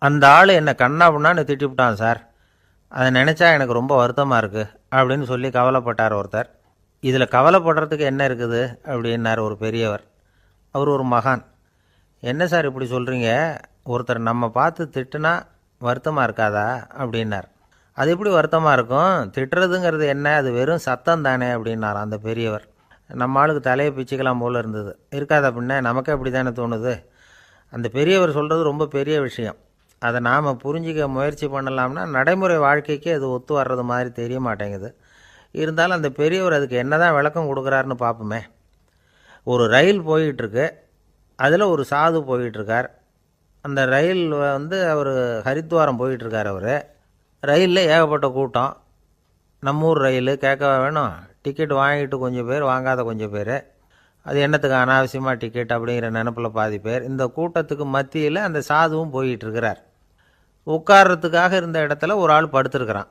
அந்த ஆள் என்னை கண்ணா பின்னான்னு திட்டிவிட்டான் சார். அதை நினச்சா எனக்கு ரொம்ப வருத்தமாக இருக்குது அப்படின்னு சொல்லி கவலைப்பட்டார் ஒருத்தர். இதில் கவலைப்படுறதுக்கு என்ன இருக்குது அப்படின்னார் ஒரு பெரியவர். அவர் ஒரு மகான். என்ன சார் இப்படி சொல்கிறீங்க, ஒருத்தர் நம்ம பார்த்து திட்டுனா வருத்தமாக இருக்காதா அப்படின்னார். அது எப்படி வருத்தமாக இருக்கும், திட்டுறதுங்கிறது என்ன, அது வெறும் சத்தம் தானே அப்படின்னார் அந்த பெரியவர். நம்ம ஆளுக்கு தலையை பிச்சுக்கலாம் போல் இருந்தது. இருக்காத பின்ன, நமக்கே அப்படி தானே தோணுது. அந்த பெரியவர் சொல்கிறது ரொம்ப பெரிய விஷயம். அதை நாம் புரிஞ்சிக்க முயற்சி பண்ணலாம்னா நடைமுறை வாழ்க்கைக்கு அது ஒத்து வர்றது மாதிரி தெரிய மாட்டேங்குது. இருந்தாலும் அந்த பெரியவர் அதுக்கு என்ன தான் விளக்கம் கொடுக்குறாருன்னு பார்ப்போமே. ஒரு ரயில் போயிட்டுருக்கு, அதில் ஒரு சாது போயிட்டுருக்கார். அந்த ரயில் அவர் ஹரித்வாரம் போயிட்டுருக்கார். அவர் ரயிலில் ஏகப்பட்ட கூட்டம். நம்ம ஊர் ரயில் கேட்க வேணும், டிக்கெட் வாங்கிட்டு கொஞ்சம் பேர், வாங்காத கொஞ்சம் பேர். அது என்னத்துக்கு அனாவசியமாக டிக்கெட் அப்படிங்கிற நினப்பில் பாதி பேர். இந்த கூட்டத்துக்கு மத்தியில் அந்த சாதுவும் போயிட்டுருக்கிறார். உட்கார்றதுக்காக இருந்த இடத்துல ஒரு ஆள் படுத்துருக்கிறான்,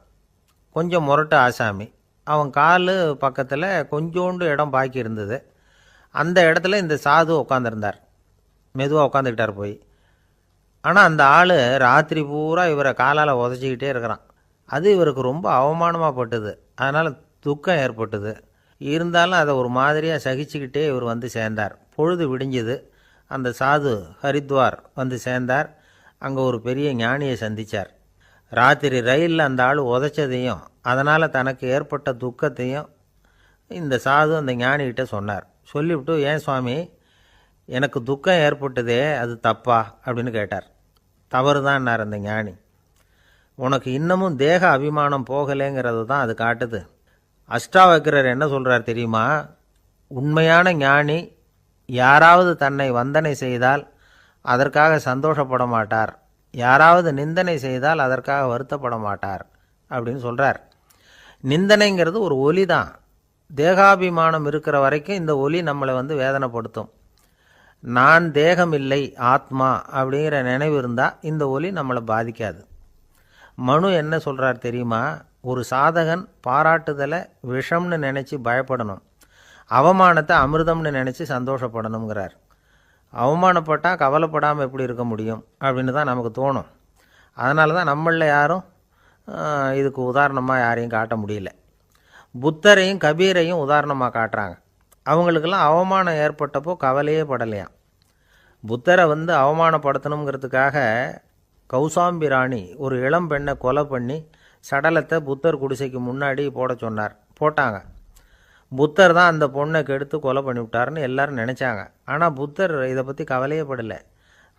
கொஞ்சம் முரட்டு ஆசாமி. அவன் கால் பக்கத்தில் கொஞ்சோண்டு இடம் பாக்கி இருந்தது. அந்த இடத்துல இந்த சாது உட்காந்துருந்தார். மெதுவாக உட்காந்துக்கிட்டார் போய். ஆனால் அந்த ஆள் ராத்திரி பூரா இவரை காலால் உதச்சிக்கிட்டே இருக்கிறான். அது இவருக்கு ரொம்ப அவமானமாக பட்டுது. அதனால் துக்கம் ஏற்பட்டுது. இருந்தாலும் அதை ஒரு மாதிரியாக சகிச்சுக்கிட்டே இவர் வந்து சேர்ந்தார். பொழுது விடிஞ்சது. அந்த சாது ஹரித்வார் வந்து சேர்ந்தார். அங்கே ஒரு பெரிய ஞானியை சந்தித்தார். ராத்திரி ரயிலில் அந்த ஆள் உதைச்சதையும் அதனால் தனக்கு ஏற்பட்ட துக்கத்தையும் இந்த சாது அந்த ஞானிகிட்ட சொன்னார். சொல்லிவிட்டு, ஏன் சுவாமி, எனக்கு துக்கம் ஏற்பட்டதே அது தப்பா அப்படின்னு கேட்டார். தவறு தான்னார் அந்த ஞானி. உனக்கு இன்னமும் தேக அபிமானம் போகலைங்கிறது தான் அது காட்டுது. அஷ்டாவக்கிரர் என்ன சொல்கிறார் தெரியுமா? உண்மையான ஞானி யாராவது தன்னை வந்தனை செய்தால் அதற்காக சந்தோஷப்பட மாட்டார், யாராவது நிந்தனை செய்தால் அதற்காக வருத்தப்பட மாட்டார் அப்படின்னு சொல்கிறார். நிந்தனைங்கிறது ஒரு ஒலி தான். தேகாபிமானம் இருக்கிற வரைக்கும் இந்த ஒலி நம்மளை வேதனைப்படுத்தும். நான் தேகம் இல்லை, ஆத்மா அப்படிங்கிற நினைவு இருந்தால் இந்த ஒலி நம்மளை பாதிக்காது. மனு என்ன சொல்கிறார் தெரியுமா? ஒரு சாதகன் பாராட்டுதலை விஷம்னு நினச்சி பயப்படணும், அவமானத்தை அமிர்தம்னு நினச்சி சந்தோஷப்படணுங்கிறார். அவமானப்பட்டால் கவலைப்படாமல் எப்படி இருக்க முடியும் அப்படின்னு தான் நமக்கு தோணும். அதனால தான் நம்மளில் யாரும் இதுக்கு உதாரணமாக யாரையும் காட்ட முடியல. புத்தரையும் கபீரையும் உதாரணமாக காட்டுறாங்க. அவங்களுக்கெல்லாம் அவமானம் ஏற்பட்டப்போ கவலையே படலையாம். புத்தரை அவமானப்படுத்தணுங்கிறதுக்காக கௌசாம்பி ராணி ஒரு இளம் பெண்ணை கொலை பண்ணி சடலத்தை புத்தர் குடிசைக்கு முன்னாடி போட சொன்னார். போட்டாங்க. புத்தர் தான் அந்த பொண்ணை கெடுத்து கொலை பண்ணிவிட்டார்னு எல்லாரும் நினச்சாங்க. ஆனால் புத்தர் இதை பற்றி கவலையே படலை.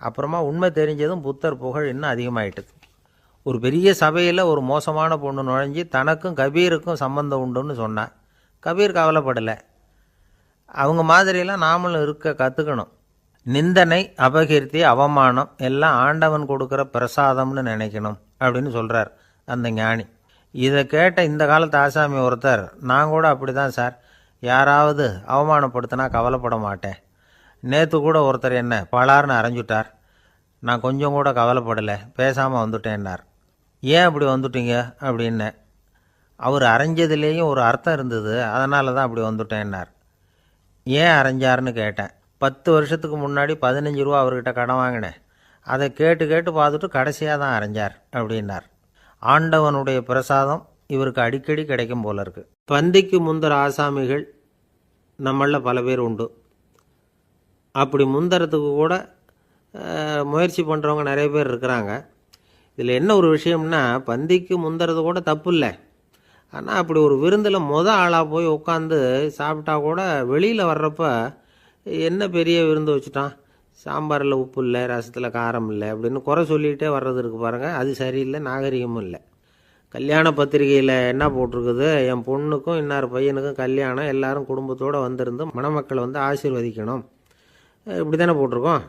அப்புறமா உண்மை தெரிஞ்சதும் புத்தர் புகழ் இன்னும் அதிகமாயிட்டுது. ஒரு பெரிய சபையில் ஒரு மோசமான பொண்ணு நுழைஞ்சி தனக்கும் கபீருக்கும் சம்பந்தம் உண்டுன்னு சொன்னான். கபீர் கவலைப்படலை. அவங்க மாதிரியெல்லாம் நாமளும் இருக்க கற்றுக்கணும். நிந்தனை, அபகீர்த்தி, அவமானம் எல்லாம் ஆண்டவன் கொடுக்குற பிரசாதம்னு நினைக்கணும் அப்படின்னு சொல்கிறார் அந்த ஞானி. இதை கேட்ட இந்த காலத்து ஆசாமி ஒருத்தர், நான் கூட அப்படி தான் சார், யாராவது அவமானப்படுத்தினா கவலைப்பட மாட்டேன். நேற்று கூட ஒருத்தர் என்ன பலார்னு அரைஞ்சுட்டார், நான் கொஞ்சம் கூட கவலைப்படலை, பேசாமல் வந்துட்டேன்னார். ஏன் அப்படி வந்துட்டீங்க அப்படின்னு. அவர் அரைஞ்சதுலேயும் ஒரு அர்த்தம் இருந்தது, அதனால தான் அப்படி வந்துட்டேன்னார். ஏன் அரைஞ்சாருன்னு கேட்டேன். 10 வருஷத்துக்கு முன்னாடி 15 ரூபா அவர்கிட்ட கடன் வாங்கினேன், அதை கேட்டு கேட்டு பார்த்துட்டு கடைசியாக தான் அரைஞ்சார் அப்படின்னார். ஆண்டவனுடைய பிரசாதம் இவருக்கு அடிக்கடி கிடைக்கும் போல இருக்கு. பந்திக்கு முந்தர ஆசாமிகள் நம்மளில் பல பேர் உண்டு. அப்படி முந்தறதுக்கு கூட முயற்சி பண்ணுறவங்க நிறைய பேர் இருக்கிறாங்க. இதில் என்ன ஒரு விஷயம்னா, பந்திக்கு முந்தறது கூட தப்பு இல்லை. ஆனால் அப்படி ஒரு விருந்தில் ஆளாக போய் உட்காந்து சாப்பிட்டா கூட வெளியில் வர்றப்ப என்ன பெரிய விருந்து வச்சுட்டான், சாம்பாரில் உப்பு இல்லை, ரசத்தில் காரம் இல்லை அப்படின்னு குறை சொல்லிகிட்டே வர்றது இருக்குது பாருங்கள். அது சரியில்லை, நாகரிகமும் இல்லை. கல்யாண பத்திரிகையில் என்ன போட்டிருக்குது, என் பொண்ணுக்கும் இன்னார் பையனுக்கும் கல்யாணம், எல்லாரும் குடும்பத்தோடு வந்திருந்து மணமக்களை ஆசீர்வதிக்கணும், இப்படி தானே போட்டிருக்கோம்.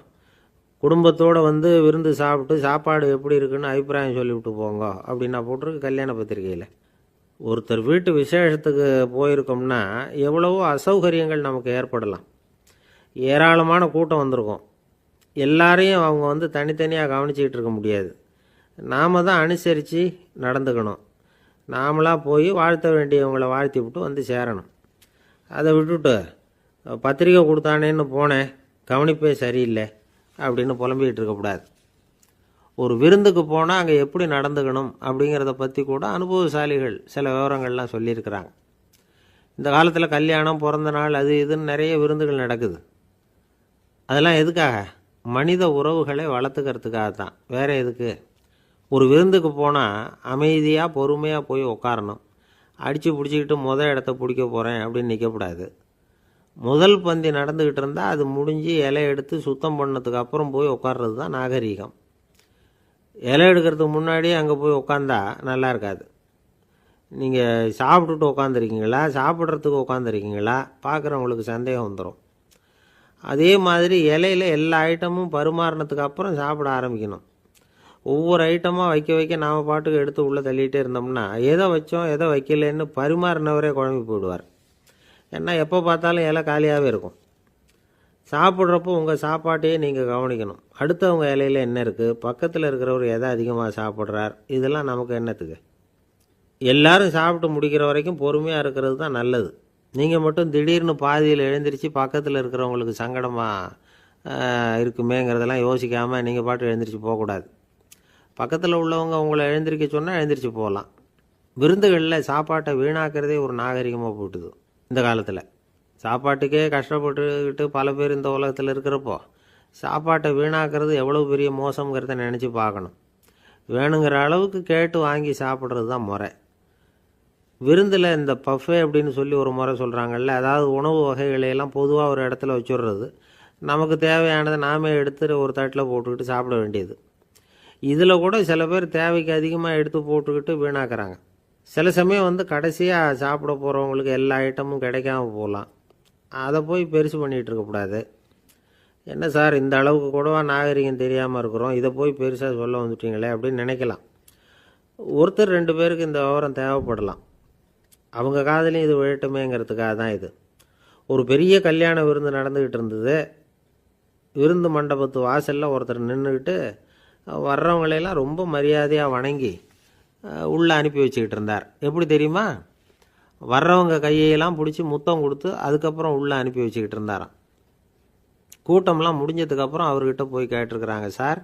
குடும்பத்தோடு விருந்து சாப்பிட்டு சாப்பாடு எப்படி இருக்குன்னு அபிப்பிராயம் சொல்லிவிட்டு போங்க அப்படின்னா போட்டிருக்கு கல்யாண பத்திரிகையில். ஒருத்தர் வீட்டு விசேஷத்துக்கு போயிருக்கோம்னா எவ்வளவோ அசௌகரியங்கள் நமக்கு ஏற்படலாம். ஏராளமான கூட்டம் வந்திருக்கும். எல்லாரையும் அவங்க தனித்தனியாக கவனிச்சிக்கிட்டு இருக்க முடியாது. நாம் தான் அனுசரித்து நடந்துக்கணும். நாமளாக போய் வாழ்த்த வேண்டியவங்களை வாழ்த்தி விட்டு சேரணும். அதை விட்டுட்டு பத்திரிக்கை கொடுத்தானேன்னு போனேன், கவனிப்பே சரியில்லை அப்படின்னு புலம்பிக்கிட்டு இருக்கக்கூடாது. ஒரு விருந்துக்கு போனால் அங்கே எப்படி நடந்துக்கணும் அப்படிங்கிறத பற்றி கூட அனுபவசாலிகள் சில விவரங்கள்லாம் சொல்லியிருக்கிறாங்க. இந்த காலத்தில் கல்யாணம், பிறந்த நாள், அது இதுன்னு நிறைய விருந்துகள் நடக்குது. அதெல்லாம் எதுக்காக? மனித உறவுகளை வளர்த்துக்கிறதுக்காக தான், வேறு எதுக்கு? ஒரு விருந்துக்கு போனால் அமைதியாக பொறுமையாக போய் உட்காரணும். அடித்து பிடிச்சிக்கிட்டு இடத்த பிடிக்க போகிறேன் அப்படின்னு நிற்கக்கூடாது. முதல் பந்தி நடந்துக்கிட்டு இருந்தால் அது முடிஞ்சு இலை எடுத்து சுத்தம் பண்ணதுக்கு அப்புறம் போய் உட்கார்றது தான் நாகரீகம். இலை எடுக்கிறதுக்கு முன்னாடி அங்கே போய் உட்காந்தா நல்லா இருக்காது. நீங்கள் சாப்பிட்டுட்டு உட்காந்துருக்கீங்களா, சாப்பிட்றதுக்கு உட்காந்துருக்கீங்களா, பார்க்குறவங்களுக்கு சந்தேகம் வந்துடும். அதே மாதிரி இலையில் எல்லா ஐட்டமும் பரிமாறினதுக்கு அப்புறம் சாப்பிட ஆரம்பிக்கணும். ஒவ்வொரு ஐட்டமாக வைக்க வைக்க நாம் பாட்டுக்கு எடுத்து உள்ளே தள்ளிகிட்டே இருந்தோம்னா எதை வச்சோம் எதை வைக்கலன்னு பரிமாறினவரே குழம்பி போயிடுவார். ஏன்னா எப்போ பார்த்தாலும் இலை காலியாகவே இருக்கும். சாப்பிட்றப்போ உங்கள் சாப்பாட்டையே நீங்கள் கவனிக்கணும். அடுத்தவங்க இலையில் என்ன இருக்குது, பக்கத்தில் இருக்கிறவர் எதை அதிகமாக சாப்பிட்றார், இதெல்லாம் நமக்கு என்னத்துக்கு? எல்லாரும் சாப்பிட்டு முடிக்கிற வரைக்கும் பொறுமையாக இருக்கிறது தான் நல்லது. நீங்கள் மட்டும் திடீர்னு பாதியில் எழுந்திரிச்சு பக்கத்தில் இருக்கிறவங்களுக்கு சங்கடமாக இருக்குமேங்கிறதெல்லாம் யோசிக்காமல் நீங்கள் பாட்டு எழுந்திரிச்சு போகக்கூடாது. பக்கத்தில் உள்ளவங்க உங்களை எழுந்திரிக்க சொன்னால் எழுந்திரிச்சு போகலாம். விருந்துகளில் சாப்பாட்டை வீணாக்கிறதே ஒரு நாகரிகமாக போட்டுது. இந்த காலத்தில் சாப்பாட்டுக்கே கஷ்டப்பட்டுக்கிட்டு பல பேர் இந்த உலகத்தில் இருக்கிறப்போ சாப்பாட்டை வீணாக்கிறது எவ்வளோ பெரிய மோசங்கிறத நினச்சி பார்க்கணும். வேணுங்கிற அளவுக்கு கேட்டு வாங்கி சாப்பிட்றது தான் முறை. விருந்தில் இந்த பஃபே அப்படின்னு சொல்லி ஒரு முறை சொல்கிறாங்கல்ல, அதாவது உணவு வகைகளையெல்லாம் பொதுவாக ஒரு இடத்துல வச்சுடுறது, நமக்கு தேவையானதை நாமே எடுத்து ஒரு தட்டில் போட்டுக்கிட்டு சாப்பிட வேண்டியது. இதில் கூட சில பேர் தேவைக்கு அதிகமாக எடுத்து போட்டுக்கிட்டு வீணாக்குறாங்க. சில சமயம் கடைசியாக சாப்பிட போகிறவங்களுக்கு எல்லா ஐட்டமும் கிடைக்காம போகலாம். அதை போய் பெருசு பண்ணிகிட்டு இருக்கக்கூடாது. என்ன சார், இந்த அளவுக்கு கூடவா நாகரிகம் தெரியாமல் இருக்கிறோம், இதை போய் பெருசாக சொல்ல வந்துட்டீங்களே அப்படின்னு நினைக்கலாம். ஒருத்தர் 2 பேருக்கு இந்த விவரம் தேவைப்படலாம். அவங்க காதலையும் இது விழட்டுமேங்கிறதுக்காக தான் இது. ஒரு பெரிய கல்யாண விருந்து நடந்துக்கிட்டு இருந்தது. விருந்து மண்டபத்து வாசலில் ஒருத்தர் நின்றுக்கிட்டு வர்றவங்களையெல்லாம் ரொம்ப மரியாதையாக வணங்கி உள்ளே அனுப்பி வச்சுக்கிட்டு இருந்தார். எப்படி தெரியுமா? வர்றவங்க கையெல்லாம் பிடிச்சி முத்தம் கொடுத்து அதுக்கப்புறம் உள்ளே அனுப்பி வச்சுக்கிட்டு இருந்தாராம். கூட்டம்லாம் முடிஞ்சதுக்கப்புறம் அவர்கிட்ட போய் கேட்டிருக்கிறாங்க, சார்,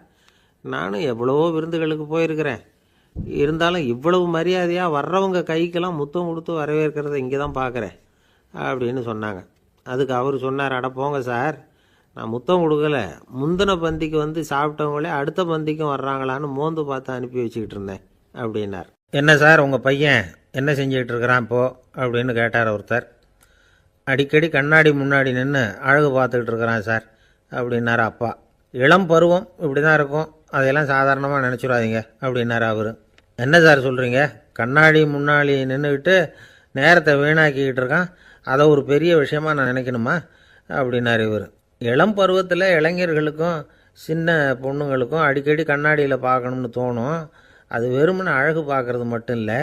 நானும் எவ்வளவோ விருந்துகளுக்கு போயிருக்கிறேன், இருந்தாலும் இவ்வளவு மரியாதையாக வர்றவங்க கைக்கெல்லாம் முத்தம் கொடுத்து வரவேற்கிறத இங்கே தான் பார்க்குறேன் அப்படின்னு சொன்னாங்க. அதுக்கு அவர் சொன்னார், அட போங்க சார், நான் முத்தம் கொடுக்கல, முந்தின பந்திக்கு சாப்பிட்டவங்களே அடுத்த பந்திக்கும் வர்றாங்களான்னு மோந்து பார்த்து அனுப்பி வச்சுக்கிட்டு இருந்தேன் அப்படின்னார். என்ன சார், உங்கள் பையன் என்ன செஞ்சுக்கிட்டு இருக்கிறான் இப்போது அப்படின்னு கேட்டார் ஒருத்தர். அடிக்கடி கண்ணாடி முன்னாடி நின்று அழகு பார்த்துக்கிட்டு இருக்கிறான் சார் அப்படின்னார் அப்பா. இளம் பருவம் இப்படி தான் இருக்கும், அதையெல்லாம் சாதாரணமாக நினச்சிடாதீங்க அப்படின்னார் அவர். என்ன சார் சொல்கிறீங்க, கண்ணாடி முன்னாடி நின்றுக்கிட்டு நேரத்தை வீணாக்கிக்கிட்டு இருக்கான், அதை ஒரு பெரிய விஷயமா நான் நினைக்கணுமா அப்படின்னார் இவர். இளம் பருவத்தில் இளைஞர்களுக்கும் சின்ன பொண்ணுங்களுக்கும் அடிக்கடி கண்ணாடியில் பார்க்கணும்னு தோணும். அது வெறுமனே அழகு பார்க்குறது மட்டும் இல்லை,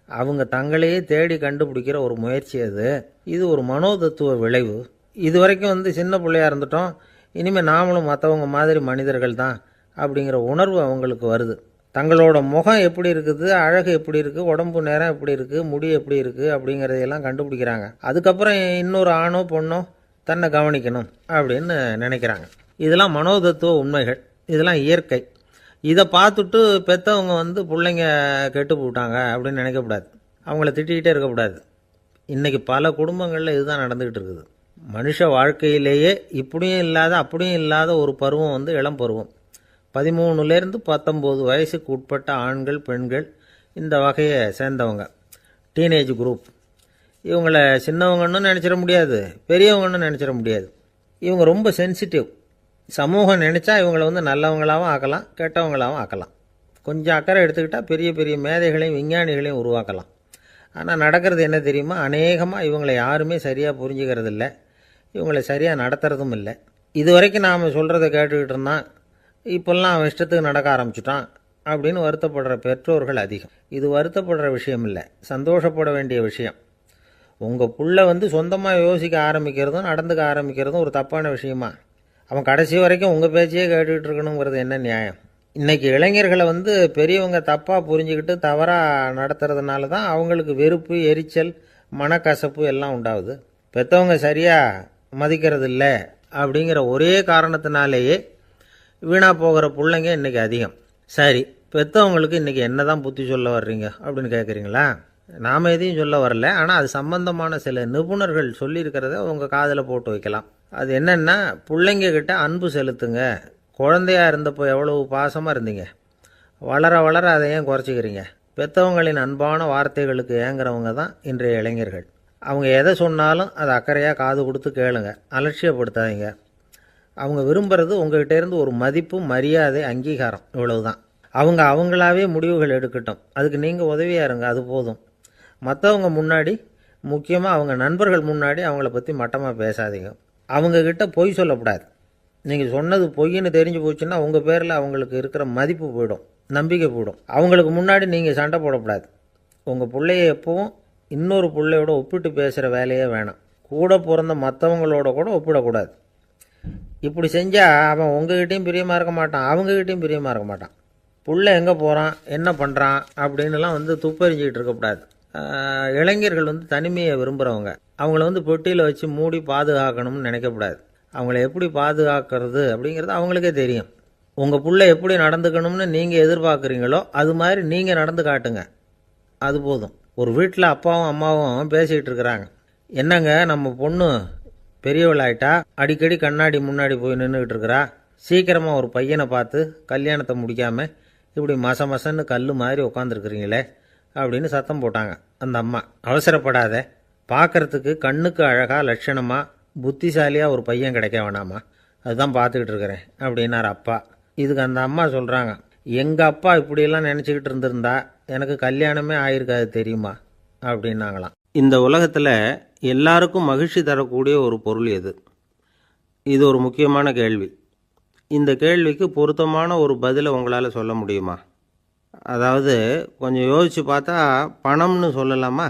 அவங்க தங்களையே தேடி கண்டுபிடிக்கிற ஒரு முயற்சி அது. இது ஒரு மனோதத்துவ விளைவு. இது வரைக்கும் சின்ன பிள்ளையாக இருந்துட்டோம், இனிமேல் நாமளும் மற்றவங்க மாதிரி மனிதர்கள் தான் அப்படிங்கிற உணர்வு அவங்களுக்கு வருது. தங்களோட முகம் எப்படி இருக்குது, அழகு எப்படி இருக்குது, உடம்பு நேரம் எப்படி இருக்குது, முடி எப்படி இருக்குது அப்படிங்கிறதையெல்லாம் கண்டுபிடிக்கிறாங்க. அதுக்கப்புறம் இன்னொரு ஆணோ பொண்ணோ தன்னை கவனிக்கணும் அப்படின்னு நினைக்கிறாங்க. இதெல்லாம் மனோதத்துவ உண்மைகள், இதெல்லாம் இயற்கை. இதை பார்த்துட்டு பெற்றவங்க பிள்ளைங்க கெட்டு போட்டாங்க அப்படின்னு நினைக்கக்கூடாது, அவங்கள திட்டிக்கிட்டே இருக்கக்கூடாது. இன்றைக்கி பல குடும்பங்களில் இதுதான் நடந்துக்கிட்டு இருக்குது. மனுஷ வாழ்க்கையிலேயே இப்படியும் இல்லாத அப்படியும் இல்லாத ஒரு பருவம் இளம் பருவம். 13லேருந்து 19 வயசுக்கு உட்பட்ட ஆண்கள் பெண்கள் இந்த வகையை சேர்ந்தவங்க, டீனேஜ் குரூப். இவங்கள சின்னவங்கன்னு நினச்சிட முடியாது, பெரியவங்கன்னு நினச்சிட முடியாது. இவங்க ரொம்ப சென்சிட்டிவ். சமூகம் நினச்சா இவங்களை நல்லவங்களாகவும் ஆக்கலாம், கெட்டவங்களாகவும் ஆக்கலாம். கொஞ்சம் அக்கறை எடுத்துக்கிட்டால் பெரிய பெரிய மேதைகளையும் விஞ்ஞானிகளையும் உருவாக்கலாம். ஆனால் நடக்கிறது என்ன தெரியுமா, அநேகமாக இவங்களை யாருமே சரியாக புரிஞ்சுக்கிறது இல்லை, இவங்களை சரியாக நடத்துறதும் இல்லை. இது வரைக்கும் நாம் சொல்கிறத கேட்டுக்கிட்டு இருந்தான், இப்போல்லாம் அவன் இஷ்டத்துக்கு நடக்க ஆரம்பிச்சுட்டான் அப்படின்னு வருத்தப்படுற பெற்றோர்கள் அதிகம். இது வருத்தப்படுற விஷயம் இல்லை, சந்தோஷப்பட வேண்டிய விஷயம். உங்கள் புள்ள சொந்தமாக யோசிக்க ஆரம்பிக்கிறதும் நடந்துக்க ஆரம்பிக்கிறதும் ஒரு தப்பான விஷயமா? அவன் கடைசி வரைக்கும் உங்கள் பேச்சையே கேட்டுக்கிட்டு இருக்கணுங்கிறது என்ன நியாயம்? இன்றைக்கி இளைஞர்களை பெரியவங்க தப்பாக புரிஞ்சுக்கிட்டு தவறாக நடத்துறதுனால தான் அவங்களுக்கு வெறுப்பு, எரிச்சல், மனக்கசப்பு எல்லாம் உண்டாகுது. பெற்றவங்க சரியாக மதிக்கிறது இல்லை அப்படிங்கிற ஒரே காரணத்தினாலேயே வீணாக போகிற பிள்ளைங்க இன்றைக்கி அதிகம். சரி, பெற்றவங்களுக்கு இன்றைக்கி என்ன தான் புத்தி சொல்ல வர்றீங்க அப்படின்னு கேட்குறீங்களா? நாம் எதையும் சொல்ல வரல, ஆனால் அது சம்பந்தமான சில நிபுணர்கள் சொல்லியிருக்கிறத உங்கள் காதில் போட்டு வைக்கலாம். அது என்னென்னா, பிள்ளைங்க கிட்ட அன்பு செலுத்துங்க. குழந்தையாக இருந்தப்போ எவ்வளவு பாசமாக இருந்தீங்க, வளர வளர அதை ஏன் குறைச்சிக்கிறீங்க? பெற்றவங்களின் அன்பான வார்த்தைகளுக்கு ஏங்குறவங்க தான் இன்றைய இளைஞர்கள். அவங்க எதை சொன்னாலும் அதை அக்கறையாக காது கொடுத்து கேளுங்க, அலட்சியப்படுத்தாதீங்க. அவங்க விரும்புகிறது உங்கள்கிட்டேருந்து ஒரு மதிப்பு, மரியாதை, அங்கீகாரம், இவ்வளவுதான். அவங்க அவங்களாவே முடிவுகள் எடுக்கட்டும், அதுக்கு நீங்கள் உதவியாக இருங்க, அது போதும். மற்றவங்க முன்னாடி, முக்கியமாக அவங்க நண்பர்கள் முன்னாடி அவங்கள பற்றி மட்டமாக பேசாதீங்க. அவங்கக்கிட்ட பொய் சொல்லக்கூடாது. நீங்கள் சொன்னது பொய்ன்னு தெரிஞ்சு போச்சுன்னா உங்கள் பேரில் அவங்களுக்கு இருக்கிற மதிப்பு போயிடும், நம்பிக்கை போயிடும். அவங்களுக்கு முன்னாடி நீங்கள் சண்டை போடக்கூடாது. உங்கள் பிள்ளைய எப்பவும் இன்னொரு பிள்ளையோட ஒப்பிட்டு பேசுகிற வேலையே வேணாம். கூட பிறந்த மற்றவங்களோட கூட ஒப்பிடக்கூடாது. இப்படி செஞ்சால் அவன் உங்ககிட்டையும் பிரியமாக இருக்க மாட்டான், அவங்ககிட்டையும் பிரியமாக இருக்க மாட்டான். புள்ள எங்கே போகிறான், என்ன பண்ணுறான் அப்படின்னுலாம் துப்பறிஞ்சிக்கிட்டு இருக்கக்கூடாது. இளைஞர்கள் தனிமையை விரும்புகிறவங்க. அவங்கள பெட்டியில் வச்சு மூடி பாதுகாக்கணும்னு நினைக்கக்கூடாது. அவங்கள எப்படி பாதுகாக்கிறது அப்படிங்கிறது அவங்களுக்கே தெரியும். உங்கள் புள்ள எப்படி நடந்துக்கணும்னு நீங்கள் எதிர்பார்க்குறீங்களோ அது மாதிரி நீங்கள் நடந்து காட்டுங்க, அது போதும். ஒரு வீட்டில் அப்பாவும் அம்மாவும் பேசிக்கிட்டு இருக்கிறாங்க. என்னங்க, நம்ம பொண்ணு பெரியவளாயிட்டா, அடிக்கடி கண்ணாடி முன்னாடி போய் நின்றுக்கிட்டு இருக்கிறா, சீக்கிரமாக ஒரு பையனை பார்த்து கல்யாணத்தை முடிக்காமல் இப்படி மசன்னு கல் மாதிரி உட்காந்துருக்குறீங்களே அப்படின்னு சத்தம் போட்டாங்க அந்த அம்மா. அவசரப்படாத, பார்க்குறதுக்கு கண்ணுக்கு அழகாக லட்சணமாக புத்திசாலியாக ஒரு பையன் கிடைக்க வேணாமா, அதுதான் பார்த்துக்கிட்டு இருக்கிறேன் அப்படின்னார் அப்பா. இதுக்கு அந்த அம்மா சொல்கிறாங்க, எங்கள் அப்பா இப்படியெல்லாம் நினச்சிக்கிட்டு இருந்திருந்தா எனக்கு கல்யாணமே ஆயிருக்காது தெரியுமா அப்படின்னாங்களாம். இந்த உலகத்தில் எல்லாருக்கும் மகிழ்ச்சி தரக்கூடிய ஒரு பொருள் எது? இது ஒரு முக்கியமான கேள்வி. இந்த கேள்விக்கு பொருத்தமான ஒரு பதிலை உங்களால் சொல்ல முடியுமா? அதாவது கொஞ்சம் யோசித்து பார்த்தா பணம்னு சொல்லலாமா?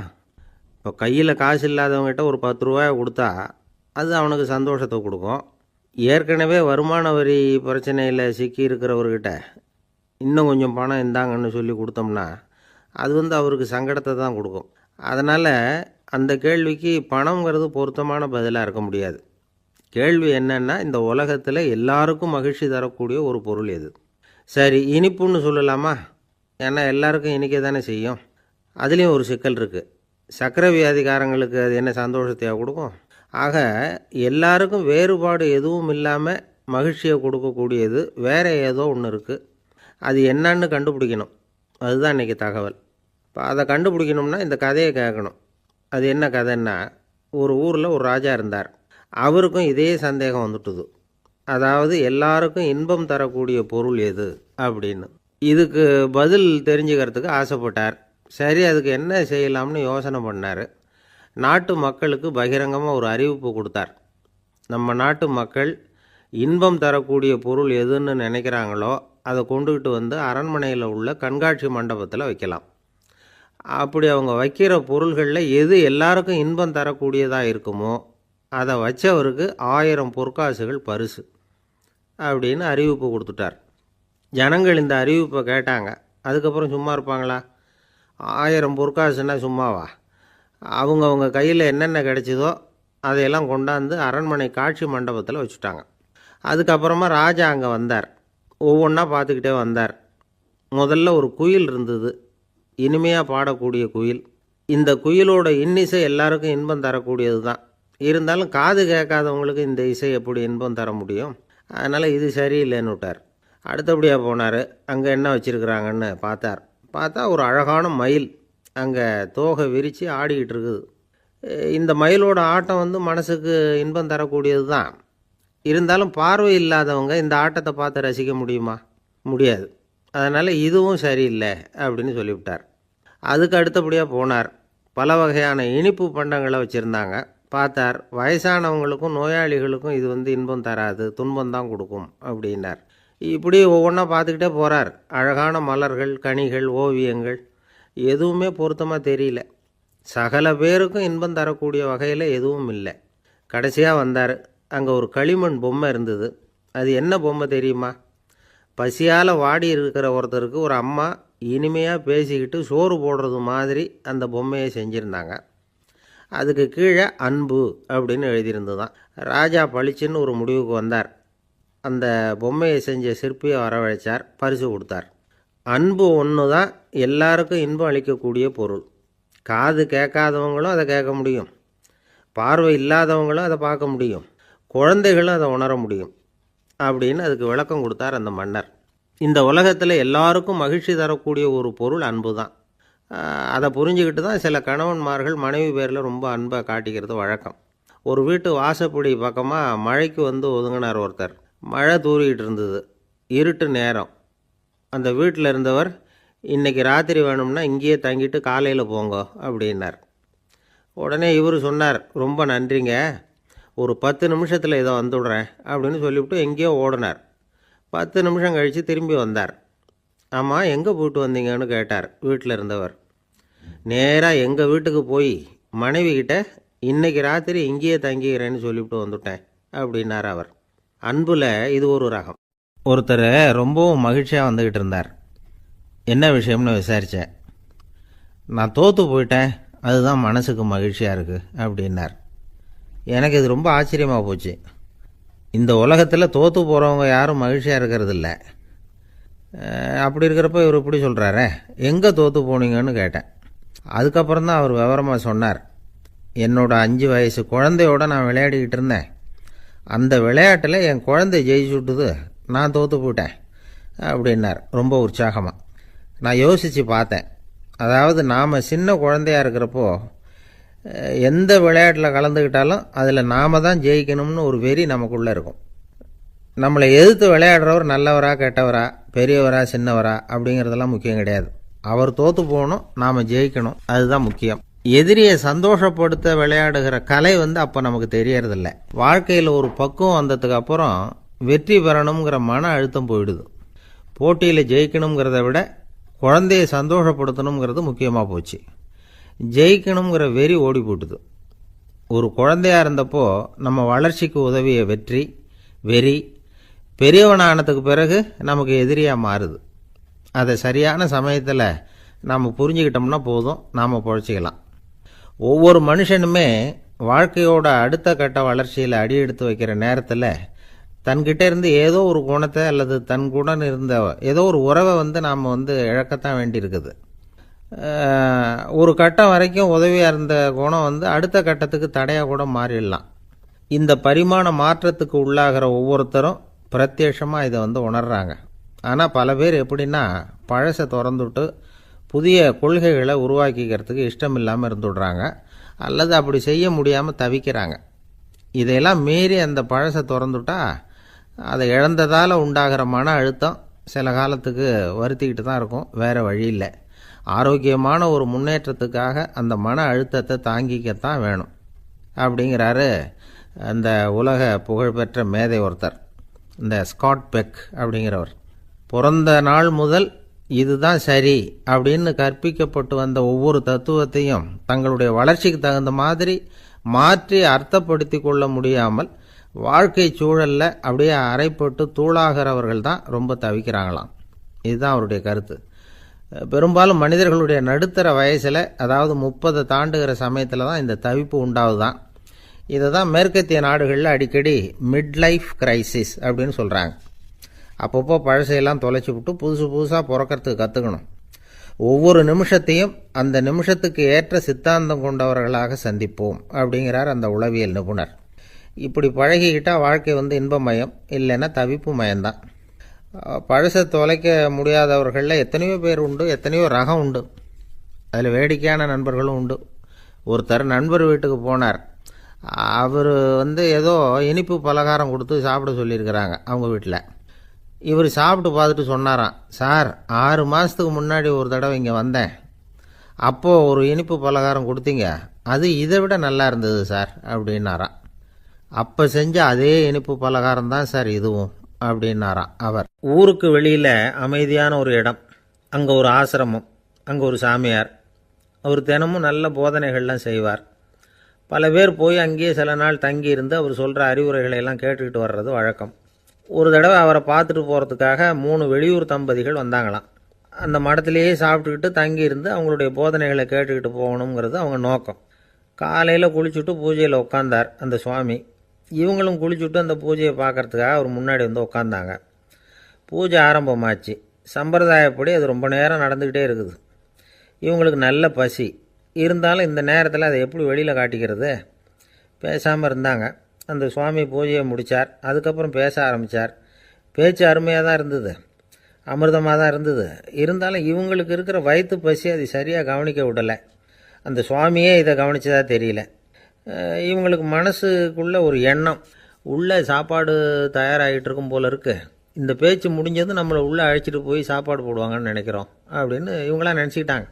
இப்போ கையில் காசு இல்லாதவங்ககிட்ட ஒரு 10 ரூபாயை கொடுத்தா அது அவனுக்கு சந்தோஷத்தை கொடுக்கும். ஏற்கனவே வருமான வரி பிரச்சனையில் சிக்கி இருக்கிறவர்கிட்ட இன்னும் கொஞ்சம் பணம் இந்தாங்கன்னு சொல்லி கொடுத்தோம்னா அது அவருக்கு சங்கடத்தை தான் கொடுக்கும். அதனால் அந்த கேள்விக்கு பணங்கிறது பொருத்தமான பதிலாக இருக்க முடியாது. கேள்வி என்னன்னா, இந்த உலகத்தில் எல்லாருக்கும் மகிழ்ச்சி தரக்கூடிய ஒரு பொருள் எது? சரி, இனிப்புன்னு சொல்லலாமா? ஏன்னா எல்லாருக்கும் இனிக்க தானே செய்யும். அதுலேயும் ஒரு சிக்கல் இருக்குது. சர்க்கரை வியாதிக்காரங்களுக்கு அது என்ன சந்தோஷத்தையாக கொடுக்கும்? ஆக எல்லாருக்கும் வேறுபாடு எதுவும் இல்லாமல் மகிழ்ச்சியை கொடுக்கக்கூடியது வேறு ஏதோ ஒன்று இருக்குது. அது என்னன்னு கண்டுபிடிக்கணும். அதுதான் இன்றைக்கி தகவல். இப்போ அதை கண்டுபிடிக்கணும்னா இந்த கதையை கேட்கணும். அது என்ன கதைன்னா, ஒரு ஊரில் ஒரு ராஜா இருந்தார். அவருக்கும் இதே சந்தேகம் வந்துட்டுது. அதாவது எல்லாருக்கும் இன்பம் தரக்கூடிய பொருள் எது அப்படின்னு. இதுக்கு பதில் தெரிஞ்சுக்கிறதுக்கு ஆசைப்பட்டார். சரி, அதுக்கு என்ன செய்யலாம்னு யோசனை பண்ணார். நாட்டு மக்களுக்கு பகிரங்கமாக ஒரு அறிவிப்பு கொடுத்தார். நம்ம நாட்டு மக்கள் இன்பம் தரக்கூடிய பொருள் எதுன்னு நினைக்கிறாங்களோ அதை கொண்டுக்கிட்டு அரண்மனையில் உள்ள கண்காட்சி மண்டபத்தில் வைக்கலாம். அப்படி அவங்க வைக்கிற பொருள்களில் எது எல்லாருக்கும் இன்பம் தரக்கூடியதாக இருக்குமோ அதை வச்சவருக்கு 1000 பொற்காசுகள் பரிசு அப்படின்னு அறிவிப்பு கொடுத்துட்டார். ஜனங்கள் இந்த அறிவிப்பை கேட்டாங்க. அதுக்கப்புறம் சும்மா இருப்பாங்களா? 1000 பொற்காசுன்னா சும்மாவா? அவங்க கையில் என்னென்ன கிடைச்சதோ அதையெல்லாம் கொண்டாந்து அரண்மனை காட்சி மண்டபத்தில் வச்சுட்டாங்க. அதுக்கப்புறமா ராஜா அங்கே வந்தார். ஒவ்வொன்றா பார்த்துக்கிட்டே வந்தார். முதல்ல ஒரு குயில் இருந்தது, இனிமையாக பாடக்கூடிய குயில். இந்த குயிலோட இன்னிசை எல்லாருக்கும் இன்பம் தரக்கூடியது தான். இருந்தாலும் காது கேட்காதவங்களுக்கு இந்த இசை எப்படி இன்பம் தர முடியும்? அதனால் இது சரியில்லைன்னு விட்டார். அடுத்தபடியாக போனார். அங்கே என்ன வச்சுருக்குறாங்கன்னு பார்த்தா ஒரு அழகான மயில் அங்கே தோகை விரித்து ஆடிக்கிட்டு இருக்குது. இந்த மயிலோட ஆட்டம் மனசுக்கு இன்பம் தரக்கூடியது தான். இருந்தாலும் பார்வை இல்லாதவங்க இந்த ஆட்டத்தை பார்த்து ரசிக்க முடியுமா? முடியாது. அதனால் இதுவும் சரியில்லை அப்படின்னு சொல்லிவிட்டார். அதுக்கு அடுத்தபடியாக போனார். பல வகையான இனிப்பு பண்டங்களை வச்சுருந்தாங்க. பார்த்தார், வயசானவங்களுக்கும் நோயாளிகளுக்கும் இது இன்பம் தராது, துன்பம்தான் கொடுக்கும் அப்படின்னார். இப்படி ஒவ்வொன்றா பார்த்துக்கிட்டே போகிறார். அழகான மலர்கள், கனிகள், ஓவியங்கள் எதுவுமே பொருத்தமாக தெரியல. சகல பேருக்கும் இன்பம் தரக்கூடிய வகையில் எதுவும் இல்லை. கடைசியாக வந்தார். அங்கே ஒரு களிமண் பொம்மை இருந்தது. அது என்ன பொம்மை தெரியுமா? பசியால் வாடி இருக்கிற ஒருத்தருக்கு ஒரு அம்மா இனிமையாக பேசிக்கிட்டு சோறு போடுறது மாதிரி அந்த பொம்மையை செஞ்சுருந்தாங்க. அதுக்கு கீழே அன்பு அப்படின்னு எழுதியிருந்துதான். ராஜா பளிச்சுன்னு ஒரு முடிவுக்கு வந்தார். அந்த பொம்மையை செஞ்ச சிற்பியை வரவழைச்சார், பரிசு கொடுத்தார். அன்பு ஒன்று தான் எல்லாருக்கும் இன்பம் அளிக்கக்கூடிய பொருள். காது கேட்காதவங்களும் அதை கேட்க முடியும், பார்வை இல்லாதவங்களும் அதை பார்க்க முடியும், குழந்தைகளும் அதை உணர முடியும் அப்படின்னு அதுக்கு விளக்கம் கொடுத்தார் அந்த மன்னர். இந்த உலகத்தில் எல்லாருக்கும் மகிழ்ச்சி தரக்கூடிய ஒரு பொருள் அன்பு தான். அதை புரிஞ்சுக்கிட்டு தான் சில கணவன்மார்கள் மனைவி பேரில் ரொம்ப அன்பை காட்டிக்கிறது வழக்கம். ஒரு வீட்டு வாசப்படி பக்கமாக மழைக்கு வந்து ஒதுங்கினார் ஒருத்தர். மழை தூறிக்கிட்டு இருந்தது, இருட்டு நேரம். அந்த வீட்டில் இருந்தவர், இன்றைக்கி ராத்திரி வேணும்னா இங்கேயே தங்கிட்டு காலையில் போங்க அப்படின்னார். உடனே இவர் சொன்னார், ரொம்ப நன்றிங்க, ஒரு 10 நிமிஷத்தில் இதை வந்துவிடுறேன் அப்படின்னு சொல்லிவிட்டு எங்கேயோ ஓடினார். 10 நிமிஷம் கழித்து திரும்பி வந்தார். ஆமாம், எங்கே போயிட்டு வந்தீங்கன்னு கேட்டார் வீட்டில் இருந்தவர். நேராக எங்கள் வீட்டுக்கு போய் மனைவிக்கிட்ட இன்றைக்கி ராத்திரி இங்கேயே தங்கிக்கிறேன்னு சொல்லிவிட்டு வந்துவிட்டேன் அப்படின்னார் அவர். அன்பில் இது ஒரு ரகம். ஒருத்தர் ரொம்பவும் மகிழ்ச்சியாக வந்துக்கிட்டு இருந்தார். என்ன விஷயம்னு விசாரித்தேன். நான் தோற்று போயிட்டேன், அதுதான் மனசுக்கு மகிழ்ச்சியாக இருக்குது அப்படின்னார். எனக்கு இது ரொம்ப ஆச்சரியமாக போச்சு. இந்த உலகத்தில் தோற்று போகிறவங்க யாரும் மகிழ்ச்சியாக இருக்கிறதில்ல. அப்படி இருக்கிறப்ப இவர் இப்படி சொல்கிறாரே, எங்கே தோற்று போனீங்கன்னு கேட்டேன். அதுக்கப்புறம் தான் அவர் விவரமாக சொன்னார். என்னோட 5 வயசு குழந்தையோடு நான் விளையாடிக்கிட்டு இருந்தேன். அந்த விளையாட்டில் என் குழந்தை ஜெயிச்சு விட்டுது, நான் தோற்று போயிட்டேன் அப்படின்னார் ரொம்ப உற்சாகமாக. நான் யோசித்து பார்த்தேன். அதாவது நாம் சின்ன குழந்தையாக இருக்கிறப்போ எந்த விளையாட்டில் கலந்துக்கிட்டாலும் அதில் நாம் தான் ஜெயிக்கணும்னு ஒரு வெறி நமக்குள்ளே இருக்கும். நம்மளை எதிர்த்து விளையாடுறவர் நல்லவரா கெட்டவரா, பெரியவரா சின்னவரா அப்படிங்கிறதெல்லாம் முக்கியம் கிடையாது. அவர் தோற்று போகணும், நாம் ஜெயிக்கணும், அதுதான் முக்கியம். எதிரியை சந்தோஷப்படுத்த விளையாடுகிற கலை அப்போ நமக்கு தெரியறதில்ல. வாழ்க்கையில் ஒரு பக்குவம் வந்ததுக்கு அப்புறம் வெற்றி பெறணுங்கிற மன அழுத்தம் போயிடுது. போட்டியில் ஜெயிக்கணுங்கிறத விட குழந்தையை சந்தோஷப்படுத்தணுங்கிறது முக்கியமாக போச்சு. ஜெயிக்கணுங்கிற வெறி ஓடி போட்டுது. ஒரு குழந்தையாக இருந்தப்போ நம்ம வளர்ச்சிக்கு உதவிய வெறி பெரியவனானதுக்கு பிறகு நமக்கு எதிரியாக மாறுது. அதை சரியான சமயத்தில் நாம் புரிஞ்சுக்கிட்டோம்னா போதும், நாம் பொழைச்சிக்கலாம். ஒவ்வொரு மனுஷனுமே வாழ்க்கையோட அடுத்த கட்ட வளர்ச்சியில் அடி எடுத்து வைக்கிற நேரத்தில் தன்கிட்ட இருந்து ஏதோ ஒரு குணத்தை அல்லது தன் குணம் இருந்த ஏதோ ஒரு உறவை நாம் இழக்கத்தான் வேண்டியிருக்குது. ஒரு கட்டம் வரைக்கும் உதவியாக இருந்த குணம் அடுத்த கட்டத்துக்கு தடையாக கூட மாறிடலாம். இந்த பரிமாண மாற்றத்துக்கு உள்ளாகிற ஒவ்வொருத்தரும் பிரத்யட்சமாக இதை உணர்றாங்க. ஆனால் பல பேர் எப்படின்னா, பழசை திறந்துவிட்டு புதிய கொள்கைகளை உருவாக்கிக்கிறதுக்கு இஷ்டம் இல்லாமல் இருந்துடுறாங்க, அல்லது அப்படி செய்ய முடியாமல் தவிக்கிறாங்க. இதையெல்லாம் மீறி அந்த பழசை திறந்துட்டா அதை இழந்ததால் உண்டாகிற மன அழுத்தம் சில காலத்துக்கு வருத்திக்கிட்டு தான் இருக்கும், வேறு வழி இல்லை. ஆரோக்கியமான ஒரு முன்னேற்றத்துக்காக அந்த மன அழுத்தத்தை தாங்கிக்கத்தான் வேணும் அப்படிங்கிறாரு அந்த உலக புகழ்பெற்ற மேதை ஒருத்தர், இந்த ஸ்காட் பெக் அப்படிங்கிறவர். பிறந்த நாள் முதல் இதுதான் சரி அப்படின்னு கற்பிக்கப்பட்டு வந்த ஒவ்வொரு தத்துவத்தையும் தங்களுடைய வளர்ச்சிக்கு தகுந்த மாதிரி மாற்றி அர்த்தப்படுத்தி கொள்ள முடியாமல் வாழ்க்கை சூழலில் அப்படியே அரைப்பட்டு தூளாகிறவர்கள் தான் ரொம்ப தவிக்கிறாங்களாம். இதுதான் அவருடைய கருத்து. பெரும்பாலும் மனிதர்களுடைய நடுத்தர வயசில், அதாவது 30 தாண்டுகிற சமயத்தில் தான் இந்த தவிப்பு உண்டாகுதான். இதை தான் மேற்கத்திய நாடுகளில் அடிக்கடி மிட் லைஃப் கிரைசிஸ் அப்படின்னு சொல்கிறாங்க. அப்பப்போ பழசையெல்லாம் தொலைச்சி விட்டு புதுசாக பிறக்கிறதுக்கு கற்றுக்கணும். ஒவ்வொரு நிமிஷத்தையும் அந்த நிமிஷத்துக்கு ஏற்ற சித்தாந்தம் கொண்டவர்களாக சந்திப்போம் அப்படிங்கிறார் அந்த உளவியல் நிபுணர். இப்படி பழகிக்கிட்டால் வாழ்க்கை இன்பமயம், இல்லைன்னா தவிப்பு மயம்தான். பழசை தொலைக்க முடியாதவர்களில் எத்தனையோ பேர் உண்டு, எத்தனையோ ரகம் உண்டு. அதில் வேடிக்கையான நண்பர்களும் உண்டு. ஒருத்தர் நண்பர் வீட்டுக்கு போனார். அவர் ஏதோ இனிப்பு பலகாரம் கொடுத்து சாப்பிட சொல்லியிருக்கிறாங்க அவங்க வீட்டில். இவர் சாப்பிட்டு பார்த்துட்டு சொன்னாராம், சார் 6 மாதத்துக்கு முன்னாடி ஒரு தடவை இங்கே வந்தேன், அப்போது ஒரு இனிப்பு பலகாரம் கொடுத்தீங்க, அது இதை விட நல்லா இருந்தது சார் அப்படின்னாராம். அப்போ செஞ்ச அதே இனிப்பு பலகாரம் தான் சார் இதுவும் அப்படின்னாராம் அவர். ஊருக்கு வெளியில் அமைதியான ஒரு இடம், அங்கே ஒரு ஆசிரமம், அங்கே ஒரு சாமியார். அவர் தினமும் நல்ல போதனைகள்லாம் செய்வார். பல பேர் போய் அங்கேயே சில நாள் தங்கி இருந்து அவர் சொல்கிற அறிவுரைகளை எல்லாம் கேட்டுக்கிட்டு வர்றது வழக்கம். ஒரு தடவை அவரை பார்த்துட்டு போகிறதுக்காக 3 வெளியூர் தம்பதிகள் வந்தாங்களாம். அந்த மடத்திலேயே சாப்பிட்டுக்கிட்டு தங்கியிருந்து அவங்களுடைய போதனைகளை கேட்டுக்கிட்டு போகணுங்கிறது அவங்க நோக்கம். காலையில் குளிச்சுட்டு பூஜையில் உட்காந்தார் அந்த சுவாமி. இவங்களும் குளிச்சுட்டு அந்த பூஜையை பார்க்குறதுக்காக அவர் முன்னாடி உட்காந்தாங்க. பூஜை ஆரம்பமாச்சு. சம்பிரதாயப்படி அது ரொம்ப நேரம் நடந்துக்கிட்டே இருக்குது. இவங்களுக்கு நல்ல பசி இருந்தாலும் இந்த நேரத்தில் அதை எப்படி வெளியில் காட்டிக்கிறது? பேசாமல் இருந்தாங்க. அந்த சுவாமி பூஜையை முடித்தார். அதுக்கப்புறம் பேச ஆரம்பித்தார். பேச்சு அருமையாக தான் இருந்தது, அமிர்தமாக தான் இருந்தது. இருந்தாலும் இவங்களுக்கு இருக்கிற வயிற்று பசி அது சரியாக கவனிக்க விடலை. அந்த சுவாமியே இதை கவனித்ததா தெரியல. இவங்களுக்கு மனசுக்குள்ளே ஒரு எண்ணம், உள்ளே சாப்பாடு தயாராகிட்டு இருக்கும் போல இருக்குது, இந்த பேச்சு முடிஞ்சது நம்மளை உள்ளே அழைச்சிட்டு போய் சாப்பாடு போடுவாங்கன்னு நினைக்கிறோம் அப்படின்னு இவங்களாம் நினச்சிக்கிட்டாங்க.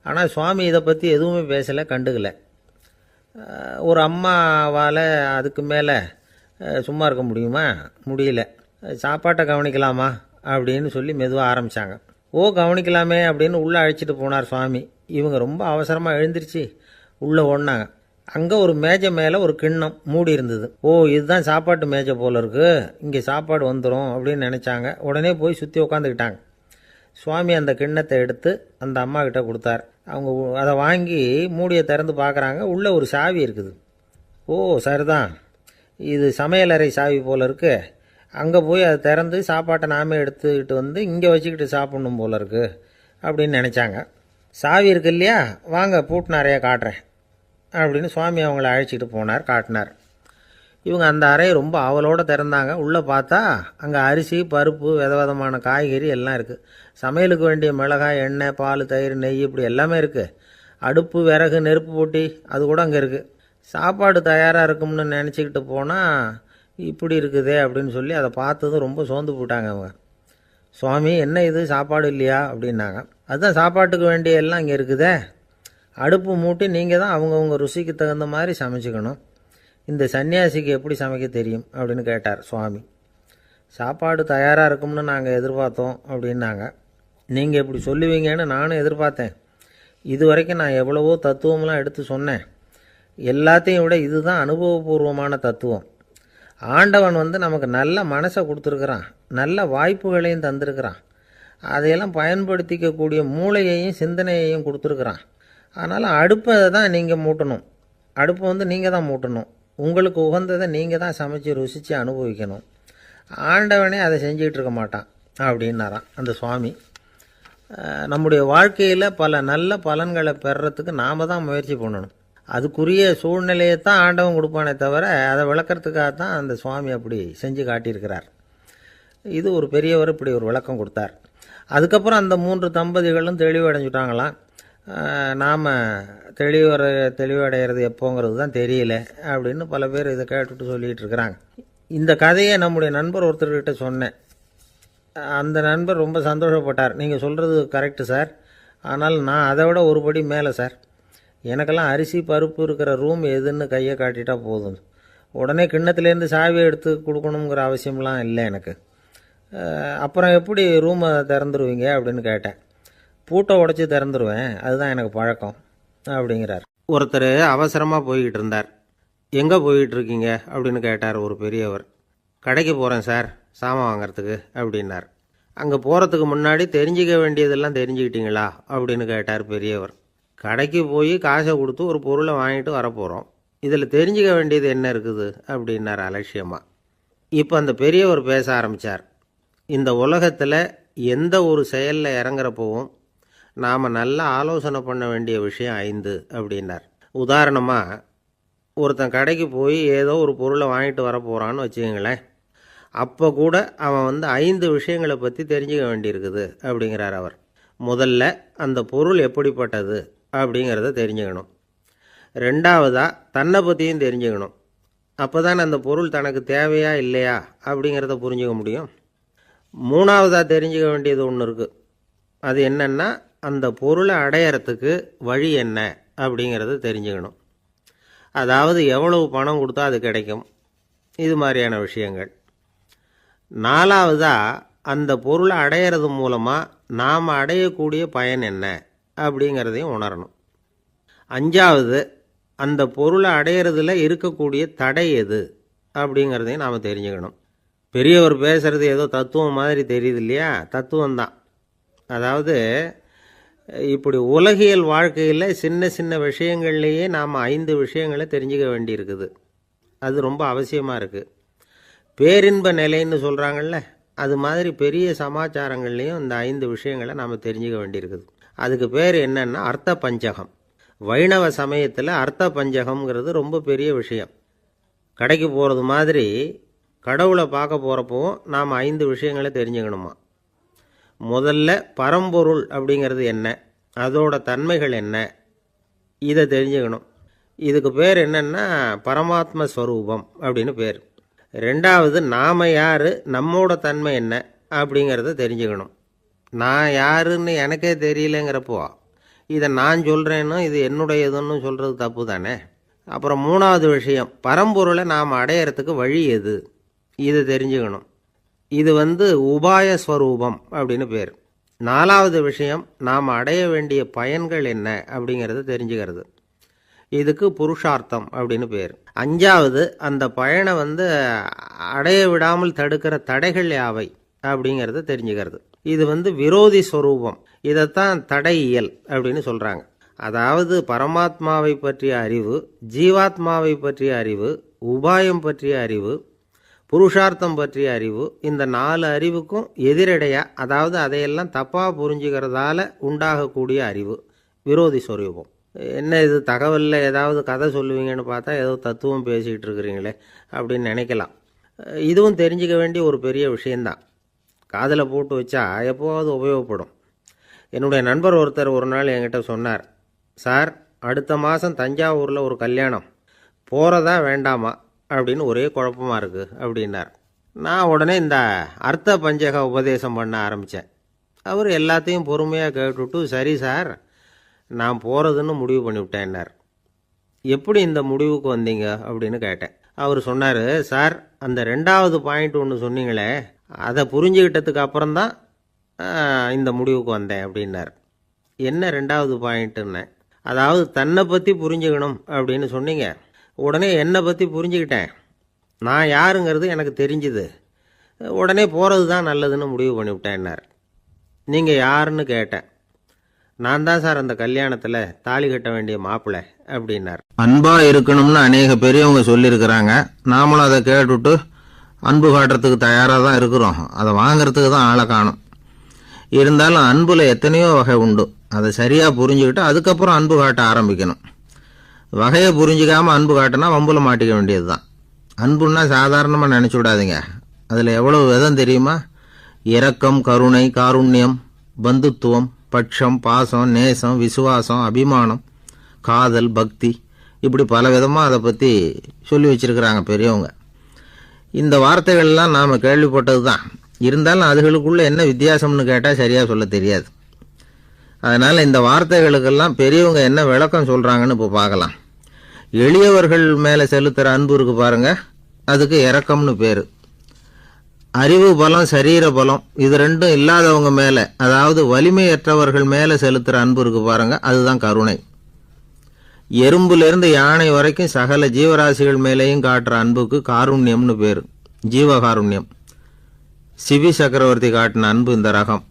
ஆனால் சுவாமி இதை பற்றி எதுவுமே பேசலை, கண்டுக்கலை. ஒரு அம்மாவால் அதுக்கு மேலே சும்மா இருக்க முடியுமா? முடியல. சாப்பாட்டை கவனிக்கலாமா அப்படின்னு சொல்லி மெதுவாக ஆரம்பித்தாங்க. கவனிக்கலாமே அப்படின்னு உள்ளே அழைச்சிட்டு போனார் சுவாமி. இவங்க ரொம்ப அவசரமாக எழுந்திரிச்சு உள்ளே ஓடினாங்க. அங்கே ஒரு மேஜை மேலே ஒரு கிண்ணம் மூடி இருந்தது. இதுதான் சாப்பாட்டு மேஜை போல இருக்குது, இங்கே சாப்பாடு வந்துடும் அப்படின்னு நினச்சாங்க. உடனே போய் சுற்றி உக்காந்துக்கிட்டாங்க. சுவாமி அந்த கிண்ணத்தை எடுத்து அந்த அம்மா கிட்ட கொடுத்தார். அவங்க அதை வாங்கி மூடியை திறந்து பார்க்குறாங்க. உள்ளே ஒரு சாவி இருக்குது. சரிதான், இது சமையலறை சாவி போல் இருக்குது, அங்கே போய் அதை திறந்து சாப்பாட்டை நாமே எடுத்துக்கிட்டு வந்து இங்கே வச்சுக்கிட்டு சாப்பிட்ணும் போல இருக்குது அப்படின்னு நினச்சாங்க. சாவி இருக்கு இல்லையா, வாங்க பூட்டு நிறையா காட்டுறேன் அப்படின்னு சுவாமி அவங்கள அழைச்சிட்டு போனார், காட்டினார். இவங்க அந்த அறையை ரொம்ப ஆவலோடு திறந்தாங்க. உள்ளே பார்த்தா அங்கே அரிசி, பருப்பு, விதவிதமான காய்கறி எல்லாம் இருக்குது. சமையலுக்கு வேண்டிய மிளகாய், எண்ணெய், பால், தயிர், நெய் இப்படி எல்லாமே இருக்குது. அடுப்பு, விறகு, நெருப்பு போட்டி அது கூட அங்கே இருக்குது. சாப்பாடு தயாராக இருக்கும்னு நினச்சிக்கிட்டு போனால் இப்படி இருக்குதே அப்படின்னு சொல்லி அதை பார்த்ததும் ரொம்ப சோர்ந்து போட்டாங்க அவங்க. சுவாமி, என்ன இது சாப்பாடு இல்லையா அப்படின்னாங்க. அதுதான் சாப்பாட்டுக்கு வேண்டிய எல்லாம் இங்கே இருக்குதே, அடுப்பு மூட்டி நீங்கள் தான் அவங்கவுங்க ருசிக்கு தகுந்த மாதிரி சமைச்சிக்கணும். இந்த சன்னியாசிக்கு எப்படி சமைக்க தெரியும் அப்படின்னு கேட்டார் சுவாமி. சாப்பாடு தயாராக இருக்கும்னு நாங்கள் எதிர்பார்த்தோம் அப்படின்னாங்க. நீங்கள் இப்படி சொல்லுவீங்கன்னு நானும் எதிர்பார்த்தேன். இது வரைக்கும் நான் எவ்வளவோ தத்துவம்லாம் எடுத்து சொன்னேன். எல்லாத்தையும் விட இதுதான் அனுபவபூர்வமான தத்துவம். ஆண்டவன் நமக்கு நல்ல மனசை கொடுத்துருக்குறான், நல்ல வாய்ப்புகளையும் தந்திருக்கிறான், அதையெல்லாம் பயன்படுத்திக்கக்கூடிய மூளையையும் சிந்தனையையும் கொடுத்துருக்குறான். அதனால் அடுப்பை தான் நீங்கள் மூட்டணும், அடுப்பை நீங்கள் தான் மூட்டணும், உங்களுக்கு உகந்ததை நீங்கள் தான் சமைச்சு ருசித்து அனுபவிக்கணும். ஆண்டவனே அதை செஞ்சிகிட்டு இருக்க மாட்டான் அப்படின்னாராம் அந்த சுவாமி. நம்முடைய வாழ்க்கையில் பல நல்ல பலன்களை பெறுறதுக்கு நாம் தான் முயற்சி பண்ணணும். அதுக்குரிய சூழ்நிலையை தான் ஆண்டவன் கொடுப்பானே தவிர அதை விளக்கிறதுக்காக தான் அந்த சுவாமி அப்படி செஞ்சு காட்டியிருக்கிறார். இது ஒரு பெரியவர் இப்படி ஒரு விளக்கம் கொடுத்தார். அதுக்கப்புறம் அந்த 3 தம்பதிகளும் தெளிவடைஞ்சுட்டாங்களாம். நாம் தெளிவடைகிறது எப்போங்கிறது தான் தெரியல அப்படின்னு பல பேர் இதை கேட்டுட்டு சொல்லிகிட்டு இருக்கிறாங்க. இந்த கதையை நம்முடைய நண்பர் ஒருத்தர்கிட்ட சொன்னேன். அந்த நண்பர் ரொம்ப சந்தோஷப்பட்டார். நீங்கள் சொல்கிறது கரெக்டு சார், ஆனால் நான் அதை விட ஒரு படி மேலே சார். எனக்கெல்லாம் அரிசி, பருப்பு இருக்கிற ரூம் எதுன்னு கையை காட்டிட்டா போதும், உடனே கிண்ணத்துலேருந்து சாவியை எடுத்து கொடுக்கணுங்கிற அவசியம்லாம் இல்லை எனக்கு. அப்புறம் எப்படி ரூமை திறந்துருவீங்க அப்படின்னு கேட்டேன். பூட்டை உடச்சி திறந்துருவேன், அதுதான் எனக்கு பழக்கம் அப்படிங்கிறார். ஒருத்தர் அவசரமாக போய்கிட்டு இருந்தார். எங்கே போய்கிட்டு இருக்கீங்க அப்படின்னு கேட்டார் ஒரு பெரியவர். கடைக்கு போகிறேன் சார், சாமான் வாங்கிறதுக்கு அப்படின்னார். அங்கே போகிறதுக்கு முன்னாடி தெரிஞ்சிக்க வேண்டியதெல்லாம் தெரிஞ்சுக்கிட்டீங்களா அப்படின்னு கேட்டார் பெரியவர். கடைக்கு போய் காசை கொடுத்து ஒரு பொருளை வாங்கிட்டு வரப்போகிறோம், இதில் தெரிஞ்சிக்க வேண்டியது என்ன இருக்குது அப்படின்னார் அலட்சியமாக. இப்போ அந்த பெரியவர் பேச ஆரம்பித்தார். இந்த உலகத்தில் எந்த ஒரு செயலில் இறங்குறப்பவும் நாம் நல்லா ஆலோசனை பண்ண வேண்டிய விஷயம் 5 அப்படின்னார். உதாரணமாக, ஒருத்தன் கடைக்கு போய் ஏதோ ஒரு பொருளை வாங்கிட்டு வர போகிறான்னு வச்சுக்கங்களேன். அப்போ கூட அவன் 5 விஷயங்களை பற்றி தெரிஞ்சுக்க வேண்டியிருக்குது அப்படிங்கிறார் அவர். முதல்ல அந்த பொருள் எப்படிப்பட்டது அப்படிங்கிறத தெரிஞ்சுக்கணும். ரெண்டாவதாக தன்னை பற்றியும் தெரிஞ்சுக்கணும். அப்போ தான் அந்த பொருள் தனக்கு தேவையா இல்லையா அப்படிங்கிறத புரிஞ்சுக்க முடியும். மூணாவதாக தெரிஞ்சுக்க வேண்டியது ஒன்று இருக்குது. அது என்னென்னா, அந்த பொருளை அடையறதுக்கு வழி என்ன அப்படிங்கிறத தெரிஞ்சுக்கணும். அதாவது எவ்வளவு பணம் கொடுத்தா அது கிடைக்கும், இது மாதிரியான விஷயங்கள். நாலாவதாக அந்த பொருளை அடையிறது மூலமாக நாம் அடையக்கூடிய பயன் என்ன அப்படிங்கிறதையும் உணரணும். அஞ்சாவது, அந்த பொருளை அடையிறதுல இருக்கக்கூடிய தடை எது அப்படிங்கிறதையும் நாம் தெரிஞ்சுக்கணும். பெரியவர் பேசுகிறது ஏதோ தத்துவம் மாதிரி தெரியுது இல்லையா? தத்துவம்தான். அதாவது இப்படி உலகியல் வாழ்க்கையில் சின்ன சின்ன விஷயங்கள்லேயே நாம் 5 விஷயங்களை தெரிஞ்சுக்க வேண்டியிருக்குது. அது ரொம்ப அவசியமாக இருக்குது. பேரின்ப நிலைன்னு சொல்கிறாங்கள்ல, அது மாதிரி பெரிய சமாச்சாரங்கள்லேயும் இந்த 5 விஷயங்களை நாம் தெரிஞ்சுக்க வேண்டியிருக்குது. அதுக்கு பேர் என்னன்னா அர்த்த பஞ்சகம். வைணவ சமயத்தில் அர்த்த பஞ்சகம்ங்கிறது ரொம்ப பெரிய விஷயம். கடைக்கு போகிறது மாதிரி கடவுளை பார்க்க போகிறப்பவும் நாம் 5 விஷயங்களை தெரிஞ்சுக்கணுமா. முதல்ல பரம்பொருள் அப்படிங்கிறது என்ன, அதோட தன்மைகள் என்ன, இதை தெரிஞ்சுக்கணும். இதுக்கு பேர் என்னன்னா பரமாத்ம ஸ்வரூபம் அப்படின்னு பேர். ரெண்டாவது நாம் யார், நம்மோட தன்மை என்ன அப்படிங்கிறத தெரிஞ்சுக்கணும். நான் யாருன்னு எனக்கே தெரியலங்கிறப்போ இதை நான் சொல்கிறேன்னு இது என்னுடையதுன்னு சொல்கிறது தப்பு தானே. அப்புறம் மூணாவது விஷயம், பரம்பொருளை நாம் அடையிறதுக்கு வழி எது, இதை தெரிஞ்சுக்கணும். இது உபாய ஸ்வரூபம் அப்படின்னு பேர். நாலாவது விஷயம், நாம் அடைய வேண்டிய பயன்கள் என்ன அப்படிங்கிறத தெரிஞ்சுக்கிறது. இதுக்கு புருஷார்த்தம் அப்படின்னு பேர். அஞ்சாவது, அந்த பயனை அடைய விடாமல் தடுக்கிற தடைகள் யாவை அப்படிங்கிறத தெரிஞ்சுக்கிறது. இது விரோதி ஸ்வரூபம். இதைத்தான் தடையியல் அப்படின்னு சொல்கிறாங்க. அதாவது பரமாத்மாவை பற்றிய அறிவு, ஜீவாத்மாவை பற்றிய அறிவு, உபாயம் பற்றிய அறிவு, புருஷார்த்தம் பற்றிய அறிவு, இந்த 4 அறிவுக்கும் எதிரடையா, அதாவது அதையெல்லாம் தப்பாக புரிஞ்சுக்கிறதால உண்டாகக்கூடிய அறிவு விரோதி ஸ்வரூபம். என்ன இது தகவலில் ஏதாவது கதை சொல்லுவீங்கன்னு பார்த்தா ஏதோ தத்துவம் பேசிக்கிட்டு இருக்கிறீங்களே அப்படின்னு நினைக்கலாம். இதுவும் தெரிஞ்சுக்க வேண்டிய ஒரு பெரிய விஷயந்தான். காதில் போட்டு வச்சா எப்போவாவது உபயோகப்படும். என்னுடைய நண்பர் ஒருத்தர் ஒரு நாள் என்கிட்ட சொன்னார், சார் அடுத்த மாதம் தஞ்சாவூரில் ஒரு கல்யாணம், போகிறதா வேண்டாமா அப்படின்னு ஒரே குழப்பமாக இருக்குது அப்படின்னார். நான் உடனே இந்த அர்த்த பஞ்சக உபதேசம் பண்ண ஆரம்பித்தேன். அவர் எல்லாத்தையும் பொறுமையாக கேட்டுவிட்டு, சரி சார் நான் போகிறதுன்னு முடிவு பண்ணிவிட்டேன்னார். எப்படி இந்த முடிவுக்கு வந்தீங்க அப்படின்னு கேட்டேன். அவர் சொன்னார், சார் அந்த 2வது பாயிண்ட் ஒன்று சொன்னீங்களே, அதை புரிஞ்சுக்கிட்டதுக்கு அப்புறம்தான் இந்த முடிவுக்கு வந்தேன் அப்படின்னார். என்ன 2வது பாயிண்ட்டுன்னு? அதாவது தன்னை பற்றி புரிஞ்சுக்கணும் அப்படின்னு சொன்னீங்க. உடனே என்னை பற்றி புரிஞ்சுக்கிட்டேன், நான் யாருங்கிறது எனக்கு தெரிஞ்சுது, உடனே போகிறது தான் நல்லதுன்னு முடிவு பண்ணிவிட்டேன்னார். நீங்கள் யாருன்னு கேட்டேன். நான் தான் சார் அந்த கல்யாணத்தில் தாலி கட்ட வேண்டிய மாப்பிள்ளை அப்படின்னார். அன்பாக இருக்கணும்னு அநேக பெரியவங்க சொல்லியிருக்கிறாங்க. நாமளும் அதை கேட்டுவிட்டு அன்பு காட்டுறதுக்கு தயாராக தான் இருக்கிறோம். அதை வாங்கிறதுக்கு தான் ஆளை காணும். இருந்தாலும் அன்பில் எத்தனையோ வகை உண்டு. அதை சரியாக புரிஞ்சுக்கிட்டு அதுக்கப்புறம் அன்பு காட்ட ஆரம்பிக்கணும். வகையை புரிஞ்சிக்காமல் அன்பு காட்டினா வம்புல மாட்டிக்க வேண்டியது தான். அன்புன்னா சாதாரணமாக நினச்சி விடாதீங்க. அதில் எவ்வளோ விதம் தெரியுமா? இரக்கம், கருணை, காருண்யம், பந்துத்துவம், பட்சம், பாசம், நேசம், விசுவாசம், அபிமானம், காதல், பக்தி, இப்படி பல விதமாக அதை பற்றி சொல்லி வச்சிருக்கிறாங்க பெரியவங்க. இந்த வார்த்தைகள்லாம் நாம் கேள்விப்பட்டது தான். இருந்தாலும் அதுகளுக்குள்ள என்ன வித்தியாசம்னு கேட்டால் சரியாக சொல்ல தெரியாது. அதனால் இந்த வார்த்தைகளுக்கெல்லாம் பெரியவங்க என்ன விளக்கம் சொல்கிறாங்கன்னு இப்போ பார்க்கலாம். எளியவர்கள் மேலே செலுத்துகிற அன்பு இருக்கு பாருங்க, அதுக்கு இரக்கம்னு பேர். அறிவு பலம், சரீர பலம், இது ரெண்டும் இல்லாதவங்க மேலே, அதாவது வலிமையற்றவர்கள் மேலே செலுத்துகிற அன்பு இருக்கு பாருங்க, அதுதான் கருணை. எறும்புலேருந்து யானை வரைக்கும் சகல ஜீவராசிகள் மேலேயும் காட்டுற அன்புக்கு காருண்யம்னு பேர், ஜீவகாருண்யம். சிவி சக்கரவர்த்தி காட்டின அன்பு இந்த ரகம்.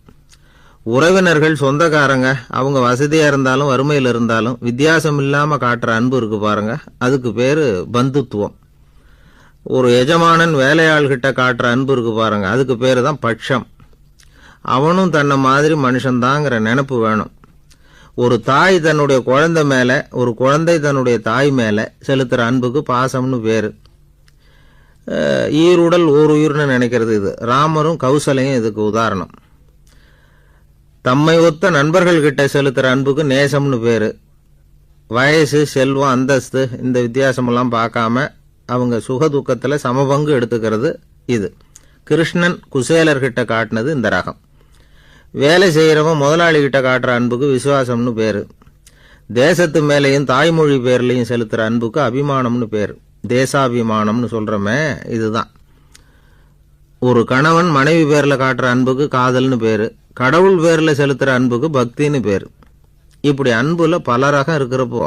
உறவினர்கள், சொந்தக்காரங்க, அவங்க வசதியாக இருந்தாலும் வறுமையில் இருந்தாலும் வித்தியாசம் இல்லாமல் காட்டுற அன்பு இருக்கு பாருங்க, அதுக்கு பேர் பந்துத்துவம். ஒரு எஜமானன் வேலையாள்கிட்ட காட்டுற அன்பு இருக்கு பாருங்க, அதுக்கு பேர் தான் பட்சம். அவனும் தன்னை மாதிரி மனுஷன்தாங்கிற நினப்பு வேணும். ஒரு தாய் தன்னுடைய குழந்தை மேலே, ஒரு குழந்தை தன்னுடைய தாய் மேலே செலுத்துகிற அன்புக்கு பாசம்னு பேர். ஈருடல் ஓர் உயிர்னு நினைக்கிறது இது. ராமரும் கௌசலையும் இதுக்கு உதாரணம். தம்மை ஒத்த நண்பர்கள் கிட்ட செலுத்துகிற அன்புக்கு நேசம்னு பேர். வயசு, செல்வம், அந்தஸ்து, இந்த வித்தியாசமெல்லாம் பார்க்காம அவங்க சுகதுக்கத்தில் சமபங்கு எடுத்துக்கிறது இது. கிருஷ்ணன் குசேலர்கிட்ட காட்டினது இந்த ரகம். வேலை செய்கிறவன் முதலாளிகிட்ட காட்டுற அன்புக்கு விசுவாசம்னு பேர். தேசத்து மேலேயும் தாய்மொழி பேர்லையும் செலுத்துகிற அன்புக்கு அபிமானம்னு பேர். தேசாபிமானம்னு சொல்கிறோமே, இதுதான். ஒரு கணவன் மனைவி பேரில் காட்டுற அன்புக்கு காதல்னு பேர். கடவுள் பேரில் செலுத்துகிற அன்புக்கு பக்தின்னு பேர். இப்படி அன்புல பல ரகம் இருக்கிறப்போ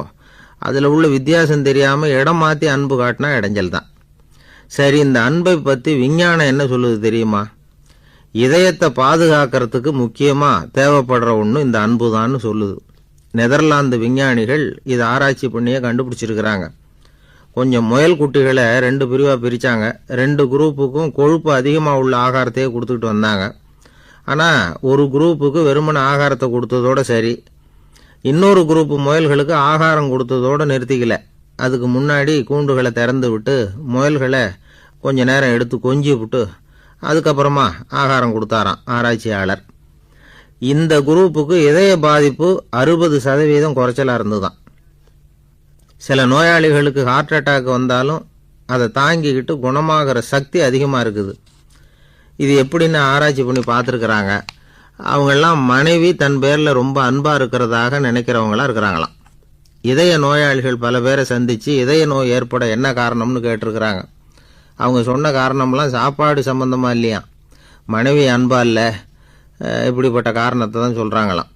அதில் உள்ள வித்தியாசம் தெரியாமல் இடம் மாற்றி அன்பு காட்டினா இடைஞ்சல் தான். சரி, இந்த அன்பை பற்றி விஞ்ஞானம் என்ன சொல்லுது தெரியுமா? இதயத்தை பாதுகாக்கிறதுக்கு முக்கியமாக தேவைப்படுற ஒன்று இந்த அன்பு தான்னு சொல்லுது. நெதர்லாந்து விஞ்ஞானிகள் இதை ஆராய்ச்சி பண்ணியே கண்டுபிடிச்சிருக்கிறாங்க. கொஞ்சம் முயல் குட்டிகளை 2 பிரிவாக பிரித்தாங்க. 2 குரூப்புக்கும் கொழுப்பு அதிகமாக உள்ள ஆகாரத்தையே கொடுத்துக்கிட்டு வந்தாங்க. ஆனால் ஒரு குரூப்புக்கு வெறுமன ஆகாரத்தை கொடுத்ததோட சரி, இன்னொரு குரூப்பு முயல்களுக்கு ஆகாரம் கொடுத்ததோடு நிறுத்திக்கல. அதுக்கு முன்னாடி கூண்டுகளை திறந்து விட்டு முயல்களை கொஞ்ச நேரம் எடுத்து கொஞ்சி விட்டு அதுக்கப்புறமா ஆகாரம் கொடுத்தாராம் ஆராய்ச்சியாளர். இந்த குரூப்புக்கு இதய பாதிப்பு 60% குறைச்சலாக இருந்துதான். சில நோயாளிகளுக்கு ஹார்ட் அட்டாக் வந்தாலும் அதை தாங்கிக்கிட்டு குணமாகிற சக்தி அதிகமாக இருக்குது. இது எப்படின்னு ஆராய்ச்சி பண்ணி பார்த்துருக்குறாங்க. அவங்கெல்லாம் மனைவி தன் பேரில் ரொம்ப அன்பாக இருக்கிறதாக நினைக்கிறவங்களா இருக்கிறாங்களாம். இதய நோயாளிகள் பல பேரை சந்தித்து இதய நோய் ஏற்பட என்ன காரணம்னு கேட்டிருக்கிறாங்க. அவங்க சொன்ன காரணம்லாம் சாப்பாடு சம்பந்தமாக இல்லையா, மனைவி அன்பா இல்லை, இப்படிப்பட்ட காரணத்தை தான் சொல்கிறாங்களாம்.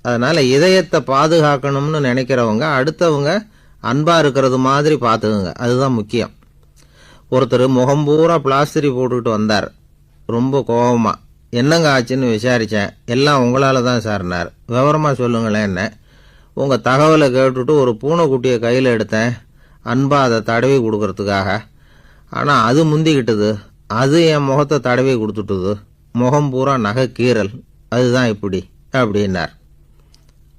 அதனால் இதயத்தை பாதுகாக்கணும்னு நினைக்கிறவங்க அடுத்தவங்க அன்பாக இருக்கிறது மாதிரி பார்த்துக்குங்க, அதுதான் முக்கியம். ஒருத்தர் முகம் பூரா பிளாஸ்டரி போட்டுக்கிட்டு வந்தார். ரொம்ப கோபமாக, என்னங்க ஆச்சுன்னு விசாரித்தேன். எல்லாம் உங்களால் தான் சார்னார். விவரமாக சொல்லுங்களேன். என்ன உங்கள் தகவலை கேட்டுட்டு ஒரு பூனைக்குட்டியை கையில் எடுத்தேன், அன்பாக அதை தடவி கொடுக்கறதுக்காக. ஆனால் அது முந்திக்கிட்டது, அது என் முகத்தை தடவி கொடுத்துட்டுது, முகம் பூரா நகை கீறல், அதுதான் இப்படி அப்படின்னார்.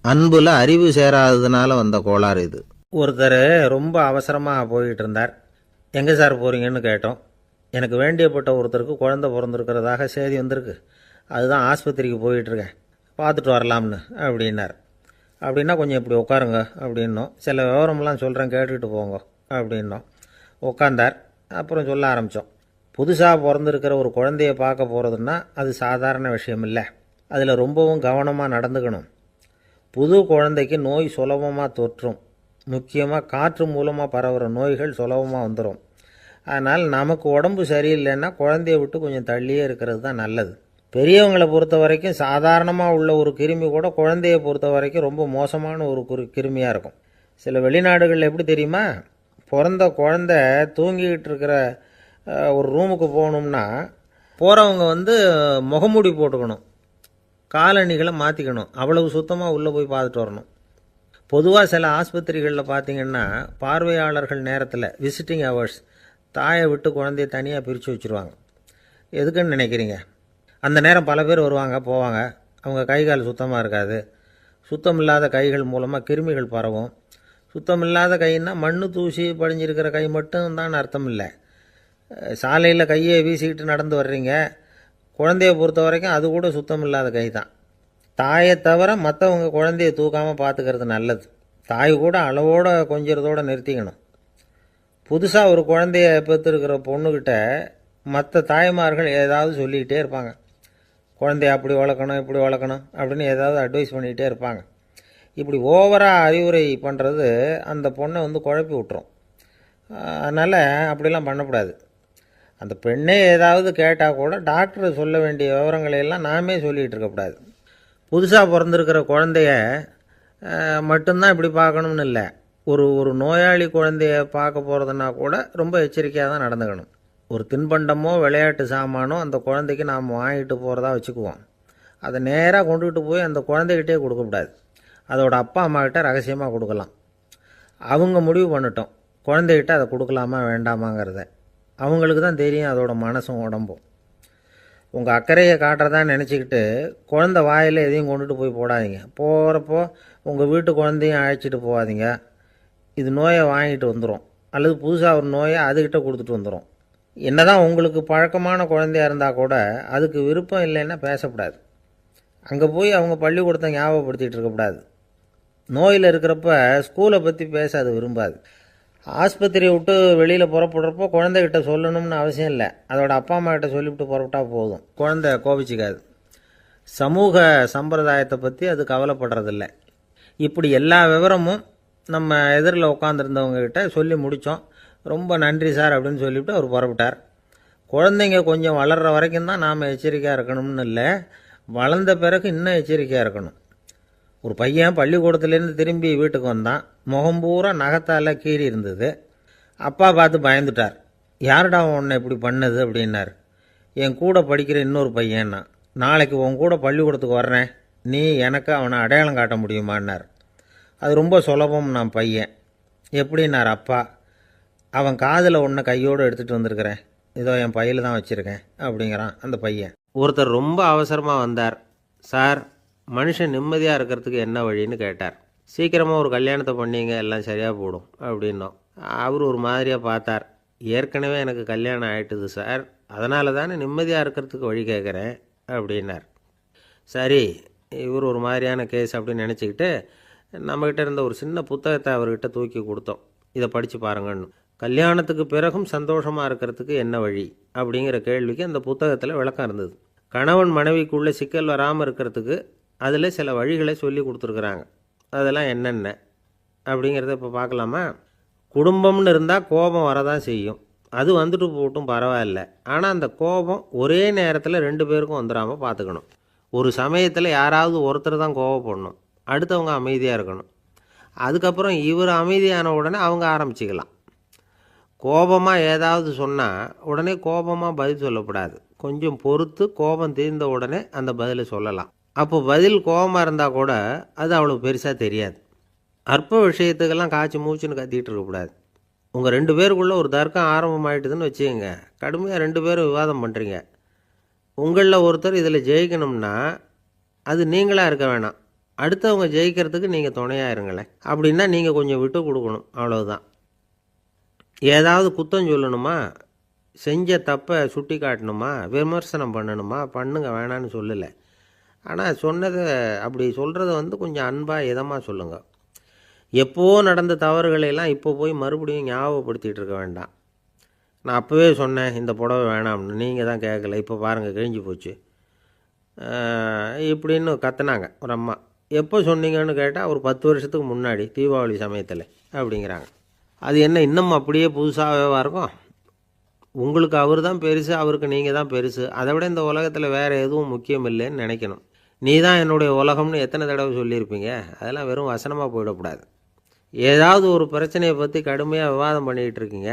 அன்புல அறிவு சேராததுனால வந்த கோளாறு இது. ஒருத்தர் ரொம்ப அவசரமாக போயிட்டு இருந்தார். எங்கே சார் போகிறீங்கன்னு கேட்டோம். எனக்கு வேண்டியப்பட்ட ஒருத்தருக்கு குழந்தை பிறந்திருக்கிறதாக செய்தி வந்திருக்கு, அதுதான் ஆஸ்பத்திரிக்கு போயிட்டுருக்கேன், பார்த்துட்டு வரலாம்னு அப்படின்னார். அப்படின்னா கொஞ்சம் இப்படி உட்காருங்க அப்படின்னோம். சில விவரம்லாம் சொல்கிறேன் கேட்டுக்கிட்டு போங்க அப்படின்னோம். உட்காந்தார். அப்புறம் சொல்ல ஆரம்பித்தோம். புதுசாக பிறந்திருக்கிற ஒரு குழந்தைய பார்க்க போகிறதுன்னா அது சாதாரண விஷயம் இல்லை. அதில் ரொம்பவும் கவனமாக நடந்துக்கணும். புது குழந்தைக்கு நோய் சுலபமாக தொற்றும். முக்கியமாக காற்று மூலமாக பரவுகிற நோய்கள் சுலபமாக வந்துடும். அதனால் நமக்கு உடம்பு சரியில்லைன்னா குழந்தைய விட்டு கொஞ்சம் தள்ளியே இருக்கிறது தான் நல்லது. பெரியவங்களை பொறுத்த வரைக்கும் சாதாரணமாக உள்ள ஒரு கிருமி கூட குழந்தைய பொறுத்த வரைக்கும் ரொம்ப மோசமான ஒரு கிருமியாக இருக்கும். சில வெளிநாடுகளில் எப்படி தெரியுமா, பிறந்த குழந்தை தூங்கிக்கிட்டு இருக்கிற ஒரு ரூமுக்கு போகணும்னா போகிறவங்க முகமூடி போட்டுக்கணும், காலணிகளை மாற்றிக்கணும், அவ்வளவு சுத்தமாக உள்ளே போய் பார்த்துட்டு வரணும். பொதுவாக சில ஆஸ்பத்திரிகளில் பார்த்திங்கன்னா பார்வையாளர்கள் நேரத்தில் விசிட்டிங் ஹவர்ஸ் தாயை விட்டு குழந்தைய தனியாக பிரித்து வச்சுருவாங்க. எதுக்குன்னு நினைக்கிறீங்க? அந்த நேரம் பல பேர் வருவாங்க போவாங்க, அவங்க கை கால் சுத்தமாக இருக்காது. சுத்தம் இல்லாத கைகள் மூலமாக கிருமிகள் பரவும். சுத்தம் இல்லாத கைன்னா மண்ணு தூசி படிஞ்சிருக்கிற கை மட்டும் தான் அர்த்தம் இல்லை. சாலையில் கையை வீசிக்கிட்டு நடந்து வர்றீங்க, குழந்தைய பொறுத்த வரைக்கும் அது கூட சுத்தம் இல்லாத கை தான். தாயை தவிர மற்றவங்க குழந்தைய தூக்காமல் பார்த்துக்கிறது நல்லது. தாய் கூட அளவோடு கொஞ்சிறதோடு நிறுத்திக்கணும். புதுசாக ஒரு குழந்தைய பெற்றுருக்கிற பொண்ணுக்கிட்ட மற்ற தாய்மார்கள் ஏதாவது சொல்லிக்கிட்டே இருப்பாங்க. குழந்தைய அப்படி வளர்க்கணும் இப்படி வளர்க்கணும் அப்படின்னு ஏதாவது அட்வைஸ் பண்ணிக்கிட்டே இருப்பாங்க. இப்படி ஓவராக அறிவுரை பண்ணுறது அந்த பொண்ணை குழப்பி விட்டுரும். அதனால் அப்படிலாம் பண்ணக்கூடாது. அந்த பெண்ணே ஏதாவது கேட்டால் கூட டாக்டர் சொல்ல வேண்டிய விவரங்களையெல்லாம் நாமே சொல்லிகிட்டு இருக்கக்கூடாது. புதுசாக பிறந்திருக்கிற குழந்தைய மட்டும்தான் இப்படி பார்க்கணும்னு இல்லை. ஒரு நோயாளி குழந்தைய பார்க்க போகிறதுனா கூட ரொம்ப எச்சரிக்கையாக தான் நடந்துக்கணும். ஒரு தின்பண்டமோ விளையாட்டு சாமானோ அந்த குழந்தைக்கு நாம் வாங்கிட்டு போகிறதா வச்சுக்குவோம். அதை நேராக கொண்டுகிட்டு போய் அந்த குழந்தைகிட்டே கொடுக்கக்கூடாது. அதோட அப்பா அம்மாக்கிட்ட ரகசியமாக கொடுக்கலாம். அவங்க முடிவு பண்ணட்டும் குழந்தைகிட்ட அதை கொடுக்கலாமா வேண்டாமாங்கிறத. அவங்களுக்கு தான் தெரியும் அதோட மனசும் உடம்பும். உங்கள் அக்கறையை காட்டுறதா நினச்சிக்கிட்டு குழந்தை வாயில் எதையும் கொண்டுட்டு போய் போடாதீங்க. போகிறப்போ உங்கள் வீட்டு குழந்தையும் அழைச்சிட்டு போகாதீங்க. இது நோயை வாங்கிட்டு வந்துடும், அல்லது புதுசாக ஒரு நோயை அதுக்கிட்ட கொடுத்துட்டு வந்துடும். என்னதான் உங்களுக்கு பழக்கமான குழந்தையாக இருந்தால் கூட அதுக்கு விருப்பம் இல்லைன்னா பேசக்கூடாது. அங்கே போய் அவங்க பள்ளிக்கூடத்தை ஞாபகப்படுத்திகிட்டு இருக்கக்கூடாது. நோயில் இருக்கிறப்ப ஸ்கூலை பற்றி பேச அது விரும்பாது. ஆஸ்பத்திரியை விட்டு வெளியில் புறப்படுறப்போ குழந்தைகிட்ட சொல்லணும்னு அவசியம் இல்லை. அதோட அப்பா அம்மா கிட்ட சொல்லிவிட்டு புறப்பட்டா போதும், குழந்தை கோபிச்சிக்காது. சமூக சம்பிரதாயத்தை பற்றி அது கவலைப்படுறதில்ல. இப்படி எல்லா விவரமும் நம்ம எதிரில் உட்காந்துருந்தவங்ககிட்ட சொல்லி முடித்தோம். ரொம்ப நன்றி சார் அப்படின்னு சொல்லிவிட்டு அவர் புறப்பட்டார். குழந்தைங்க கொஞ்சம் வளர்கிற வரைக்கும் தான் நாம் எச்சரிக்கையாக இருக்கணும்னு இல்லை, வளர்ந்த பிறகு இன்னும் எச்சரிக்கையாக இருக்கணும். ஒரு பையன் பள்ளிக்கூடத்துலேருந்து திரும்பி வீட்டுக்கு வந்தான். முகம் பூரா நகத்தால் கீறி இருந்தது. அப்பா பார்த்து பயந்துட்டார். யாருடா உன்னை இப்படி பண்ணது அப்படின்னார். என் கூட படிக்கிற இன்னொரு பையன்னா. நாளைக்கு உன் கூட பள்ளிக்கூடத்துக்கு வர்றேன், நீ எனக்கு அவனை அடையாளம் காட்ட முடியுமான்னார். அது ரொம்ப சுலபம் நான் பையன். எப்படின்னார் அப்பா. அவன் காதில் ஒன்று கையோடு எடுத்துகிட்டு வந்திருக்கிறேன், இதோ என் பையில் தான் வச்சுருக்கேன் அப்படிங்கிறான் அந்த பையன். ஒருத்தர் ரொம்ப அவசரமாக வந்தார். சார், மனுஷன் நிம்மதியாக இருக்கிறதுக்கு என்ன வழின்னு கேட்டார். சீக்கிரமாக ஒரு கல்யாணத்தை பண்ணிங்க, எல்லாம் சரியாக போடும் அப்படின்னோம். அவர் ஒரு மாதிரியாக பார்த்தார். ஏற்கனவே எனக்கு கல்யாணம் ஆகிட்டுது சார், அதனால தானே நிம்மதியாக இருக்கிறதுக்கு வழி கேட்குறேன் அப்படின்னார். சரி, இவர் ஒரு மாதிரியான கேஸ் அப்படின்னு நினச்சிக்கிட்டு நம்மக்கிட்ட இருந்த ஒரு சின்ன புத்தகத்தை அவர்கிட்ட தூக்கி கொடுத்தோம். இதை படித்து பாருங்கன்னு. கல்யாணத்துக்கு பிறகும் சந்தோஷமாக இருக்கிறதுக்கு என்ன வழி அப்படிங்கிற கேள்விக்கு அந்த புத்தகத்தில் விளக்கம் இருந்தது. கணவன் மனைவிக்குள்ளே சிக்கல் வராமல் இருக்கிறதுக்கு அதில் சில வழிகளை சொல்லி கொடுத்துருக்குறாங்க. அதெல்லாம் என்னென்ன அப்படிங்கிறத இப்போ பார்க்கலாமா? குடும்பம்னு இருந்தால் கோபம் வரதான் செய்யும், அது வந்துட்டு போட்டும் பரவாயில்ல. ஆனால் அந்த கோபம் ஒரே நேரத்தில் 2 பேருக்கும் வந்துடாமல் பார்த்துக்கணும். ஒரு சமயத்தில் யாராவது ஒருத்தர் தான் கோபப்படணும், அடுத்தவங்க அமைதியாக இருக்கணும். அதுக்கப்புறம் இவர் அமைதியான உடனே அவங்க ஆரம்பிச்சிக்கலாம். கோபமாக ஏதாவது சொன்னால் உடனே கோபமாக பதில் சொல்லக்கூடாது. கொஞ்சம் பொறுத்து கோபம் தீர்ந்த உடனே அந்த பதிலை சொல்லலாம். அப்போ பதில் கோபமாக இருந்தால் கூட அது அவ்வளோ பெருசாக தெரியாது. அற்ப விஷயத்துக்கெல்லாம் காய்ச்சி மூச்சுன்னு கத்திட்டு இருக்கக்கூடாது. உங்கள் 2 பேருக்குள்ளே ஒரு தர்க்கம் ஆரம்பமாயிட்டுதுன்னு வச்சுக்கோங்க. கடுமையாக 2 பேரும் விவாதம் பண்ணுறீங்க. உங்களில் ஒருத்தர் இதில் ஜெயிக்கணும்னா அது நீங்களாக இருக்க வேணாம், அடுத்தவங்க ஜெயிக்கிறதுக்கு நீங்கள் துணையாக இருங்களேன். அப்படின்னா நீங்கள் கொஞ்சம் விட்டு கொடுக்கணும், அவ்வளவுதான். ஏதாவது குத்தம் சொல்லணுமா, செஞ்ச தப்பை சுட்டி காட்டணுமா, விமர்சனம் பண்ணணுமா, பண்ணுங்க, வேணான்னு சொல்லலை. ஆனால் சொன்னதை அப்படி சொல்கிறத கொஞ்சம் அன்பாக இதமாக சொல்லுங்கள். எப்போ நடந்த தவறுகளையெல்லாம் இப்போ போய் மறுபடியும் ஞாபகப்படுத்திகிட்டு இருக்க வேண்டாம். நான் அப்போவே சொன்னேன் இந்த புடவை வேணாம்னு, நீங்கள் தான் கேட்கல, இப்போ பாருங்கள் கிழிஞ்சு போச்சு இப்படின்னு கத்துனாங்க ஒரு அம்மா. எப்போ சொன்னீங்கன்னு கேட்டால் ஒரு 10 வருஷத்துக்கு முன்னாடி தீபாவளி சமயத்தில் அப்படிங்கிறாங்க. அது என்ன இன்னும் அப்படியே புதுசாகவே இருக்கும்? உங்களுக்கு அவர் தான் பெருசு, அவருக்கு நீங்கள் தான் பெருசு. அதை விட இந்த உலகத்தில் வேறு எதுவும் முக்கியம் இல்லைன்னு நினைக்கணும். நீ தான் என்னுடைய உலகம்னு எத்தனை தடவை சொல்லியிருப்பீங்க? அதெல்லாம் வெறும் வசனமாக போயிடக்கூடாது. ஏதாவது ஒரு பிரச்சனையை பற்றி கடுமையாக விவாதம் பண்ணிக்கிட்டு இருக்கீங்க,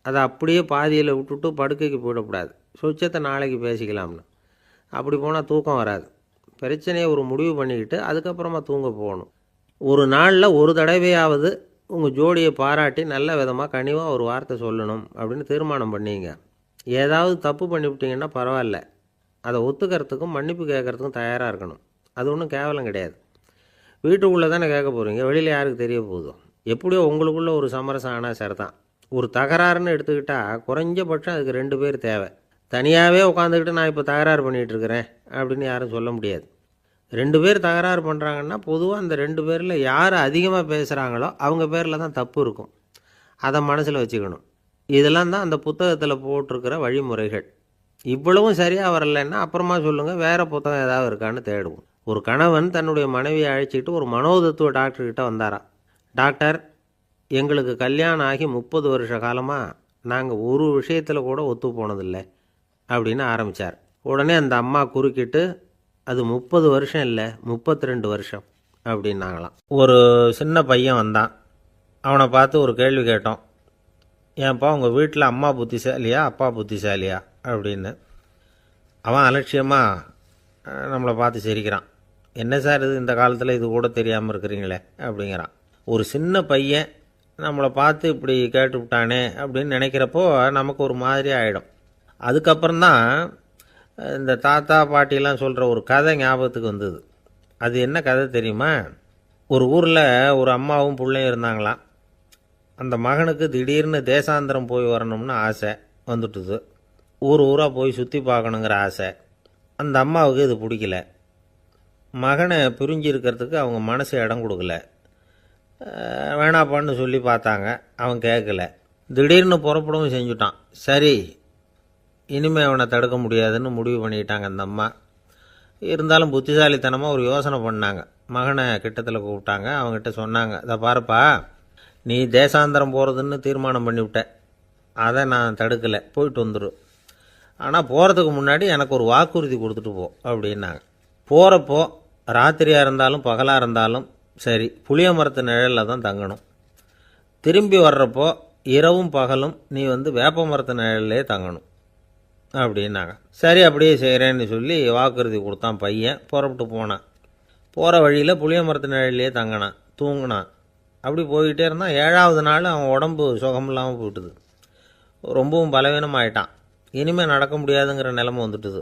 அதை அப்படியே பாதியில் விட்டுட்டு படுக்கைக்கு போயிடக்கூடாது. சொச்சத்தை நாளைக்கு பேசிக்கலாம்னு. அப்படி போனால் தூக்கம் வராது. பிரச்சனையை ஒரு முடிவு பண்ணிக்கிட்டு அதுக்கப்புறமா தூங்க போகணும். ஒரு நாளில் ஒரு தடவையாவது உங்கள் ஜோடியை பாராட்டி நல்ல விதமாக கனிவாக ஒரு வார்த்தை சொல்லணும் அப்படின்னு தீர்மானம் பண்ணிங்க. ஏதாவது தப்பு பண்ணிவிட்டீங்கன்னா பரவாயில்ல, அதை ஒத்துக்கிறதுக்கும் மன்னிப்பு கேட்குறதுக்கும் தயாராக இருக்கணும். அது ஒன்றும் கேவலம் கிடையாது. வீட்டுக்குள்ளே தானே கேட்க போகிறீங்க, வெளியில் யாருக்கு தெரிய போகுதோ? எப்படியோ உங்களுக்குள்ளே ஒரு சமரசம் ஆனால் சரிதான். ஒரு தகராறுன்னு எடுத்துக்கிட்டால் குறைஞ்சபட்சம் அதுக்கு 2 பேர் தேவை. தனியாகவே உட்காந்துக்கிட்டு நான் இப்போ தகராறு பண்ணிகிட்டு இருக்கிறேன் அப்படின்னு யாரும் சொல்ல முடியாது. 2 பேர் தகராறு பண்ணுறாங்கன்னா பொதுவாக அந்த 2 பேரில் யார் அதிகமாக பேசுகிறாங்களோ அவங்க பேரில் தான் தப்பு இருக்கும். அதை மனசில் வச்சுக்கணும். இதெல்லாம் தான் அந்த புத்தகத்தில் போட்டிருக்கிற வழிமுறைகள். இவ்வளவும் சரியாக வரலைன்னா அப்புறமா சொல்லுங்கள், வேறு புத்தகம் ஏதாவது இருக்கான்னு தேடுவோம். ஒரு கணவன் தன்னுடைய மனைவியை அழைச்சிக்கிட்டு ஒரு மனோதத்துவ டாக்டர்கிட்ட வந்தாராம். டாக்டர், எங்களுக்கு கல்யாணம் ஆகி 30 வருஷ காலமாக நாங்கள் ஒரு விஷயத்தில் கூட ஒத்து போனதில்லை அப்படின்னு ஆரம்பித்தார். உடனே அந்த அம்மா குறுக்கிட்டு, அது 30 வருஷம் இல்லை, 32 வருஷம் அப்படின்னாங்களாம். ஒரு சின்ன பையன் வந்தான். அவனை பார்த்து ஒரு கேள்வி கேட்டோம். ஏன்ப்பா உங்கள் வீட்டில் அம்மா புத்திசாலியா அப்பா புத்திசாலியா அப்படின்னு. அவன் அலட்சியமாக நம்மளை பார்த்து சிரிக்கிறான். என்ன சார் இது, இந்த காலத்தில் இது கூட தெரியாமல் இருக்கிறீங்களே அப்படிங்கிறான். ஒரு சின்ன பையன் நம்மளை பார்த்து இப்படி கேட்டுவிட்டானே அப்படின்னு நினைக்கிறப்போ நமக்கு ஒரு மாதிரி ஆகிடும். அதுக்கப்புறம்தான் இந்த தாத்தா பாட்டிலாம் சொல்கிற ஒரு கதை ஞாபகத்துக்கு வந்தது. அது என்ன கதை தெரியுமா? ஒரு ஊரில் ஒரு அம்மாவும் பிள்ளையும் இருந்தாங்களாம். அந்த மகனுக்கு திடீர்னு தேசாந்திரம் போய் வரணும்னு ஆசை வந்துட்டுது. ஊராக போய் சுற்றி பார்க்கணுங்கிற ஆசை. அந்த அம்மாவுக்கு இது பிடிக்கல. மகனை பிரிஞ்சு இருக்கிறதுக்கு அவங்க மனசு இடம் கொடுக்கல. வேணாப்பான்னு சொல்லி பார்த்தாங்க, அவன் கேட்கல. திடீர்னு புறப்படவும் செஞ்சுட்டான். சரி, இனிமேல் அவனை தடுக்க முடியாதுன்னு முடிவு பண்ணிட்டாங்க அந்த அம்மா. இருந்தாலும் புத்திசாலித்தனமாக ஒரு யோசனை பண்ணாங்க. மகனை கிட்டத்தில் கூப்பிட்டாங்க. அவங்ககிட்ட சொன்னாங்க, இதை பாருப்பா, நீ தேசாந்திரம் போகிறதுன்னு தீர்மானம் பண்ணிவிட்ட, அதை நான் தடுக்கலை, போயிட்டு வந்துடு. ஆனால் போகிறதுக்கு முன்னாடி எனக்கு ஒரு வாக்குறுதி கொடுத்துட்டு போ அப்படின்னாங்க. போகிறப்போ ராத்திரியாக இருந்தாலும் பகலாக இருந்தாலும் சரி, புளிய மரத்து நிழலில் தான் தங்கணும். திரும்பி வர்றப்போ இரவும் பகலும் நீ வேப்ப மரத்து நிழல்லே தங்கணும் அப்படின்னாங்க. சரி, அப்படியே செய்கிறேன்னு சொல்லி வாக்குறுதி கொடுத்தான் பையன். புறப்பட்டு போனான். போகிற வழியில் புளிய மரத்து நிழல்லையே தங்கினான், தூங்கினான். அப்படி போய்கிட்டே இருந்தான். 7வது நாள் அவன் உடம்பு சுகமில்லாமல் போயிட்டுது. ரொம்பவும் பலவீனமாயிட்டான். இனிமேல் நடக்க முடியாதுங்கிற நிலைமை வந்துட்டுது.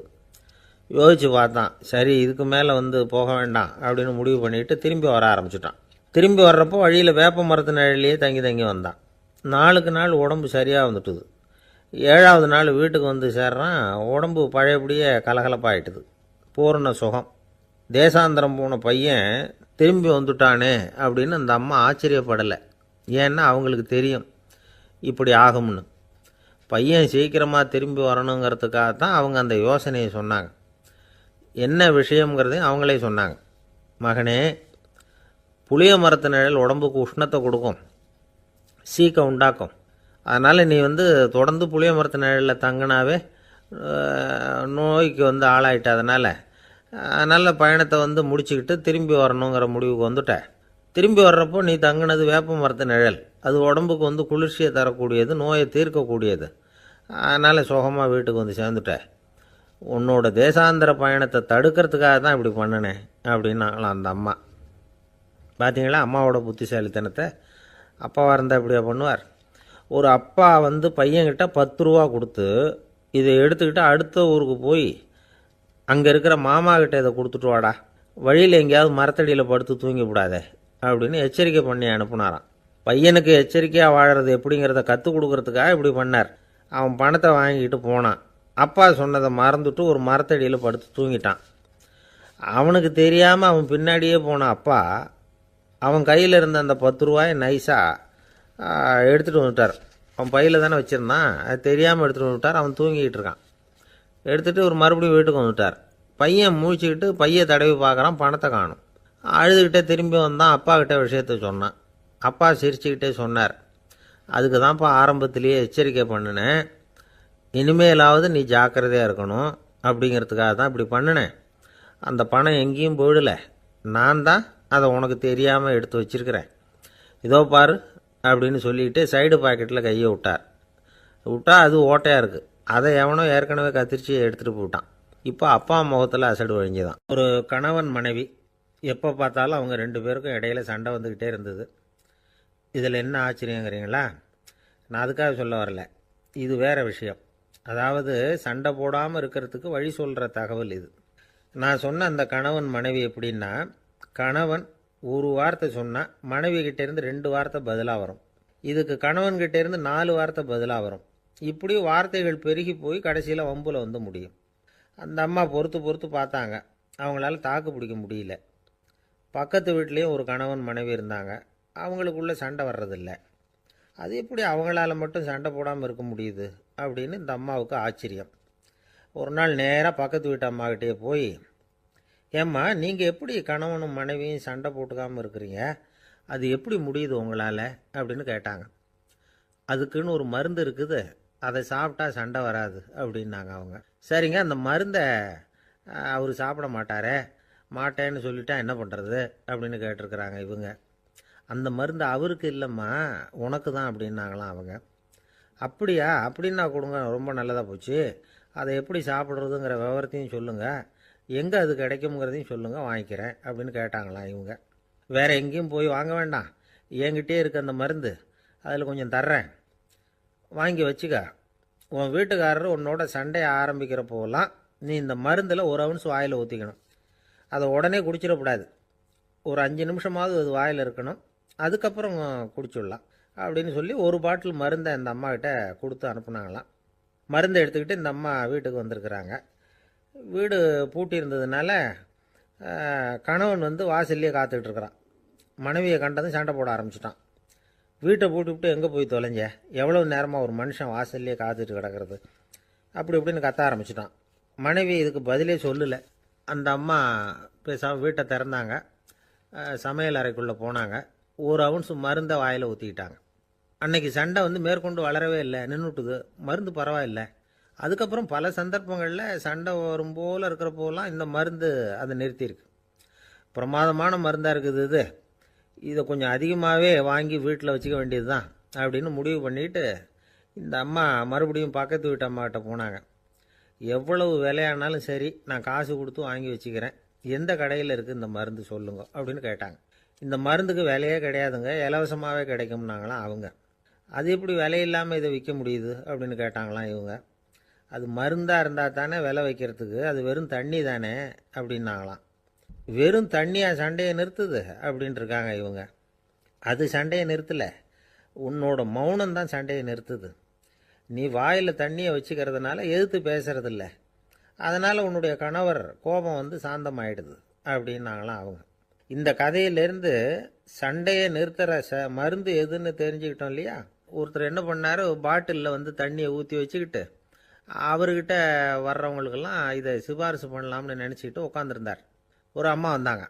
யோசித்து பார்த்தான், சரி இதுக்கு மேலே போக வேண்டாம் அப்படின்னு முடிவு பண்ணிவிட்டு திரும்பி வர ஆரம்பிச்சிட்டான். திரும்பி வர்றப்போ வழியில் வேப்ப மரத்து நிழலையே தங்கி தங்கி வந்தான். நாளுக்கு நாள் உடம்பு சரியாக வந்துட்டுது. 7வது நாள் வீட்டுக்கு வந்து சேர்றான். உடம்பு பழையபடியே கலகலப்பாயிட்டுது. பூரண சுகம். தேசாந்திரம் போன பையன் திரும்பி வந்துட்டானே அப்படின்னு அந்த அம்மா ஆச்சரியப்படலை. ஏன்னா அவங்களுக்கு தெரியும் இப்படி ஆகும்னு. பையன் சீக்கிரமாக திரும்பி வரணுங்கிறதுக்காக தான் அவங்க அந்த யோசனையை சொன்னாங்க. என்ன விஷயங்கிறதையும் அவங்களே சொன்னாங்க. மகனே, புளிய மரத்து நிழல் உடம்புக்கு உஷ்ணத்தை கொடுக்கும், சீக்கம் உண்டாக்கும். அதனால் நீ தொடர்ந்து புளிய மரத்து நிழலில் தங்கினாவே நோய்க்கு ஆளாயிட்டதுனால நல்ல பயணத்தை முடிச்சுக்கிட்டு திரும்பி வரணுங்கிற முடிவுக்கு வந்துட்ட. திரும்பி வர்றப்போ நீ தங்கினது வேப்ப மரத்து நிழல். அது உடம்புக்கு குளிர்ச்சியை தரக்கூடியது, நோயை தீர்க்கக்கூடியது. அதனால் சுகமாக வீட்டுக்கு சேர்ந்துட்ட. உன்னோட தேசாந்திர பயணத்தை தடுக்கிறதுக்காக தான் இப்படி பண்ணினேன் அப்படின்னாங்களாம் அந்த அம்மா. பார்த்தீங்களா அம்மாவோட புத்திசாலித்தனத்தை? அப்பாவாக இருந்தால் இப்படியா பண்ணுவார்? ஒரு அப்பா பையன்கிட்ட 10 ரூபா கொடுத்து இதை எடுத்துக்கிட்டு அடுத்த ஊருக்கு போய் அங்கே இருக்கிற மாமா கிட்ட இதை கொடுத்துட்டு வாடா, வழியில் எங்கேயாவது மரத்தடியில் படுத்து தூங்கி விடாதே அப்படின்னு எச்சரிக்கை பண்ணி அனுப்புனாராம். பையனுக்கு எச்சரிக்கையாக வாழறது எப்படிங்கிறத கற்றுக் கொடுக்கறதுக்காக இப்படி பண்ணார். அவன் பணத்தை வாங்கிட்டு போனான். அப்பா சொன்னதை மறந்துட்டு ஒரு மரத்தடியில் படுத்து தூங்கிட்டான். அவனுக்கு தெரியாமல் அவன் பின்னாடியே போன அப்பா அவன் கையில் இருந்த அந்த 10 ரூபாயை நைஸாக எடுத்துகிட்டு வந்துட்டார். அவன் பையில் தானே வச்சுருந்தான், அது தெரியாமல் எடுத்துகிட்டு வந்துட்டார். அவன் தூங்கிக்கிட்டு இருக்கான். எடுத்துகிட்டு ஒரு மறுபடியும் வீட்டுக்கு வந்துட்டார். பையன் முழிச்சுக்கிட்டு பையை தடவி பார்க்குறான், பணத்தை காணும். அழுதுகிட்டே திரும்பி வந்தான். அப்பா கிட்ட விஷயத்த சொன்னான். அப்பா சிரிச்சுக்கிட்டே சொன்னார், அதுக்கு தான்ப்பா ஆரம்பத்திலேயே எச்சரிக்கை பண்ணினேன், இனிமேலாவது நீ ஜாக்கிரதையாக இருக்கணும் அப்படிங்கிறதுக்காக தான் இப்படி பண்ணினேன். அந்த பணம் எங்கேயும் போயிடலை, நான் தான் அதை உனக்கு தெரியாமல் எடுத்து வச்சிருக்கிறேன். இதோ பாரு அப்படின்னு சொல்லிட்டு சைடு பாக்கெட்டில் கையை விட்டா அது ஓட்டையாக இருக்குது. அதை எவனோ ஏற்கனவே கத்திரிச்சு எடுத்துகிட்டு போட்டான். இப்போ அப்பா முகத்தில் அசடு வழிஞ்சுதான். ஒரு கணவன் மனைவி எப்போ பார்த்தாலும் அவங்க 2 பேருக்கும் இடையில சண்டை வந்துக்கிட்டே இருந்தது. இதில் என்ன ஆச்சரியங்கிறீங்களா? நான் அதுக்காக சொல்ல வரல, இது வேறு விஷயம். அதாவது சண்டை போடாமல் இருக்கிறதுக்கு வழி சொல்கிற தகவல் இது. நான் சொன்ன அந்த கணவன் மனைவி எப்படின்னா, கணவன் ஒரு வார்த்தை சொன்னால் மனைவி கிட்டேருந்து 2 வார்த்தை பதிலாக வரும். இதுக்கு கணவன்கிட்டேருந்து 4 வார்த்தை பதிலாக வரும். இப்படி வார்த்தைகள் பெருகி போய் கடைசியில் வம்புல முடியும். அந்த அம்மா பொறுத்து பார்த்தாங்க. அவங்களால தாக்கு பிடிக்க முடியல. பக்கத்து வீட்லேயும் ஒரு கணவன் மனைவி இருந்தாங்க. அவங்களுக்குள்ளே சண்டை வர்றதில்ல. அது எப்படி அவங்களால மட்டும் சண்டை போடாமல் இருக்க முடியுது அப்படின்னு இந்த அம்மாவுக்கு ஆச்சரியம். ஒரு நாள் நேராக பக்கத்து வீட்டு அம்மாக்கிட்டே போய், ஏம்மா நீங்கள் எப்படி கணவனும் மனைவியும் சண்டை போட்டுக்காமல் இருக்கிறீங்க, அது எப்படி முடியுது உங்களால் அப்படின்னு கேட்டாங்க. அதுக்குன்னு ஒரு மருந்து இருக்குது, அதை சாப்பிட்டா சண்டை வராது அப்படின்னாங்க அவங்க. சரிங்க, அந்த மருந்தை அவர் சாப்பிட மாட்டேன்னு சொல்லிட்டா என்ன பண்ணுறது அப்படின்னு கேட்டிருக்கிறாங்க இவங்க. அந்த மருந்து அவருக்கு இல்லைம்மா, உனக்கு தான் அப்படின்னாங்களாம் அவங்க. அப்படியா, அப்படின்னா கொடுங்க, ரொம்ப நல்லதாக போச்சு. அதை எப்படி சாப்பிட்றதுங்கிற விவரத்தையும் சொல்லுங்கள், எங்கே அது கிடைக்குங்கிறதையும் சொல்லுங்கள், வாங்கிக்கிறேன் அப்படின்னு கேட்டாங்களாம் இவங்க. வேறு எங்கேயும் போய் வாங்க வேண்டாம், என்கிட்டே இருக்க அந்த மருந்து அதில் கொஞ்சம் தர்றேன், வாங்கி வச்சுக்க. உன் வீட்டுக்காரர் உன்னோட சண்டையை ஆரம்பிக்கிறப்போலாம் நீ இந்த மருந்தில் 1 ounce வாயில் ஊற்றிக்கணும். அதை உடனே குடிச்சிடக்கூடாது, ஒரு 5 நிமிஷமாவது அது வாயில் இருக்கணும், அதுக்கப்புறம் குடிச்சிடலாம் அப்படின்னு சொல்லி ஒரு பாட்டில் மருந்தை இந்த அம்மாக்கிட்ட கொடுத்து அனுப்புனாங்களாம். மருந்தை எடுத்துக்கிட்டு இந்த அம்மா வீட்டுக்கு வந்திருக்கிறாங்க. வீடு பூட்டி இருந்ததுனால கணவன் வாசல்லையே காத்துக்கிட்டு இருக்கிறான். மனைவியை கண்டதும் சண்டை போட ஆரம்பிச்சிட்டான். வீட்டை பூட்டிவிட்டு எங்கே போய் தொலைஞ்ச, எவ்வளோ நேரமாக ஒரு மனுஷன் வாசல்லையே காத்துட்டு கிடக்கிறது அப்படி இப்படின்னு கத்த ஆரம்பிச்சிட்டான். மனைவி இதுக்கு பதிலே சொல்லலை. அந்த அம்மா பேசாமல் வீட்டை திறந்தாங்க, சமையல் அறைக்குள்ளே போனாங்க, 1 ounce மருந்தை வாயில் ஊற்றிக்கிட்டாங்க. அன்னைக்கு சண்டை மேற்கொண்டு வளரவே இல்லை, நின்றுட்டுது. மருந்து பரவாயில்லை. அதுக்கப்புறம் பல சந்தர்ப்பங்களில் சண்டை வரும் போல் இருக்கிறப்போலாம் இந்த மருந்து அதை நிறுத்தியிருக்கு. பிரமாதமான மருந்தாக இருக்குது இதை கொஞ்சம் அதிகமாகவே வாங்கி வீட்டில் வச்சுக்க வேண்டியது தான் அப்படின்னு முடிவு பண்ணிவிட்டு இந்த அம்மா மறுபடியும் பக்கத்து வீட்டு அம்மாக்கிட்ட போனாங்க. எவ்வளவு விலையானாலும் சரி, நான் காசு கொடுத்து வாங்கி வச்சுக்கிறேன், எந்த கடையில் இருக்குது இந்த மருந்து சொல்லுங்க அப்படின்னு கேட்டாங்க. இந்த மருந்துக்கு விலையே கிடையாதுங்க, இலவசமாகவே கிடைக்கும்னாங்களாம் அவங்க. அது எப்படி விலை இல்லாமல் இதை விற்க முடியுது அப்படின்னு கேட்டாங்களாம் இவங்க. அது மருந்தாக இருந்தால் தானே விலை வைக்கிறதுக்கு, அது வெறும் தண்ணி தானே அப்படின்னாங்களாம். வெறும் தண்ணியாக சண்டையை நிறுத்துது அப்படின்ட்டு இருக்காங்க இவங்க. அது சண்டையை நிறுத்தலை, உன்னோட மௌனம் தான் சண்டையை நிறுத்துது. நீ வாயில் தண்ணியை வச்சுக்கிறதுனால எதிர்த்து பேசுறதில்ல, அதனால் உன்னுடைய கணவர் கோபம் வந்து சாந்தமாயிடுது அப்படின்னாங்களாம் அவங்க. இந்த கதையிலேருந்து சண்டையை நிறுத்துகிற மருந்து எதுன்னு தெரிஞ்சுக்கிட்டோம் இல்லையா. ஒருத்தர் என்ன பண்ணார், பாட்டிலில் வந்து தண்ணியை ஊற்றி வச்சுக்கிட்டு அவர்கிட்ட வர்றவங்களுக்கெல்லாம் இதை சிபாரிசு பண்ணலாம்னு நினச்சிக்கிட்டு உட்காந்துருந்தார். ஒரு அம்மா வந்தாங்க.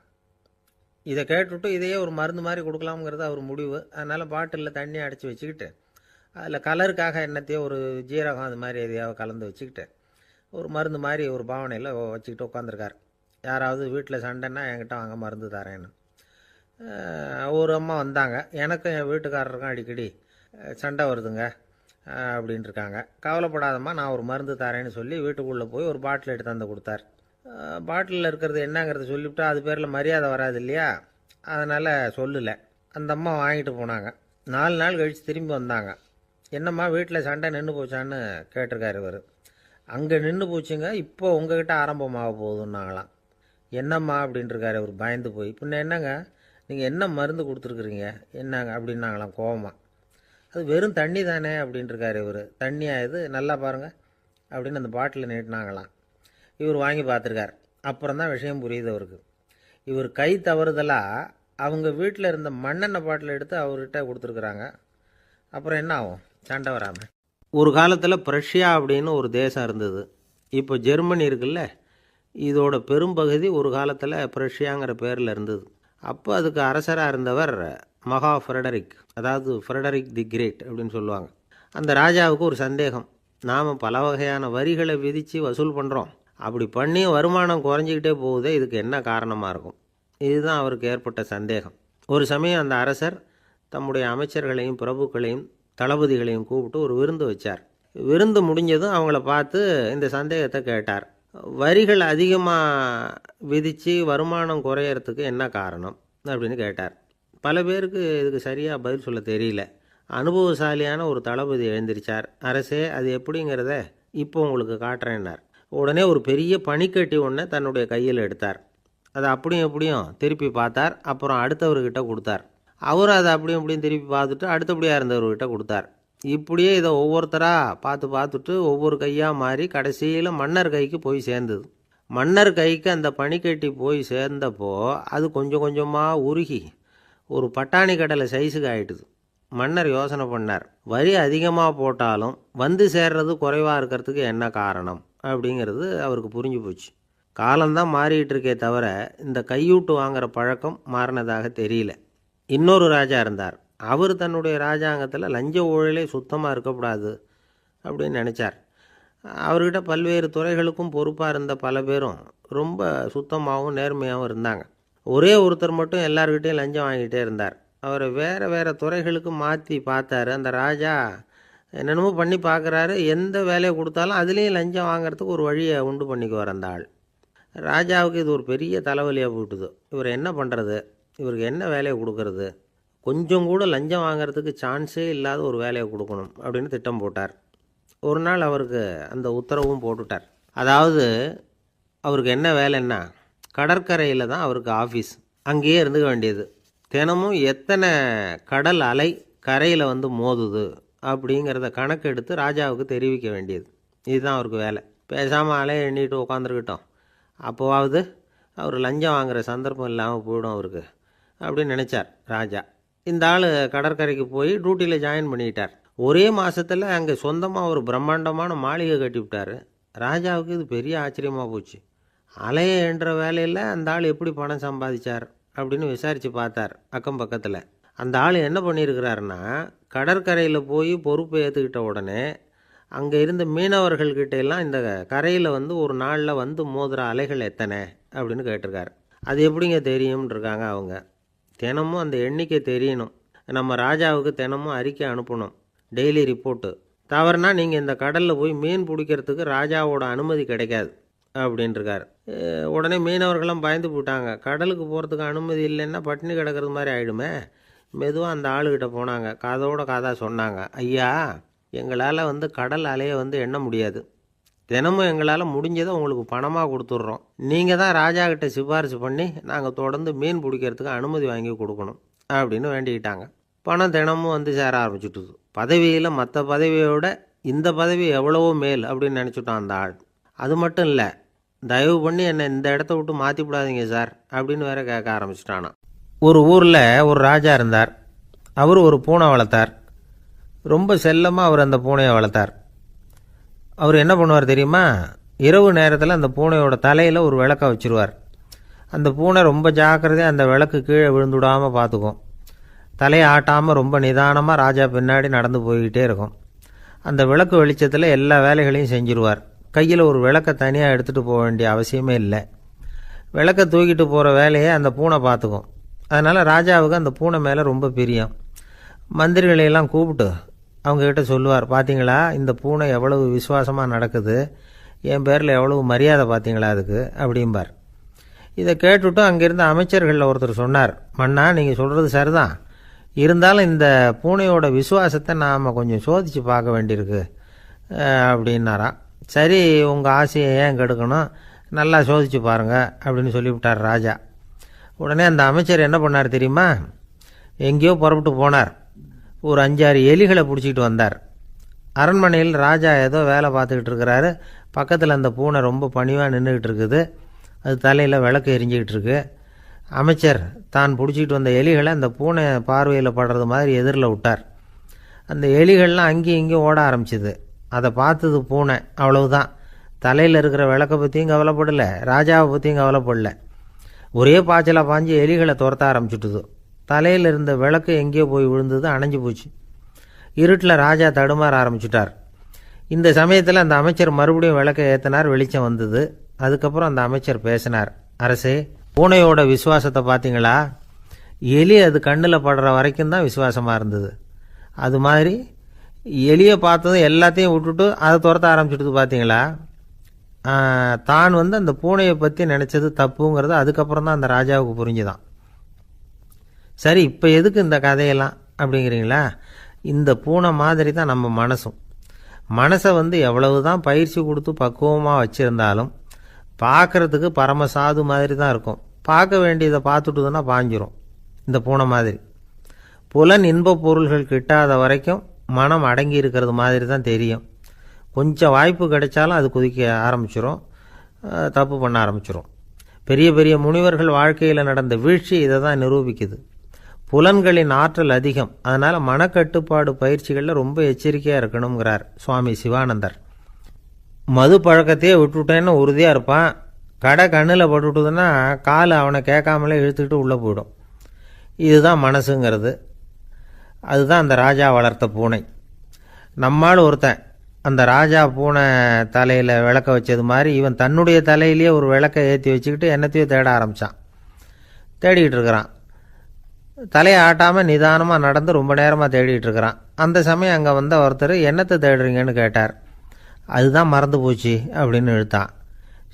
இதை கேட்டுவிட்டு இதையே ஒரு மருந்து மாதிரி கொடுக்கலாம்ங்கிறது அவர் முடிவு. அதனால் பாட்டிலில் தண்ணி அடைச்சி வச்சுக்கிட்டு அதில் கலருக்காக என்னத்தையோ ஒரு ஜீரகம் அது மாதிரி எதையாவது கலந்து வச்சுக்கிட்டு ஒரு மருந்து மாதிரி ஒரு பாவனையில் வச்சுக்கிட்டு உட்காந்துருக்கார். யாராவது வீட்டில் சண்டைன்னா என்கிட்ட வாங்க மருந்து தரேன்னு. ஒரு அம்மா வந்தாங்க. எனக்கும் என் வீட்டுக்காரருக்கும் அடிக்கடி சண்டை வருதுங்க அப்படின்ட்டு இருக்காங்க. கவலைப்படாதம்மா, நான் ஒரு மருந்து தரேன்னு சொல்லி வீட்டுக்குள்ளே போய் ஒரு பாட்டில் எடுத்து வந்து கொடுத்தார். பாட்டிலில் இருக்கிறது என்னங்கிறத சொல்லிவிட்டா அது பேரில் மரியாதை வராது இல்லையா, அதனால் சொல்லலை. அந்த அம்மா வாங்கிட்டு போனாங்க. 4 நாள் கழித்து திரும்பி வந்தாங்க. என்னம்மா வீட்டில் சண்டை நின்று போச்சான்னு கேட்டிருக்காரு இவர். அங்கே நின்று போச்சுங்க, இப்போ உங்ககிட்ட ஆரம்பமாக போகுதுன்னாங்களாம். என்னம்மா அப்படின்ட்டுருக்காரு இவர் பயந்து போய். பின்ன என்னங்க, நீங்கள் என்ன மருந்து கொடுத்துருக்குறீங்க என்னங்க அப்படின்னாங்களாம் கோவமாக. அது வெறும் தண்ணி தானே அப்படின்ட்டுருக்காரு இவர். தண்ணியா இது, நல்லா பாருங்கள் அப்படின்னு அந்த பாட்டில் நீட்டினாங்களாம். இவர் வாங்கி பார்த்துருக்கார். அப்புறம் தான் விஷயம் புரியுது அவருக்கு. இவர் கை தவறுதலாக அவங்க வீட்டில் இருந்த மண்ணெண்ணெய் பாட்டில் எடுத்து அவர்கிட்ட கொடுத்துருக்குறாங்க. அப்புறம் என்ன ஆகும், சண்டை வராமல். ஒரு காலத்தில் பிரஷ்யா அப்படின்னு ஒரு தேசம் இருந்தது. இப்போ ஜெர்மனி இருக்குல்ல, இதோட பெரும்பகுதி ஒரு காலத்தில் பிரஷ்யாங்கிற பேரில் இருந்தது. அப்போ அதுக்கு அரசராக இருந்தவர் மகா ஃப்ரெடரிக், அதாவது ஃப்ரெடரிக் தி கிரேட் அப்படின்னு சொல்லுவாங்க. அந்த ராஜாவுக்கு ஒரு சந்தேகம். நாம் பல வகையான வரிகளை விதித்து வசூல் பண்ணுறோம், அப்படி பண்ணி வருமானம் குறைஞ்சிக்கிட்டே போகுதே, இதுக்கு என்ன காரணமாக இருக்கும்? இதுதான் அவருக்கு ஏற்பட்ட சந்தேகம். ஒரு சமயம் அந்த அரசர் தம்முடைய அமைச்சர்களையும் பிரபுக்களையும் தளபதிகளையும் கூப்பிட்டு ஒரு விருந்து வச்சார். விருந்து முடிஞ்சதும் அவங்கள பார்த்து இந்த சந்தேகத்தை கேட்டார். வரிகள் அதிகமாக விதித்து வருமானம் குறையறதுக்கு என்ன காரணம் அப்படின்னு கேட்டார். பல பேருக்கு இதுக்கு சரியாக பதில் சொல்ல தெரியல. அனுபவசாலியான ஒரு தளபதி எழுந்திருச்சார். அரசே, அது எப்படிங்கிறத இப்போ உங்களுக்கு காட்டுறேன்னார். உடனே ஒரு பெரிய பனிக்கட்டி ஒன்றை தன்னுடைய கையில் எடுத்தார். அதை அப்படியும் எப்படியும் திருப்பி பார்த்தார். அப்புறம் அடுத்தவர்கிட்ட கொடுத்தார். அவரும் அதை அப்படியும் இப்படியும் திருப்பி பார்த்துட்டு அடுத்தபடியாக இருந்தவர்கிட்ட கொடுத்தார். இப்படியே இதை ஒவ்வொருத்தராக பார்த்துட்டு ஒவ்வொரு கையாக மாறி கடைசியில் மன்னர் கைக்கு போய் சேர்ந்தது. மன்னர் கைக்கு அந்த பனிக்கட்டி போய் சேர்ந்தப்போ அது கொஞ்சம் கொஞ்சமாக உருகி ஒரு பட்டாணி கடலை சைஸுக்கு ஆகிட்டுது. மன்னர் யோசனை பண்ணார், வரி அதிகமாக போட்டாலும் வந்து சேர்றது குறைவாக இருக்கிறதுக்கு என்ன காரணம் அப்படிங்கிறது அவருக்கு புரிஞ்சு போச்சு. காலம்தான் மாறிட்டு இருக்கே தவிர இந்த கையூட்டு வாங்குகிற பழக்கம் மாறினதாக தெரியல. இன்னொரு ராஜா இருந்தார். அவர் தன்னுடைய ராஜாங்கத்தில் லஞ்ச ஊழலே சுத்தமாக இருக்கக்கூடாது அப்படின்னு நினச்சார். அவர்கிட்ட பல்வேறு துறைகளுக்கும் பொறுப்பாக இருந்த பல பேரும் ரொம்ப சுத்தமாகவும் நேர்மையாகவும் இருந்தாங்க. ஒரே ஒருத்தர் மட்டும் எல்லார்கிட்டையும் லஞ்சம் வாங்கிட்டே இருந்தார். அவரை வேறு வேறு துறைகளுக்கு மாற்றி பார்த்தாரு. அந்த ராஜா என்னென்னமோ பண்ணி பார்க்குறாரு. எந்த வேலையை கொடுத்தாலும் அதுலேயும் லஞ்சம் வாங்கிறதுக்கு ஒரு வழியை உண்டு பண்ணிக்குவார் அந்த ஆள். ராஜாவுக்கு இது ஒரு பெரிய தலைவலியாக போட்டுது. இவர் என்ன பண்ணுறது, இவருக்கு என்ன வேலையை கொடுக்கறது, கொஞ்சம் கூட லஞ்சம் வாங்கிறதுக்கு சான்ஸே இல்லாத ஒரு வேலையை கொடுக்கணும் அப்படின்னு திட்டம் போட்டார். ஒரு நாள் அவருக்கு அந்த உத்தரவும் போட்டுட்டார். அதாவது அவருக்கு என்ன வேலைன்னா, கடற்கரையில் தான் அவருக்கு ஆஃபீஸ். அங்கேயே இருந்துக்க வேண்டியது. தினமும் எத்தனை கடல் அலை கரையில் வந்து மோதுது அப்படிங்கிறத கணக்கெடுத்து ராஜாவுக்கு தெரிவிக்க வேண்டியது. இதுதான் அவருக்கு வேலை. பேசாமல் அலையை எண்ணிட்டு உட்காந்துருக்கட்டும், அப்போவாவது அவர் லஞ்சம் வாங்குகிற சந்தர்ப்பம் இல்லாமல் போயிடும் அவருக்கு அப்படின்னு நினச்சார் ராஜா. இந்த ஆள் கடற்கரைக்கு போய் டியூட்டியில் ஜாயின் பண்ணிக்கிட்டார். ஒரே மாதத்தில் அங்கே சொந்தமாக ஒரு பிரம்மாண்டமான மாளிகை கட்டி விட்டார். ராஜாவுக்கு இது பெரிய ஆச்சரியமாக போச்சு. அலையை என்ற வேலையில் அந்த ஆள் எப்படி பணம் சம்பாதிச்சார் அப்படின்னு விசாரித்து பார்த்தார் அக்கம் பக்கத்தில். அந்த ஆள் என்ன பண்ணியிருக்கிறாருன்னா, கடற்கரையில் போய் பொறுப்பை ஏற்றுக்கிட்ட உடனே அங்கே இருந்த மீனவர்கள்கிட்ட எல்லாம் இந்த கரையில் வந்து ஒரு நாளில் வந்து மோதுகிற அலைகள் எத்தனை அப்படின்னு கேட்டிருக்காரு. அது எப்படிங்க தெரியும்னு இருக்காங்க அவங்க. தினமும் அந்த எண்ணிக்கை தெரியணும். நம்ம ராஜாவுக்கு தினமும் அறிக்கை அனுப்பணும், டெய்லி ரிப்போர்ட்டு. தவறுனா நீங்கள் இந்த கடலில் போய் மீன் பிடிக்கிறதுக்கு ராஜாவோட அனுமதி கிடைக்காது. அப்படின்ட்டுருக்கார். உடனே மீனவர்களும் பயந்து போட்டாங்க. கடலுக்கு போகிறதுக்கு அனுமதி இல்லைன்னா பட்டினி கிடக்கிறது மாதிரி ஆகிடுமே. மெதுவாக அந்த ஆளுகிட்ட போனாங்க. காதோட காதாக சொன்னாங்க, ஐயா, எங்களால் கடல் அலையை எண்ண முடியாது. தினமும் எங்களால் முடிஞ்சதை உங்களுக்கு பணமாக கொடுத்துட்றோம். நீங்கள் தான் ராஜா கிட்ட சிபாரிசு பண்ணி நாங்கள் தொடர்ந்து மீன் பிடிக்கிறதுக்கு அனுமதி வாங்கி கொடுக்கணும் அப்படின்னு வேண்டிக்கிட்டாங்க. பணம் தினமும் சேர ஆரம்பிச்சுட்டுது. பதவியில் மற்ற பதவியோட இந்த பதவி எவ்வளவோ மேல் அப்படின்னு நினச்சிட்டான் அந்த ஆள். அது மட்டும் இல்லை, தயவு பண்ணி என்னை இந்த இடத்த விட்டு மாற்றி விடாதீங்க சார் அப்படின்னு வேற கேட்க ஆரம்பிச்சிட்டானா. ஒரு ஊரில் ஒரு ராஜா இருந்தார். அவர் ஒரு பூனை வளர்த்தார். ரொம்ப செல்லமாக அவர் அந்த பூனையை வளர்த்தார். அவர் என்ன பண்ணுவார் தெரியுமா? இரவு நேரத்தில் அந்த பூனையோட தலையில் ஒரு விளக்கை வச்சுருவார். அந்த பூனை ரொம்ப ஜாக்கிரதையாக அந்த விளக்கு கீழே விழுந்துடாமல் பார்த்துக்கும். தலையை ஆட்டாமல் ரொம்ப நிதானமாக ராஜா பின்னாடி நடந்து போய்கிட்டே இருக்கும். அந்த விளக்கு வெளிச்சத்தில் எல்லா வேலைகளையும் செஞ்சுருவார். கையில் ஒரு விளக்கை தனியாக எடுத்துகிட்டு போக வேண்டிய அவசியமே இல்லை. விளக்கை தூக்கிட்டு போகிற வேலையை அந்த பூனை பார்த்துக்கும். அதனால் ராஜாவுக்கு அந்த பூனை மேலே ரொம்ப பிரியம். மந்திரிகளையெல்லாம் கூப்பிட்டு அவங்கக்கிட்ட சொல்லுவார், பார்த்தீங்களா இந்த பூனை எவ்வளவு விசுவாசமாக நடக்குது, என் பேரில் எவ்வளவு மரியாதை பார்த்தீங்களா அதுக்கு அப்படிம்பார். இதை கேட்டுவிட்டு அங்கேருந்த அமைச்சர்களில் ஒருத்தர் சொன்னார், மன்னா நீங்கள் சொல்கிறது சரிதான், இருந்தாலும் இந்த பூனையோட விசுவாசத்தை நாம் கொஞ்சம் சோதித்து பார்க்க வேண்டியிருக்கு அப்படின்னாராம். சரி, உங்கள் ஆசையை ஏன் கெடுக்கணும், நல்லா சோதித்து பாருங்கள் அப்படின்னு சொல்லிவிட்டார் ராஜா. உடனே அந்த அமைச்சர் என்ன பண்ணார் தெரியுமா? எங்கேயோ புறப்பட்டு போனார். ஒரு 5-6 எலிகளை பிடிச்சிக்கிட்டு வந்தார். அரண்மனையில் ராஜா ஏதோ வேலை பார்த்துக்கிட்டு இருக்கிறாரு. பக்கத்தில் அந்த பூனை ரொம்ப பணிவாக நின்றுக்கிட்டு இருக்குது. அது தலையில் விளக்கு எரிஞ்சிக்கிட்டு இருக்கு. அமைச்சர் தான் பிடிச்சிக்கிட்டு வந்த எலிகளை அந்த பூனை பார்வையில் படுறது மாதிரி எதிரில் விட்டார். அந்த எலிகள்லாம் அங்கேயும் இங்கேயும் ஓட ஆரம்பிச்சிது. அதை பார்த்தது பூனை. அவ்வளவுதான். தலையில் இருக்கிற விளக்கை பற்றியும் கவலைப்படலை, ராஜாவை பற்றியும் கவலைப்படலை. ஒரே பாய்ச்சலாக பாஞ்சு எலிகளை துரத்த ஆரம்பிச்சுட்டுது. தலையில் இருந்த விளக்கு எங்கேயோ போய் விழுந்தது, அணைஞ்சு போச்சு. இருட்டில் ராஜா தடுமாற ஆரம்பிச்சுட்டார். இந்த சமயத்தில் அந்த அமைச்சர் மறுபடியும் விளக்கை ஏற்றினார். வெளிச்சம் வந்தது. அதுக்கப்புறம் அந்த அமைச்சர் பேசினார், அரசே, பூனையோட விசுவாசத்தை பார்த்தீங்களா? எலி அது கண்ணில் படுற வரைக்கும் தான் விசுவாசமாக இருந்தது. அது மாதிரி எலியை பார்த்ததும் எல்லாத்தையும் விட்டுட்டு அதை துரத்த ஆரம்பிச்சுட்டு பார்த்தீங்களா? தான் அந்த பூனையை பற்றி நினச்சது தப்புங்கிறது அதுக்கப்புறம் தான் அந்த ராஜாவுக்கு புரிஞ்சுதான். சரி, இப்போ எதுக்கு இந்த கதையெல்லாம் அப்படிங்கிறீங்களா? இந்த பூனை மாதிரி தான் நம்ம மனசும். மனசை எவ்வளவு தான் பயிற்சி கொடுத்து பக்குவமாக வச்சுருந்தாலும் பார்க்குறதுக்கு பரமசாது மாதிரி தான் இருக்கும். பார்க்க வேண்டியதை பார்த்துட்டுதுன்னா பாஞ்சிரும். இந்த பூனை மாதிரி புலன் இன்ப பொருள்கள் கிட்டாத வரைக்கும் மனம் அடங்கி இருக்கிறது மாதிரி தான் தெரியும். கொஞ்சம் வாய்ப்பு கிடைச்சாலும் அது குதிக்க ஆரம்பிச்சிரும், தப்பு பண்ண ஆரம்பிச்சிரும். பெரிய பெரிய முனிவர்கள் வாழ்க்கையில் நடந்த வீழ்ச்சி இதை தான் நிரூபிக்குது. புலன்களின் ஆற்றல் அதிகம். அதனால் மனக்கட்டுப்பாடு பயிற்சிகளில் ரொம்ப எச்சரிக்கையாக இருக்கணுங்கிறார் சுவாமி சிவானந்தர். மது பழக்கத்தையே விட்டுவிட்டேன்னு உறுதியாக இருப்பான். கடை கண்ணில் பட்டுவிட்டுதுன்னா கால் அவனை கேட்காமலே இழுத்துக்கிட்டு உள்ளே போயிடும். இதுதான் மனசுங்கிறது. அதுதான் அந்த ராஜா வளர்த்த பூனை. நம்மால் ஒருத்தன் அந்த ராஜா பூனை தலையில் விளக்க வச்சது மாதிரி இவன் தன்னுடைய தலையிலேயே ஒரு விளக்கை ஏற்றி வச்சுக்கிட்டு என்னத்தையோ தேட ஆரம்பித்தான். தேடிக்கிட்டு இருக்கிறான். தலையை ஆட்டாமல் நிதானமாக நடந்து ரொம்ப நேரமாக தேடிட்டு இருக்கிறான். அந்த சமயம் அங்கே வந்த ஒருத்தர், என்னத்தை தேடுறீங்கன்னு கேட்டார். அதுதான் மறந்து போச்சு அப்படின்னு இழுத்தான்.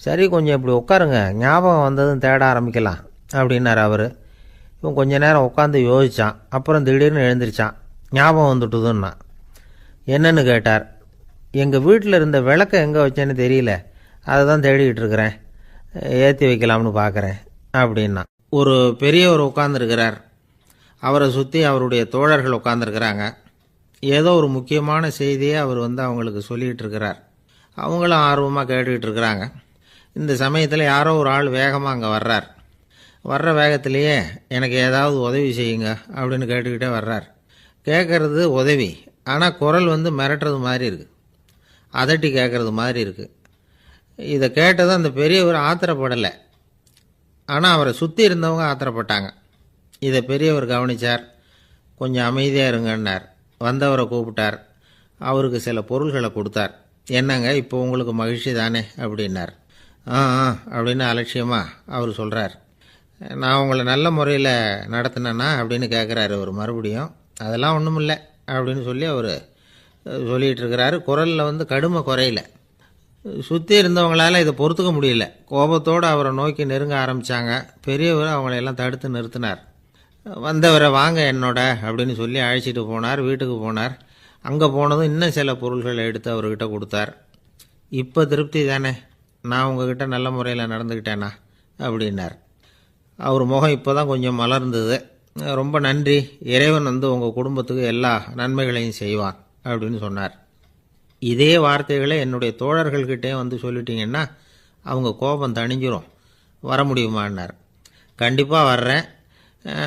சரி, கொஞ்சம் இப்படி உட்காருங்க, ஞாபகம் வந்ததும் தேட ஆரம்பிக்கலாம் அப்படின்னார் அவர். இவன் கொஞ்ச நேரம் உட்காந்து யோசித்தான். அப்புறம் திடீர்னு எழுந்திரிச்சான். ஞாபகம் வந்துட்டுதுன்னா. என்னன்னு கேட்டார். எங்கள் வீட்டில் இருந்த விளக்கை எங்கே வச்சேன்னு தெரியல, அதை தான் தேடிக்கிட்டு இருக்கிறேன், ஏற்றி வைக்கலாம்னு பார்க்குறேன் அப்படின்னா. ஒரு பெரியவர் உட்காந்துருக்கிறார். அவரை சுற்றி அவருடைய தோழர்கள் உட்காந்துருக்கிறாங்க. ஏதோ ஒரு முக்கியமான செய்தியை அவர் அவங்களுக்கு சொல்லிகிட்டு இருக்கிறார். அவங்களும் ஆர்வமாக கேட்டுக்கிட்டு இருக்கிறாங்க. இந்த சமயத்தில் யாரோ ஒரு ஆள் வேகமாக அங்கே வர்றார். வர்ற வேகத்திலேயே எனக்கு ஏதாவது உதவி செய்யுங்க அப்படின்னு கேட்டுக்கிட்டே வர்றார். கேட்குறது உதவி, ஆனால் குரல் மிரட்டுறது மாதிரி இருக்குது, அதட்டி கேட்குறது மாதிரி இருக்குது. இதை கேட்டதும் அந்த பெரியவர் ஆத்திரப்படலை, ஆனால் அவரை சுற்றி இருந்தவங்க ஆத்திரப்பட்டாங்க. இதை பெரியவர் கவனித்தார். கொஞ்சம் அமைதியாக இருங்கன்னார். வந்தவரை கூப்பிட்டார். அவருக்கு சில பொருள்களை கொடுத்தார். என்னங்க, இப்போ உங்களுக்கு மகிழ்ச்சி தானே அப்படின்னார். ஆ அப்படின்னு அலட்சியமாக அவர் சொல்கிறார். நான் உங்களை நல்ல முறையில் நடத்தினேன்னா அப்படின்னு கேட்குறாரு அவர் மறுபடியும். அதெல்லாம் ஒன்றும் இல்லை அப்படின்னு சொல்லி அவர் சொல்லிகிட்டு இருக்கிறாரு. குரலில் கடுமை குறையில. சுற்றி இருந்தவங்களால் இதை பொறுத்துக்க முடியல. கோபத்தோடு அவரை நோக்கி நெருங்க ஆரம்பித்தாங்க. பெரியவர் அவங்களையெல்லாம் தடுத்து நிறுத்தினார். வந்தவரை வாங்க என்னோட அப்படின்னு சொல்லி அழைச்சிட்டு போனார். வீட்டுக்கு போனார். அங்கே போனதும் இன்னும் சில பொருள்களை எடுத்து அவர்கிட்ட கொடுத்தார். இப்போ திருப்தி தானே, நான் உங்ககிட்ட நல்ல முறையில் நடந்துக்கிட்டேனா அப்படின்னார். அவர் முகம் இப்போ தான் கொஞ்சம் மலர்ந்தது. ரொம்ப நன்றி, இறைவன் உங்கள் குடும்பத்துக்கு எல்லா நன்மைகளையும் செய்வான் அப்படின்னு சொன்னார். இதே வார்த்தைகளை என்னுடைய தோழர்கள்கிட்டே சொல்லிட்டீங்கன்னா அவங்க கோபம் தணிஞ்சிரும், வர முடியுமான்னார். கண்டிப்பாக வர்றேன்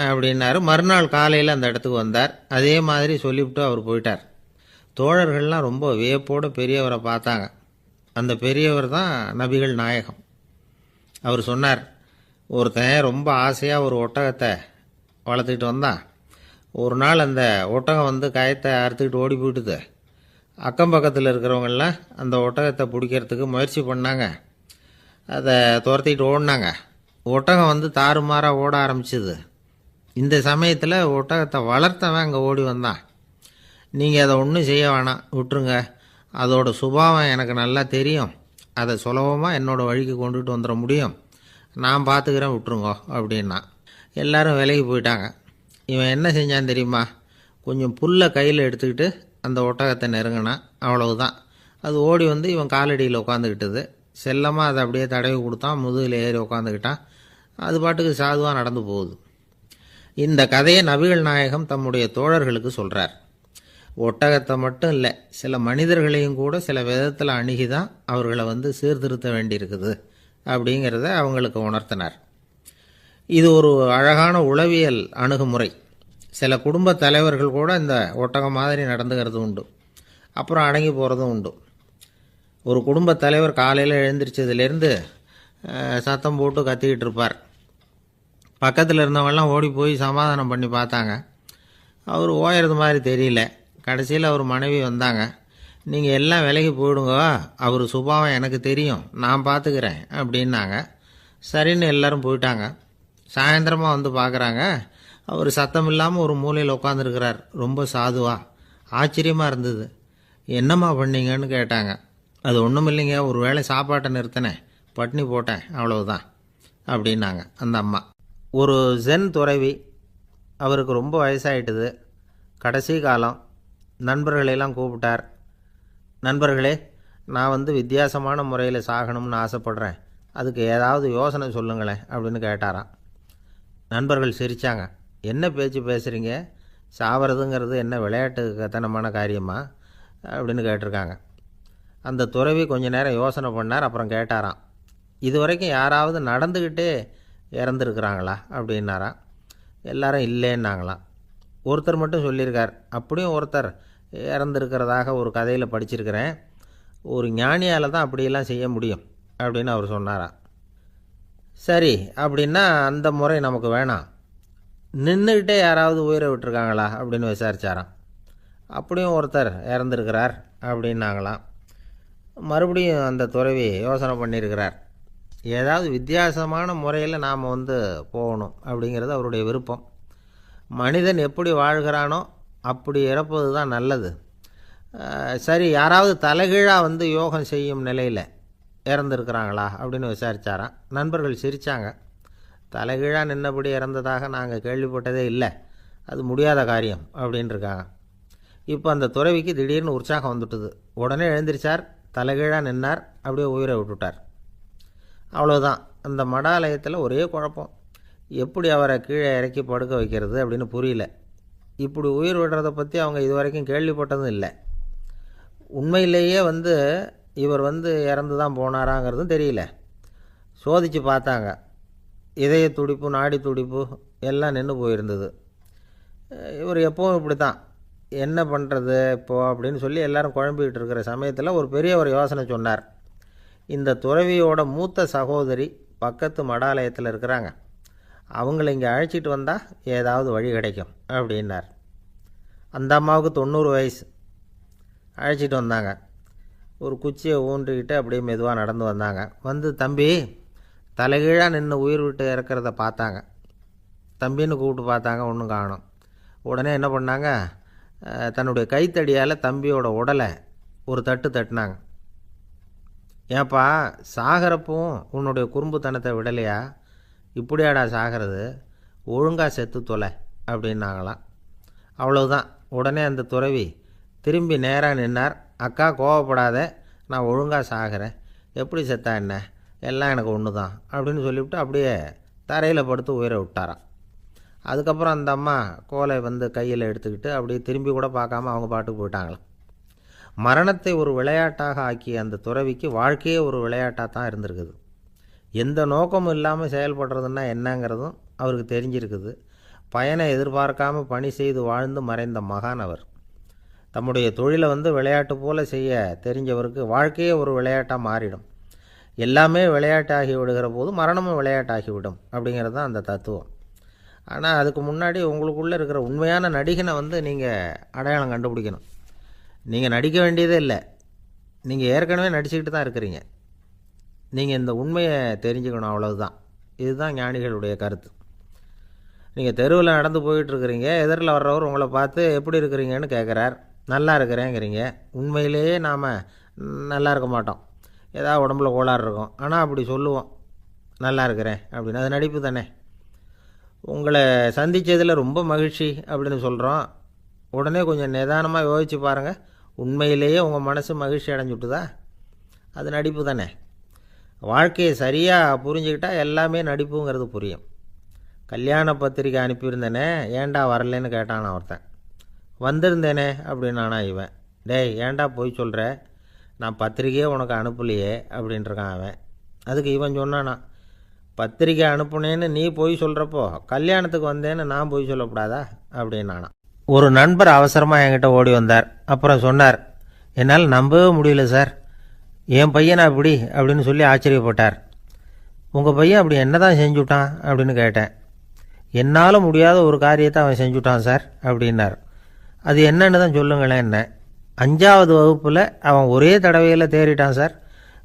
அப்படின்னாரு. மறுநாள் காலையில் அந்த இடத்துக்கு வந்தார். அதே மாதிரி சொல்லிவிட்டு அவர் போயிட்டார். தோழர்கள்லாம் ரொம்ப வியப்போடு பெரியவரை பார்த்தாங்க. அந்த பெரியவர் தான் நபிகள் நாயகம். அவர் சொன்னார், ஒருத்தன் ரொம்ப ஆசையாக ஒரு ஒட்டகத்தை வளர்த்துக்கிட்டு வந்தான். ஒரு நாள் அந்த ஒட்டகம் கயத்தை அறுத்துக்கிட்டு ஓடி போயிட்டுது. அக்கம் பக்கத்தில் இருக்கிறவங்கெல்லாம் அந்த ஒட்டகத்தை பிடிக்கிறதுக்கு முயற்சி பண்ணாங்க. அதை துரத்திக்கிட்டு ஓடினாங்க. ஒட்டகம் தாறுமாறாக ஓட ஆரம்பிச்சிது. இந்த சமயத்தில் ஒட்டகத்தை வளர்த்தவன் அங்கே ஓடி வந்தான். நீங்கள் அதை ஒன்றும் செய்ய வேணாம், விட்டுருங்க. அதோட சுபாவம் எனக்கு நல்லா தெரியும். அதை சுலபமாக என்னோடய வழிக்கு கொண்டுட்டு வந்துட முடியும். நான் பார்த்துக்கிறேன், விட்டுருங்கோ அப்படின்னா. எல்லாரும் விலைக்கு போயிட்டாங்க. இவன் என்ன செஞ்சான் தெரியுமா? கொஞ்சம் புல்லை கையில் எடுத்துக்கிட்டு அந்த ஒட்டகத்தை நெருங்கினான். அவ்வளவுதான். அது ஓடி இவன் காலடியில் உட்காந்துக்கிட்டது. செல்லமாக அதை அப்படியே தடவி கொடுத்தான். முதுகில் ஏறி உட்காந்துக்கிட்டான். அது பாட்டுக்கு சாதுவாக நடந்து போகுது. இந்த கதையை நபிகள் நாயகம் தம்முடைய தோழர்களுக்கு சொல்கிறார். ஒட்டகத்தை மட்டும் இல்லை, சில மனிதர்களையும் கூட சில விதத்தில் அணுகி தான் அவர்களை சீர்திருத்த வேண்டியிருக்குது அப்படிங்கிறத அவங்களுக்கு உணர்த்தினார். இது ஒரு அழகான உளவியல் அணுகுமுறை. சில குடும்ப தலைவர்கள் கூட இந்த ஒட்டகம் மாதிரி நடந்துக்கிறது உண்டு. அப்புறம் அடங்கி போகிறதும் உண்டு. ஒரு குடும்ப தலைவர் காலையில் எழுந்திரிச்சதுலேருந்து சத்தம் போட்டு கத்திக்கிட்டு இருப்பார். பக்கத்தில் இருந்தவங்கெல்லாம் ஓடி போய் சமாதானம் பண்ணி பார்த்தாங்க. அவர் ஓயறது மாதிரி தெரியல. கடைசியில் அவர் மனைவி வந்தாங்க. நீங்கள் எல்லாம் விலைக்கு போயிடுங்க, அவர் சுபாவம் எனக்கு தெரியும், நான் பார்த்துக்கிறேன் அப்படின்னாங்க. சரின்னு எல்லோரும் போயிட்டாங்க. சாயந்தரமாக பார்க்குறாங்க, அவர் சத்தம் இல்லாமல் ஒரு மூலையில் உட்காந்துருக்கிறார். ரொம்ப சாதுவா. ஆச்சரியமாக இருந்தது. என்னம்மா பண்ணீங்கன்னு கேட்டாங்க. அது ஒன்றும் இல்லைங்க, ஒரு வேளை சாப்பாட்டை நிறுத்தினேன், பட்னி போட்டேன், அவ்வளவுதான் அப்படின்னாங்க அந்த அம்மா. ஒரு ஜென் துறவி, அவருக்கு ரொம்ப வயசாகிட்டுது, கடைசி காலம். நண்பர்களெல்லாம் கூப்பிட்டார். நண்பர்களே, நான் வித்தியாசமான முறையில் சாகணும்னு ஆசைப்பட்றேன், அதுக்கு ஏதாவது யோசனை சொல்லுங்களேன் அப்படின்னு கேட்டாராம். நண்பர்கள் சிரித்தாங்க. என்ன பேச்சு பேசுகிறீங்க? சாவறதுங்கிறது என்ன விளையாட்டு கத்தனமான காரியமா அப்படின்னு கேட்டிருக்காங்க. அந்த துறவி கொஞ்ச நேரம் யோசனை பண்ணார். அப்புறம் கேட்டாராம், இது வரைக்கும் யாராவது நடந்துக்கிட்டே இறந்துருக்குறாங்களா அப்படின்னாராம். எல்லாரும் இல்லைன்னாங்களாம். ஒருத்தர் மட்டும் சொல்லியிருக்கார், அப்படியும் ஒருத்தர் இறந்துருக்கிறதாக ஒரு கதையில் படிச்சிருக்கிறேன், ஒரு ஞானியால் தான் அப்படியெல்லாம் செய்ய முடியும் அப்படின்னு அவர் சொன்னாராம். சரி, அப்படின்னா அந்த முறை நமக்கு வேணாம், நின்றுக்கிட்டே யாராவது உயிரை விட்டுருக்காங்களா அப்படின்னு விசாரித்தாராம். அப்படியும் ஒருத்தர் இறந்துருக்கிறார் அப்படின்னாங்களாம். மறுபடியும் அந்த துறவி யோசனை பண்ணியிருக்கிறார். ஏதாவது வித்தியாசமான முறையில் நாம் போகணும் அப்படிங்கிறது அவருடைய விருப்பம். மனிதன் எப்படி வாழ்கிறானோ அப்படி இறப்பது தான் நல்லது. சரி, யாராவது தலைகீழாக யோகம் செய்யும் நிலையில் இறந்துருக்கிறாங்களா அப்படின்னு விசாரித்தாராம். நண்பர்கள் சிரித்தாங்க. தலைகீழாக நின்னபடி இறந்ததாக நாங்கள் கேள்விப்பட்டதே இல்லை, அது முடியாத காரியம் அப்படின்ட்டுருக்காங்க. இப்போ அந்த துறவிக்கு திடீர்னு உற்சாகம் வந்துட்டுது. உடனே எழுந்திரிச்சார், தலைகீழாக நின்னார், அப்படியே உயிரை விட்டுட்டார். அவ்வளோதான். அந்த மடாலயத்தில் ஒரே குழப்பம். எப்படி அவரை கீழே இறக்கி படுக்க வைக்கிறது அப்படின்னு புரியல. இப்படி உயிர் விடுறதை பற்றி அவங்க இதுவரைக்கும் கேள்விப்பட்டதும் இல்லை. உண்மையிலேயே இவர் இறந்து தான் போனாராங்கிறதும் தெரியல. சோதித்து பார்த்தாங்க. இதய துடிப்பு, நாடி துடிப்பு எல்லாம் நின்று போயிருந்தது. இவர் எப்போவும் இப்படி தான், என்ன பண்ணுறது இப்போது அப்படின்னு சொல்லி எல்லோரும் குழம்பிக்கிட்டு இருக்கிற சமயத்தில் ஒரு பெரிய ஒரு யோசனை சொன்னார். இந்த துறவியோட மூத்த சகோதரி பக்கத்து மடாலயத்தில் இருக்கிறாங்க, அவங்கள இங்கே அழைச்சிட்டு வந்தால் ஏதாவது வழி கிடைக்கும் அப்படின்னார். அந்த அம்மாவுக்கு 90 வயசு. அழைச்சிட்டு வந்தாங்க. ஒரு குச்சியை ஊன்றிக்கிட்டு அப்படியே மெதுவாக நடந்து வந்தாங்க. தம்பி, தலைகீழாக நின்று உயிர் விட்டு இறக்கிறத பார்த்தாங்க. தம்பின்னு கூப்பிட்டு பார்த்தாங்க, ஒன்றும் காணோம். உடனே என்ன பண்ணாங்க, தன்னுடைய கைத்தடியால் தம்பியோட உடலை ஒரு தட்டு தட்டினாங்க. ஏப்பா சாகிறப்பவும் உன்னுடைய குறும்புத்தனத்தை விடலையா? இப்படியாடா சாகிறது? ஒழுங்காக செத்து தொலை அப்படின்னாங்களாம். அவ்வளவுதான். உடனே அந்த துறவி திரும்பி நேராக நின்னார். அக்கா கோவப்படாத, நான் ஒழுங்காக சாகிறேன், எப்படி செத்தா என்ன, எல்லாம் எனக்கு ஒன்று தான் அப்படின்னு சொல்லிவிட்டு அப்படியே தரையில் படுத்து உயிரை விட்டாராம். அதுக்கப்புறம் அந்த அம்மா கோலை வந்து கையில் எடுத்துக்கிட்டு அப்படியே திரும்பி கூட பார்க்காம அவங்க பாட்டுக்கு போயிட்டாங்களாம். மரணத்தை ஒரு விளையாட்டாக ஆக்கிய அந்த துறவிக்கு வாழ்க்கையே ஒரு விளையாட்டாக தான் இருந்திருக்குது. எந்த நோக்கமும் இல்லாமல் செயல்படுறதுன்னா என்னங்கிறதும் அவருக்கு தெரிஞ்சிருக்குது. பயனை எதிர்பார்க்காமல் பணி செய்து வாழ்ந்து மறைந்த மகான் அவர். தம்முடைய தொழிலை வந்து விளையாட்டு போல் செய்ய தெரிஞ்சவருக்கு வாழ்க்கையே ஒரு விளையாட்டாக மாறிடும். எல்லாமே விளையாட்டாகி விடுகிற போது மரணமும் விளையாட்டாகிவிடும் அப்படிங்கிறது தான் அந்த தத்துவம். ஆனால் அதுக்கு முன்னாடி உங்களுக்குள்ளே இருக்கிற உண்மையான நடிகனை வந்து நீங்கள் அடையாளம் கண்டுபிடிக்கணும். நீங்கள் நடிக்க வேண்டியதே இல்லை, நீங்கள் ஏற்கனவே நடிச்சுக்கிட்டு தான் இருக்கிறீங்க. நீங்கள் இந்த உண்மையை தெரிஞ்சுக்கணும், அவ்வளவுதான். இதுதான் ஞானிகளுடைய கருத்து. நீங்கள் தெருவில் நடந்து போயிட்டுருக்கிறீங்க, எதிரில் வர்றவர் உங்களை பார்த்து எப்படி இருக்கிறீங்கன்னு கேட்குறார். நல்லா இருக்கிறேங்கிறீங்க. உண்மையிலேயே நாம் நல்லா இருக்க மாட்டோம், ஏதாவது உடம்புல கோளாறு இருக்கும். ஆனால் அப்படி சொல்லுவோம் நல்லா இருக்கிறேன் அப்படின்னு. அது நடிப்பு தானே. உங்களை சந்தித்ததில் ரொம்ப மகிழ்ச்சி அப்படின்னு சொல்கிறோம். உடனே கொஞ்சம் நிதானமாக யோசித்து பாருங்கள், உண்மையிலேயே உங்கள் மனசு மகிழ்ச்சி அடைஞ்சுட்டுதா? அது நடிப்பு தானே. வாழ்க்கையை சரியாக புரிஞ்சுக்கிட்டால் எல்லாமே நடிப்புங்கிறது புரியும். கல்யாண பத்திரிக்கை அனுப்பியிருந்தேனே, ஏன்டா வரலன்னு கேட்டான் ஒருத்தன். வந்திருந்தேனே அப்படின்னானா இவன். டேய் ஏன்டா போய் சொல்கிற, நான் பத்திரிக்கையே உனக்கு அனுப்பலையே அப்படின்ட்டுருக்கான் அவன். அதுக்கு இவன் சொன்னானா, பத்திரிக்கை அனுப்புனேன்னு நீ போய் சொல்கிறப்போ கல்யாணத்துக்கு வந்தேன்னு நான் போய் சொல்லக்கூடாதா அப்படின்னானா. ஒரு நண்பர் அவசரமாக என்கிட்ட ஓடி வந்தார். அப்புறம் சொன்னார், என்னால் நம்பவே முடியல சார், என் பையனை அப்படி அப்படின்னு சொல்லி ஆச்சரியப்பட்டார். உங்கள் பையன் அப்படி என்ன தான் செஞ்சுட்டான் அப்படின்னு கேட்டேன். என்னால் முடியாத ஒரு காரியத்தை அவன் செஞ்சுட்டான் சார் அப்படின்னார். அது என்னன்னு தான் சொல்லுங்களேன். என்ன, 5வது வகுப்பில் அவன் ஒரே தடவையில் தேறிட்டான் சார்,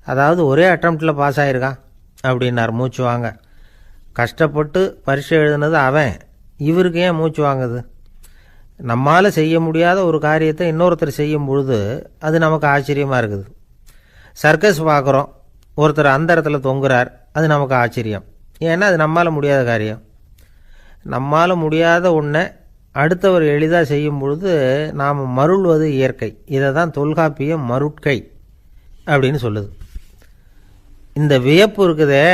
அதாவது ஒரே அட்டம்ப்டில் பாஸ் ஆகிருக்கான் அப்படின்னார் மூச்சு வாங்க. கஷ்டப்பட்டு பரீட்சை எழுதுனது அவன், இவருக்கு ஏன் மூச்சு வாங்குது? நம்மால் செய்ய முடியாத ஒரு காரியத்தை இன்னொருத்தர் செய்யும் பொழுது அது நமக்கு ஆச்சரியமாக இருக்குது. சர்க்கஸ் பார்க்குறோம், ஒருத்தர் அந்த இடத்துல தொங்குறார், அது நமக்கு ஆச்சரியம். ஏன்னா அது நம்மால் முடியாத காரியம். நம்மால் முடியாத ஒன்றை அடுத்தவர் எளிதாக செய்யும் பொழுது நாம் மருள்வது இயற்கை. இதை தான் தொல்காப்பியம் மருட்கை அப்படின்னு சொல்லுது. இந்த வியப்பு இருக்குதே,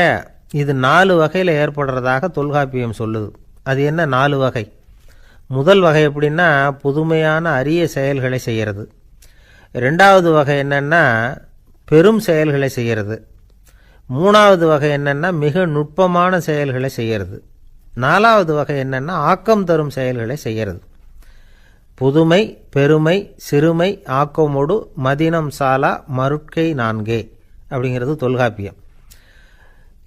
இது 4 வகையில் ஏற்படுறதாக தொல்காப்பியம் சொல்லுது. அது என்ன 4 வகை? முதல் வகை எப்படின்னா, புதுமையான அரிய செயல்களை செய்கிறது. 2வது வகை என்னென்னா பெரும் செயல்களை செய்கிறது. 3வது வகை என்னென்னா மிக நுட்பமான செயல்களை செய்கிறது. 4வது வகை என்னென்னா ஆக்கம் தரும் செயல்களை செய்கிறது. புதுமை, பெருமை, சிறுமை, ஆக்கமோடு மதினம் சாலா மருட்கை 4 அப்படிங்கிறது தொல்காப்பியம்.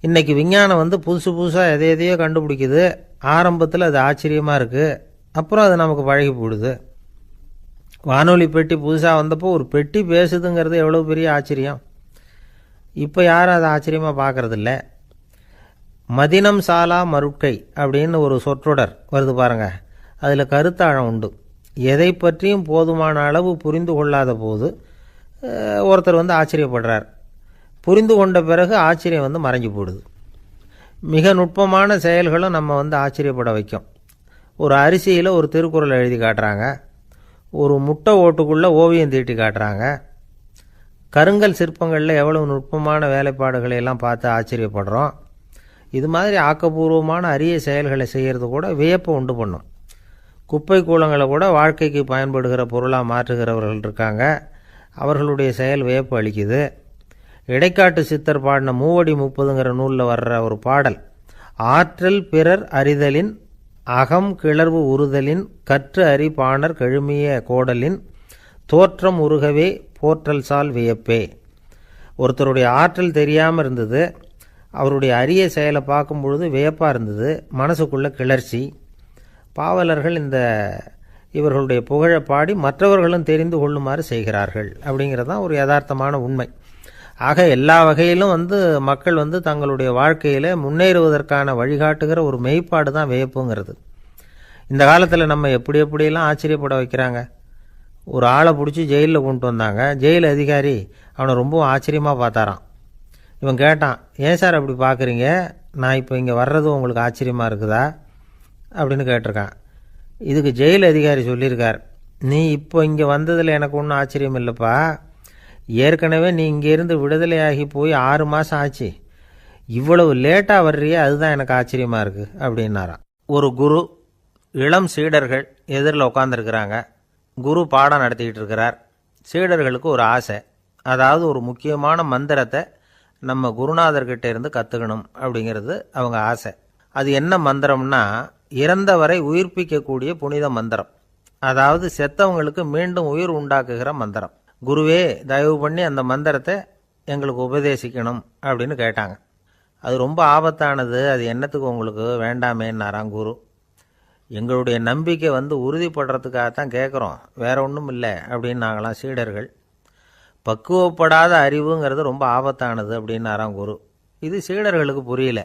இன்றைக்கி விஞ்ஞானம் வந்து புதுசு புதுசாக எதையோ கண்டுபிடிக்குது. ஆரம்பத்தில் அது ஆச்சரியமாக இருக்குது, அப்புறம் அது நமக்கு பழகி போடுது. வானொலி பெட்டி புதுசாக வந்தப்போ ஒரு பெட்டி பேசுதுங்கிறது எவ்வளோ பெரிய ஆச்சரியம். இப்போ யாரும் அதை ஆச்சரியமாக பார்க்குறதில்ல. மதினம் சாலா மருட்கை அப்படின்னு ஒரு சொற்றொடர் வருது பாருங்கள், அதில் கருத்தாழம் உண்டு. எதை பற்றியும் போதுமான அளவு புரிந்து கொள்ளாத போது ஒருத்தர் வந்து ஆச்சரியப்படுறார். புரிந்து கொண்ட பிறகு ஆச்சரியம் வந்து மறைஞ்சு போடுது. மிக நுட்பமான செயல்களும் நம்ம வந்து ஆச்சரியப்பட வைக்கும். ஒரு அரிசியில் ஒரு திருக்குறள் எழுதி காட்டுறாங்க, ஒரு முட்டை ஓட்டுக்குள்ளே ஓவியம் தீட்டி காட்டுறாங்க. கருங்கல் சிற்பங்களில் எவ்வளவு நுட்பமான வேலைப்பாடுகளை எல்லாம் பார்த்து ஆச்சரியப்படுறோம். இது மாதிரி ஆக்கப்பூர்வமான அரிய செயல்களை செய்கிறது கூட வியப்பை உண்டு பண்ணும். குப்பை கூலங்களை கூட வாழ்க்கைக்கு பயன்படுகிற பொருளாக மாற்றுகிறவர்கள் இருக்காங்க, அவர்களுடைய செயல் வியப்பு அளிக்குது. இடைக்காட்டு சித்தர் பாடின 30 நூலில் வர்ற ஒரு பாடல், ஆற்றல் பிறர் அறிதலின் அகம் கிளர்வு உறுதலின் கற்று அறி பாணர் கெழுமிய கோடலின் தோற்றம் உருகவே போற்றல் சால் வியப்பே. ஒருத்தருடைய ஆற்றல் தெரியாமல் இருந்தது, அவருடைய அரிய செயலை பார்க்கும் பொழுது வியப்பாக இருந்தது, மனசுக்குள்ள கிளர்ச்சி. பாவலர்கள் இவர்களுடைய புகழை பாடி மற்றவர்களும் தெரிந்து கொள்ளுமாறு செய்கிறார்கள் அப்படிங்கிறது தான் ஒரு யதார்த்தமான உண்மை. ஆக எல்லா வகையிலும் வந்து மக்கள் வந்து தங்களுடைய வாழ்க்கையில் முன்னேறுவதற்கான வழிகாட்டுகிற ஒரு மெய்ப்பாடு தான் வியப்புங்கிறது. இந்த காலத்தில் நம்ம எப்படியெல்லாம் ஆச்சரியப்பட வைக்கிறாங்க. ஒரு ஆளை பிடிச்சி ஜெயிலில் கொண்டு வந்தாங்க. ஜெயில் அதிகாரி அவனை ரொம்ப ஆச்சரியமாக பார்த்தாராம். இவன் கேட்டான், ஏன் சார் அப்படி பார்க்குறீங்க, நான் இப்போ இங்கே வர்றது உங்களுக்கு ஆச்சரியமாக இருக்குதா அப்படின்னு கேட்டிருக்கான். இதுக்கு ஜெயில் அதிகாரி சொல்லியிருக்கார், நீ இப்போ இங்கே வந்ததில் எனக்கு ஒன்றும் ஆச்சரியம் இல்லைப்பா, ஏற்கனவே நீ இங்கேருந்து விடுதலையாகி போய் 6 மாதம் ஆச்சு, இவ்வளவு லேட்டாக வர்றியே அதுதான் எனக்கு ஆச்சரியமாக இருக்குது அப்படின்னாராம். ஒரு குரு, இளம் சீடர்கள் எதிரில் உட்காந்துருக்கிறாங்க. குரு பாடம் நடத்திக்கிட்டு இருக்கிறார். சீடர்களுக்கு ஒரு ஆசை, அதாவது ஒரு முக்கியமான மந்திரத்தை நம்ம குருநாதர்கிட்ட இருந்து கற்றுக்கணும் அப்படிங்கிறது அவங்க ஆசை. அது என்ன மந்திரம்னா, இறந்தவரை உயிர்ப்பிக்கக்கூடிய புனித மந்திரம், அதாவது செத்தவங்களுக்கு மீண்டும் உயிர் உண்டாக்குகிற மந்திரம். குருவே, தயவு பண்ணி அந்த மந்திரத்தை எங்களுக்கு உபதேசிக்கணும் அப்படின்னு கேட்டாங்க. அது ரொம்ப ஆபத்தானது, அது என்னத்துக்கு உங்களுக்கு வேண்டாமேன்னாராம் குரு. எங்களுடைய நம்பிக்கை உறுதிப்படுறதுக்காகத்தான் கேட்குறோம், வேற ஒன்றும் இல்லை அப்படின்னாங்களாம் சீடர்கள். பக்குவப்படாத அறிவுங்கிறது ரொம்ப ஆபத்தானது அப்படின்னாராம் குரு. இது சீடர்களுக்கு புரியல.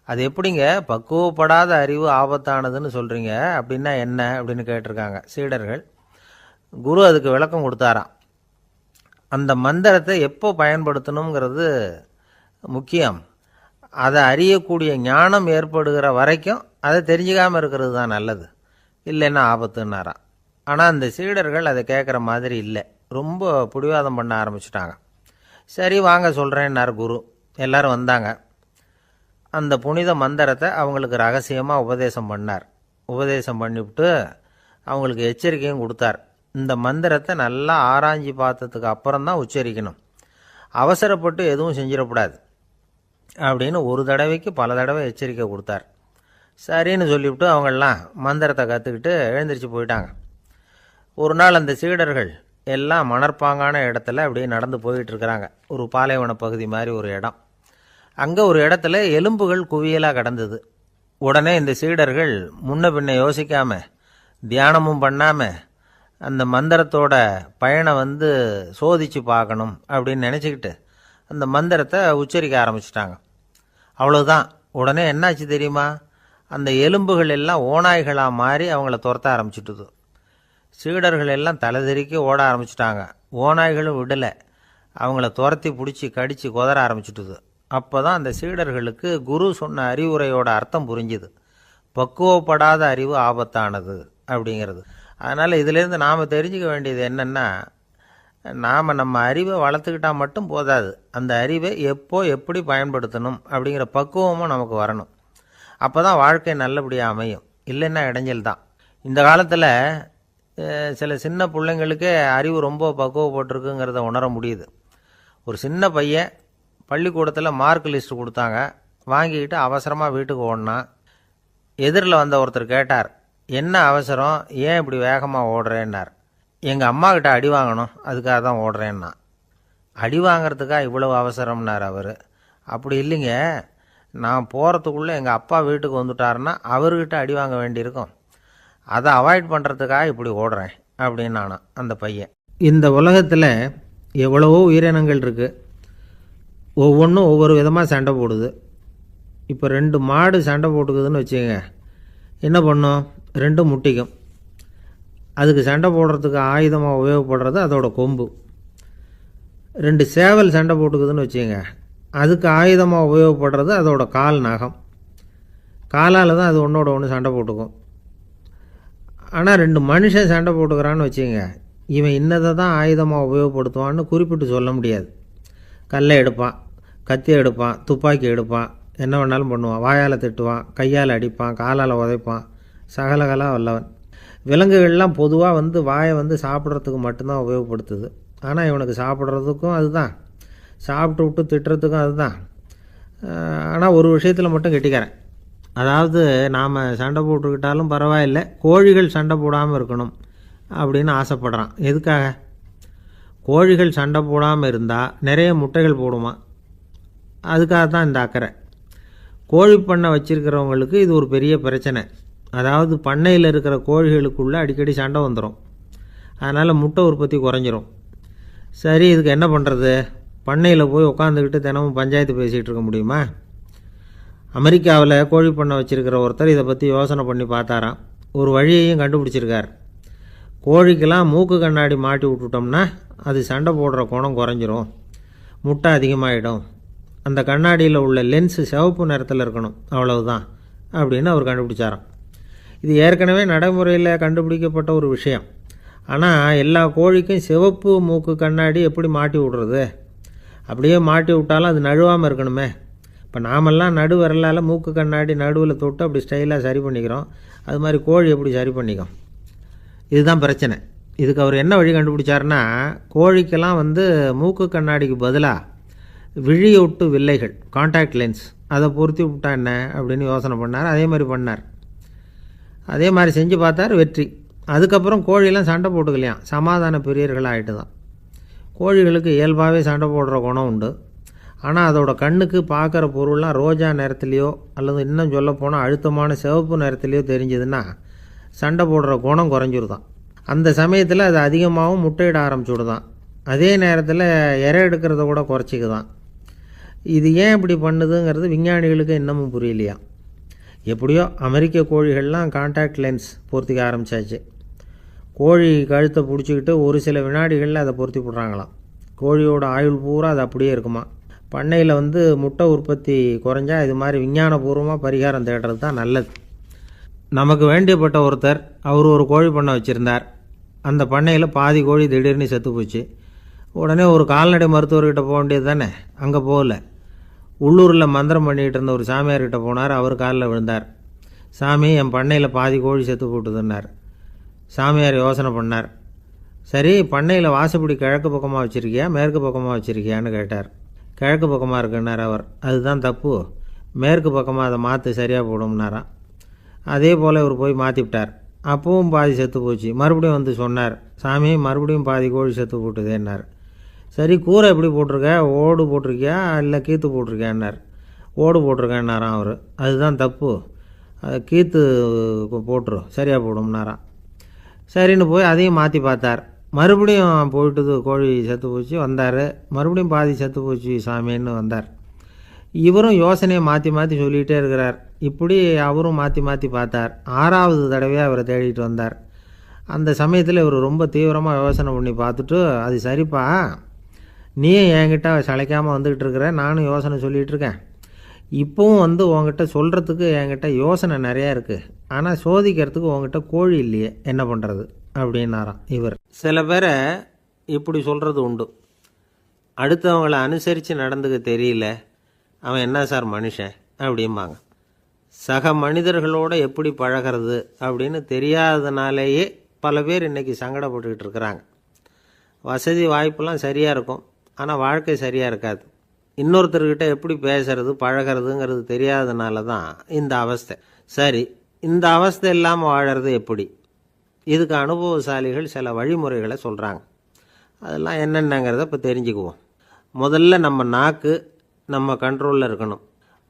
அது எப்படிங்க பக்குவப்படாத அறிவு ஆபத்தானதுன்னு சொல்கிறீங்க, அப்படின்னா என்ன அப்படின்னு கேட்டிருக்காங்க சீடர்கள். குரு அதுக்கு விளக்கம் கொடுத்தாராம். அந்த மந்திரத்தை எப்போ பயன்படுத்தணுங்கிறது முக்கியம், அதை அறியக்கூடிய ஞானம் ஏற்படுகிற வரைக்கும் அதை தெரிஞ்சுக்காமல் இருக்கிறது தான் நல்லது, இல்லைன்னா ஆபத்துன்னாராம். ஆனால் அந்த சீடர்கள் அதை கேட்குற மாதிரி இல்லை, ரொம்ப பிடிவாதம் பண்ண ஆரம்பிச்சிட்டாங்க. சரி வாங்க சொல்கிறேன்னார் குரு. எல்லாரும் வந்தாங்க. அந்த புனித மந்திரத்தை அவங்களுக்கு ரகசியமாக உபதேசம் பண்ணார். உபதேசம் பண்ணிவிட்டு அவங்களுக்கு எச்சரிக்கையும் கொடுத்தார். இந்த மந்திரத்தை நல்லா ஆராய்ச்சி பார்த்ததுக்கு அப்புறம்தான் உச்சரிக்கணும், அவசரப்பட்டு எதுவும் செஞ்சிடக்கூடாது அப்படின்னு ஒரு தடவைக்கு பல தடவை எச்சரிக்கை கொடுத்தார். சரின்னு சொல்லிவிட்டு அவங்கெல்லாம் மந்திரத்தை கற்றுக்கிட்டு எழுந்திரிச்சு போயிட்டாங்க. ஒரு நாள் அந்த சீடர்கள் எல்லாம் மணற்பாங்கான இடத்துல அப்படியே நடந்து போயிட்டு இருக்கிறாங்க. ஒரு பாலைவன பகுதி மாதிரி ஒரு இடம். அங்கே ஒரு இடத்துல எலும்புகள் குவியலாக கிடந்தது. உடனே இந்த சீடர்கள் முன்ன பின்ன யோசிக்காமல், தியானமும் பண்ணாமல், அந்த மந்திரத்தோட பயனை சோதித்து பார்க்கணும் அப்படின்னு நினச்சிக்கிட்டு அந்த மந்திரத்தை உச்சரிக்க ஆரம்பிச்சிட்டாங்க. அவ்வளோதான். உடனே என்னாச்சு தெரியுமா, அந்த எலும்புகள் எல்லாம் ஓநாய்களாக மாறி அவங்கள துரத்த ஆரம்பிச்சுட்டுது. சீடர்கள் எல்லாம் தலைதெறிக்க ஓட ஆரம்பிச்சிட்டாங்க. ஓநாய்களும் விடலை, அவங்கள துரத்தி பிடிச்சி கடித்து கொதற ஆரம்பிச்சுட்டுது. அப்போ தான் அந்த சீடர்களுக்கு குரு சொன்ன அறிவுரையோட அர்த்தம் புரிஞ்சுது. பக்குவப்படாத அறிவு ஆபத்தானது அப்படிங்கிறது. அதனால் இதிலேருந்து நாம் தெரிஞ்சுக்க வேண்டியது என்னென்னா, நாம் நம்ம அறிவை வளர்த்துக்கிட்டால் மட்டும் போதாது, அந்த அறிவை எப்போ எப்படி பயன்படுத்தணும் அப்படிங்கிற பக்குவமும் நமக்கு வரணும். அப்போ தான் வாழ்க்கை நல்லபடியாக அமையும், இல்லைன்னா இடைஞ்சல் தான். இந்த காலத்தில் சில சின்ன பிள்ளைங்களுக்கே அறிவு ரொம்ப பக்குவப்பட்டிருக்குங்கிறத உணர முடியுது. ஒரு சின்ன பையன் பள்ளிக்கூடத்தில் மார்க் லிஸ்ட் கொடுத்தாங்க, வாங்கிக்கிட்டு அவசரமாக வீட்டுக்கு ஓடினான். எதிரில் வந்த ஒருத்தர் கேட்டார், என்ன அவசரம், ஏன் இப்படி வேகமாக ஓடுறேன்னார். எங்கள் அம்மா கிட்ட அடி வாங்கணும், அதுக்காக தான் ஓடுறேன்னா. அடி வாங்கிறதுக்கா இவ்வளவு அவசரம்னார் அவர். அப்படி இல்லைங்க, நான் போகிறதுக்குள்ளே எங்கள் அப்பா வீட்டுக்கு வந்துட்டாருன்னா அவர்கிட்ட அடி வாங்க வேண்டியிருக்கும், அதை அவாய்ட் பண்ணுறதுக்காக இப்படி ஓடுறேன் அப்படின்னு நானான் அந்த பையன். இந்த உலகத்தில் எவ்வளவோ உயிரினங்கள் இருக்குது, ஒவ்வொன்றும் ஒவ்வொரு விதமாக சண்டை போடுது. இப்போ 2 மாடு சண்டை போட்டுக்குதுன்னு வச்சுக்கோங்க, என்ன பண்ணும், 2 முட்டிக்கும். அதுக்கு சண்டை போடுறதுக்கு ஆயுதமாக உபயோகப்படுறது அதோட கொம்பு. 2 சேவல் சண்டை போட்டுக்குதுன்னு வச்சுக்கோங்க, அதுக்கு ஆயுதமாக உபயோகப்படுறது அதோட கால் நகம். காலால் தான் அது ஒன்றோட ஒன்று சண்டை போட்டுக்கும். ஆனால் 2 மனுஷன் சண்டை போட்டுக்கிறான்னு வச்சுக்கோங்க, இவன் இன்னதை தான் ஆயுதமாக உபயோகப்படுத்துவான்னு குறிப்பிட்டு சொல்ல முடியாது. கல்லை எடுப்பான், கத்தி எடுப்பான், துப்பாக்கி எடுப்பான், என்ன வேணாலும் பண்ணுவான். வாயால் திட்டுவான், கையால் அடிப்பான், காலால் உதைப்பான், சகலகலாக வல்லவன். விலங்குகள்லாம் பொதுவாக வாயை சாப்பிட்றதுக்கு மட்டும்தான் உபயோகப்படுத்துது. ஆனால் இவனுக்கு சாப்பிட்றதுக்கும் அதுதான், சாப்பிட்டு விட்டு திட்டுறதுக்கும் அதுதான். ஆனால் ஒரு விஷயத்தில் மட்டும் கெட்டிக்கிறேன், அதாவது நாம் சண்டை போட்டுக்கிட்டாலும் பரவாயில்லை, கோழிகள் சண்டை போடாமல் இருக்கணும் அப்படின்னு ஆசைப்படுறான். எதுக்காக? கோழிகள் சண்டை போடாமல் இருந்தால் நிறைய முட்டைகள் போடுமா, அதுக்காக தான் இந்த அக்கறை. கோழி பண்ணை வச்சுருக்கிறவங்களுக்கு இது ஒரு பெரிய பிரச்சனை. அதாவது பண்ணையில் இருக்கிற கோழிகளுக்குள்ளே அடிக்கடி சண்டை வந்துடும், அதனால் முட்டை உற்பத்தி குறைஞ்சிரும். சரி, இதுக்கு என்ன பண்ணுறது? பண்ணையில் போய் உட்காந்துக்கிட்டு தினமும் பஞ்சாயத்து பேசிகிட்டு இருக்க முடியுமா? அமெரிக்காவில் கோழி பண்ணை வச்சுருக்கிற ஒருத்தர் இதை பற்றி யோசனை பண்ணி பார்த்தாராம். ஒரு வழியையும் கண்டுபிடிச்சிருக்கார். கோழிக்கெல்லாம் மூக்கு கண்ணாடி மாட்டி விட்டுட்டோம்னா அது சண்டை போடுற குணம் குறைஞ்சிரும், முட்டை அதிகமாகிடும் அந்த கண்ணாடியில் உள்ள லென்ஸு சிவப்பு நிறத்தில் இருக்கணும், அவ்வளவுதான் அப்படின்னு அவர் கண்டுபிடிச்சாராம். இது ஏற்கனவே நடைமுறையில் கண்டுபிடிக்கப்பட்ட ஒரு விஷயம். ஆனால் எல்லா கோழிக்கும் சிவப்பு மூக்கு கண்ணாடி எப்படி மாட்டி விடுறது? அப்படியே மாட்டி விட்டாலும் அது நழுவாமல் இருக்கணுமே. இப்போ நாமெல்லாம் நடு விரலால் மூக்கு கண்ணாடி நடுவில் தொட்டு அப்படி ஸ்டைலாக சரி பண்ணிக்கிறோம். அது மாதிரி கோழி எப்படி சரி பண்ணிக்கும்? இதுதான் பிரச்சனை. இதுக்கு அவர் என்ன வழி கண்டுபிடிச்சாருன்னா, கோழிக்கெல்லாம் மூக்கு கண்ணாடிக்கு பதிலாக விழியொட்டு வில்லைகள், காண்டாக்ட் லென்ஸ், அதை பொருத்தி விட்டா என்ன அப்படின்னு யோசனை பண்ணார். அதே மாதிரி பண்ணார். அதே மாதிரி செஞ்சு பார்த்தார், வெற்றி. அதுக்கப்புறம் கோழியெல்லாம் சண்டை போட்டுக்கலையாம், சமாதான பிரியர்களாக ஆகிட்டு தான். கோழிகளுக்கு இயல்பாகவே சண்டை போடுற குணம் உண்டு. ஆனால் அதோட கண்ணுக்கு பார்க்குற பொருள்லாம் ரோஜா நிறத்துலையோ அல்லது இன்னும் சொல்லப்போனால் அழுத்தமான சிவப்பு நிறத்துலையோ தெரிஞ்சதுன்னா சண்டை போடுற குணம் குறைஞ்சிருதான். அந்த சமயத்தில் அது அதிகமாகவும் முட்டையிட ஆரம்பிச்சுடுதான். அதே நேரத்தில் இறை எடுக்கிறத கூட குறைச்சிக்குதான். இது ஏன் இப்படி பண்ணுதுங்கிறது விஞ்ஞானிகளுக்கு இன்னமும் புரியலையா. எப்படியோ அமெரிக்க கோழிகள்லாம் காண்டாக்ட் லென்ஸ் பொருத்திக்க ஆரம்பித்தாச்சு. கோழி கழுத்தை பிடிச்சிக்கிட்டு ஒரு சில வினாடிகளில் அதை பொருத்தி போடுறாங்களாம். கோழியோட ஆயுள் பூரா அது அப்படியே இருக்குமா. பண்ணையில் முட்டை உற்பத்தி குறைஞ்சா இது மாதிரி விஞ்ஞானபூர்வமாக பரிகாரம் தேடுறது தான் நல்லது. நமக்கு வேண்டியப்பட்ட ஒருத்தர், அவர் ஒரு கோழி பண்ணை வச்சுருந்தார். அந்த பண்ணையில் பாதி கோழி திடீர்னு செத்து போச்சு. உடனே ஒரு கால்நடை மருத்துவர்கிட்ட போக வேண்டியது தானே. அங்கே போகல. உள்ளூரில் மந்திரம் பண்ணிகிட்டு இருந்த ஒரு சாமியார்கிட்ட போனார். அவர் காலில் விழுந்தார். சாமி, என் பண்ணையில் பாதி கோழி செத்து போட்டுதுன்னார். சாமியார் யோசனை பண்ணார். சரி, பண்ணையில் வாசப்படி கிழக்கு பக்கமாக வச்சுருக்கியா மேற்கு பக்கமாக வச்சுருக்கியான்னு கேட்டார். கிழக்கு பக்கமாக இருக்குன்னார் அவர். அதுதான் தப்பு, மேற்கு பக்கமாக அதை மாற்று, சரியாக போடும்னாராம். அதே போல் இவர் போய் மாற்றிவிட்டார். அப்பவும் பாதி செத்து போச்சு. மறுபடியும் சொன்னார், சாமி மறுபடியும் பாதி கோழி செத்து போட்டுதேன்னார். சரி, கூரை எப்படி போட்டிருக்க, ஓடு போட்டிருக்கியா இல்லை கீத்து போட்டிருக்கியான்னார். ஓடு போட்டிருக்கேன்னாராம் அவர். அதுதான் தப்பு, அதை கீத்து போட்டுரு, சரியாக போடும்னாராம். சரின்னு போய் அதையும் மாற்றி பார்த்தார். மறுபடியும் போயிட்டுது, கோழி செத்து போச்சு. வந்தார். மறுபடியும் பாதி செத்து போச்சு சாமின்னு வந்தார். இவரும் யோசனையை மாற்றி மாற்றி சொல்லிகிட்டே இருக்கிறார். இப்படி அவரும் மாற்றி மாற்றி பார்த்தார். 6வது தடவையாக அவரை தேடிட்டு வந்தார். அந்த சமயத்தில் இவர் ரொம்ப தீவிரமாக யோசனை பண்ணி பார்த்துட்டு, அது சரிப்பா, நீயும் என்கிட்ட சளைக்காமல் வந்துக்கிட்டு இருக்கிற, நானும் யோசனை சொல்லிகிட்டு இருக்கேன். இப்போவும் உங்ககிட்ட சொல்கிறதுக்கு என்கிட்ட யோசனை நிறையா இருக்குது. ஆனால் சோதிக்கிறதுக்கு உங்ககிட்ட கோழி இல்லையே, என்ன பண்ணுறது அப்படின்னாராம் இவர். சில பேரை இப்படி சொல்கிறது உண்டு. அடுத்தவங்களை அனுசரித்து நடந்துக்க தெரியல, அவன் என்ன சார் மனுஷன் அப்படிம்பாங்க. சக மனிதர்களோடு எப்படி பழகிறது அப்படின்னு தெரியாததுனாலேயே பல பேர் இன்றைக்கி சங்கடப்பட்டுக்கிட்டு இருக்கிறாங்க. வசதி வாய்ப்பெல்லாம் சரியாக இருக்கும், ஆனால் வாழ்க்கை சரியாக இருக்காது. இன்னொருத்தர்கிட்ட எப்படி பேசுறது பழகிறதுங்கிறது தெரியாததுனால தான் இந்த அவஸ்தை. சரி, இந்த அவஸ்தை இல்லாமல் வாழறது எப்படி? இதுக்கு அனுபவசாலிகள் சில வழிமுறைகளை சொல்கிறாங்க. அதெல்லாம் என்னென்னங்கிறத இப்போ தெரிஞ்சுக்குவோம். முதல்ல நம்ம நாக்கு நம்ம கண்ட்ரோலில் இருக்கணும்.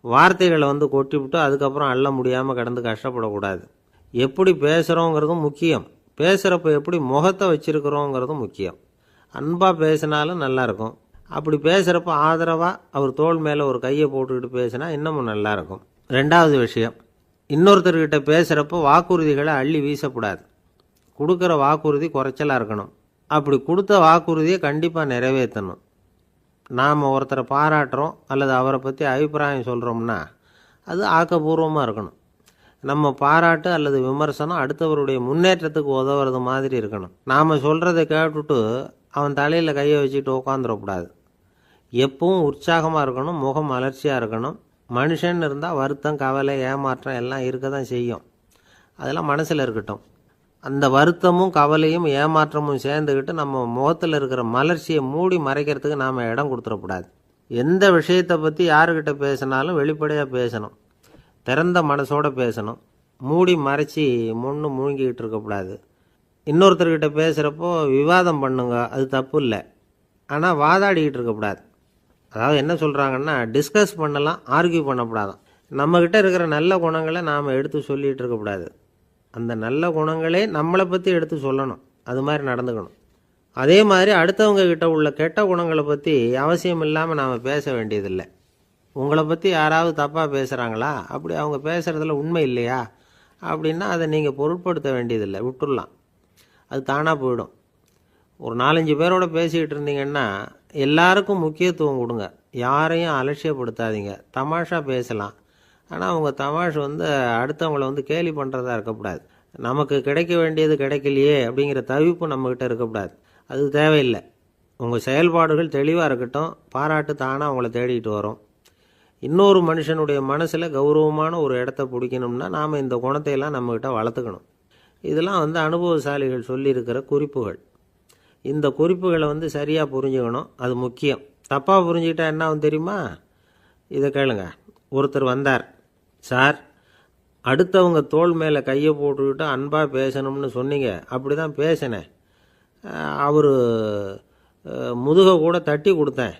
வார்த்தைகளை கொட்டிவிட்டு அதுக்கப்புறம் அள்ள முடியாமல் கடந்து கஷ்டப்படக்கூடாது. எப்படி பேசுகிறோங்கிறதும் முக்கியம். பேசுகிறப்ப எப்படி முகத்தை வச்சுருக்கிறோங்கிறதும் முக்கியம். அன்பாக பேசினாலும் நல்லாயிருக்கும். அப்படி பேசுகிறப்ப ஆதரவாக அவர் தோள் மேலே ஒரு கையை போட்டுக்கிட்டு பேசினா இன்னமும் நல்லாயிருக்கும். 2வது விஷயம், இன்னொருத்தர்கிட்ட பேசுகிறப்போ வாக்குறுதிகளை அள்ளி வீசக்கூடாது. கொடுக்குற வாக்குறுதி குறைச்சலாக இருக்கணும். அப்படி கொடுத்த வாக்குறுதியை கண்டிப்பாக நிறைவேற்றணும். நாம் ஒருத்தரை பாராட்டுறோம் அல்லது அவரை பற்றி அபிப்பிராயம் சொல்கிறோம்னா அது ஆக்கப்பூர்வமாக இருக்கணும். நம்ம பாராட்டு அல்லது விமர்சனம் அடுத்தவருடைய முன்னேற்றத்துக்கு உதவுறது மாதிரி இருக்கணும். நாம் சொல்கிறத கேட்டுட்டு அவன் தலையில் கையை வச்சுட்டு உட்காந்துடக்கூடாது. எப்பவும் உற்சாகமாக இருக்கணும், முகம் மலர்ச்சியாக இருக்கணும். மனுஷன் இருந்தால் வருத்தம், கவலை, ஏமாற்றம் எல்லாம் இருக்க தான் செய்யும். அதெல்லாம் மனசில் இருக்கட்டும். அந்த வருத்தமும் கவலையும் ஏமாற்றமும் சேர்ந்துக்கிட்டு நம்ம முகத்தில் இருக்கிற மலர்ச்சியை மூடி மறைக்கிறதுக்கு நாம் இடம் கொடுத்துடக்கூடாது. எந்த விஷயத்தை பற்றி யாருக்கிட்ட பேசினாலும் வெளிப்படையாக பேசணும். திறந்த மனசோடு பேசணும். மூடி மறைச்சி முழுங்கிக்கிட்டு இருக்கக்கூடாது. இன்னொருத்தர்கிட்ட பேசுகிறப்போ விவாதம் பண்ணுங்க, அது தப்பு இல்லை. ஆனால் வாதாடிக்கிட்டு இருக்கக்கூடாது. அதாவது என்ன சொல்கிறாங்கன்னா, டிஸ்கஸ் பண்ணலாம், ஆர்கியூ பண்ணக்கூடாதான். நம்மக்கிட்ட இருக்கிற நல்ல குணங்களை நாம் எடுத்து சொல்லிகிட்டு இருக்கக்கூடாது. அந்த நல்ல குணங்களே நம்மளை பற்றி எடுத்து சொல்லணும். அது மாதிரி நடந்துக்கணும். அதே மாதிரி அடுத்தவங்க கிட்ட உள்ள கெட்ட குணங்களை பற்றி அவசியம் இல்லாமல் நாம் பேச வேண்டியதில்லை. உங்களை பற்றி யாராவது தப்பாக பேசுகிறாங்களா, அப்படி அவங்க பேசுகிறதுல உண்மை இல்லையா அப்படின்னா அதை நீங்கள் பொருட்படுத்த வேண்டியதில்லை, விட்டுடலாம். அது தானாக போயிடும். ஒரு 4-5 பேரோட பேசிக்கிட்டு இருந்தீங்கன்னா எல்லாருக்கும் முக்கியத்துவம் கொடுங்க. யாரையும் அலட்சியப்படுத்தாதீங்க. தமாஷா பேசலாம். ஆனால் அவங்க தமாஷ் அடுத்தவங்கள கேலி பண்ணுறதா இருக்கக்கூடாது. நமக்கு கிடைக்க வேண்டியது கிடைக்கலையே அப்படிங்கிற தவிப்பு நம்மக்கிட்ட இருக்கக்கூடாது. அது தேவையில்லை. உங்கள் செயல்பாடுகள் தெளிவாக இருக்கட்டும். பாராட்டு தானாக அவங்கள தேடிட்டு வரும். இன்னொரு மனுஷனுடைய மனசில் கௌரவமான ஒரு இடத்த பிடிக்கணும்னா நாம் இந்த குணத்தையெல்லாம் நம்மக்கிட்ட வளர்த்துக்கணும். இதெல்லாம் அனுபவசாலிகள் சொல்லியிருக்கிற குறிப்புகள். இந்த குறிப்புகளை சரியாக புரிஞ்சுக்கணும். அது முக்கியம். தப்பாக புரிஞ்சுக்கிட்டா என்ன ஆகும் தெரியுமா? இதை கேளுங்க. ஒருத்தர் வந்தார். சார், அடுத்தவங்க தோள் மேலே கையை போட்டுக்கிட்டு அன்பாக பேசணும்னு சொன்னீங்க. அப்படி தான் பேசினேன். அவர் முதுகை கூட தட்டி கொடுத்தேன்.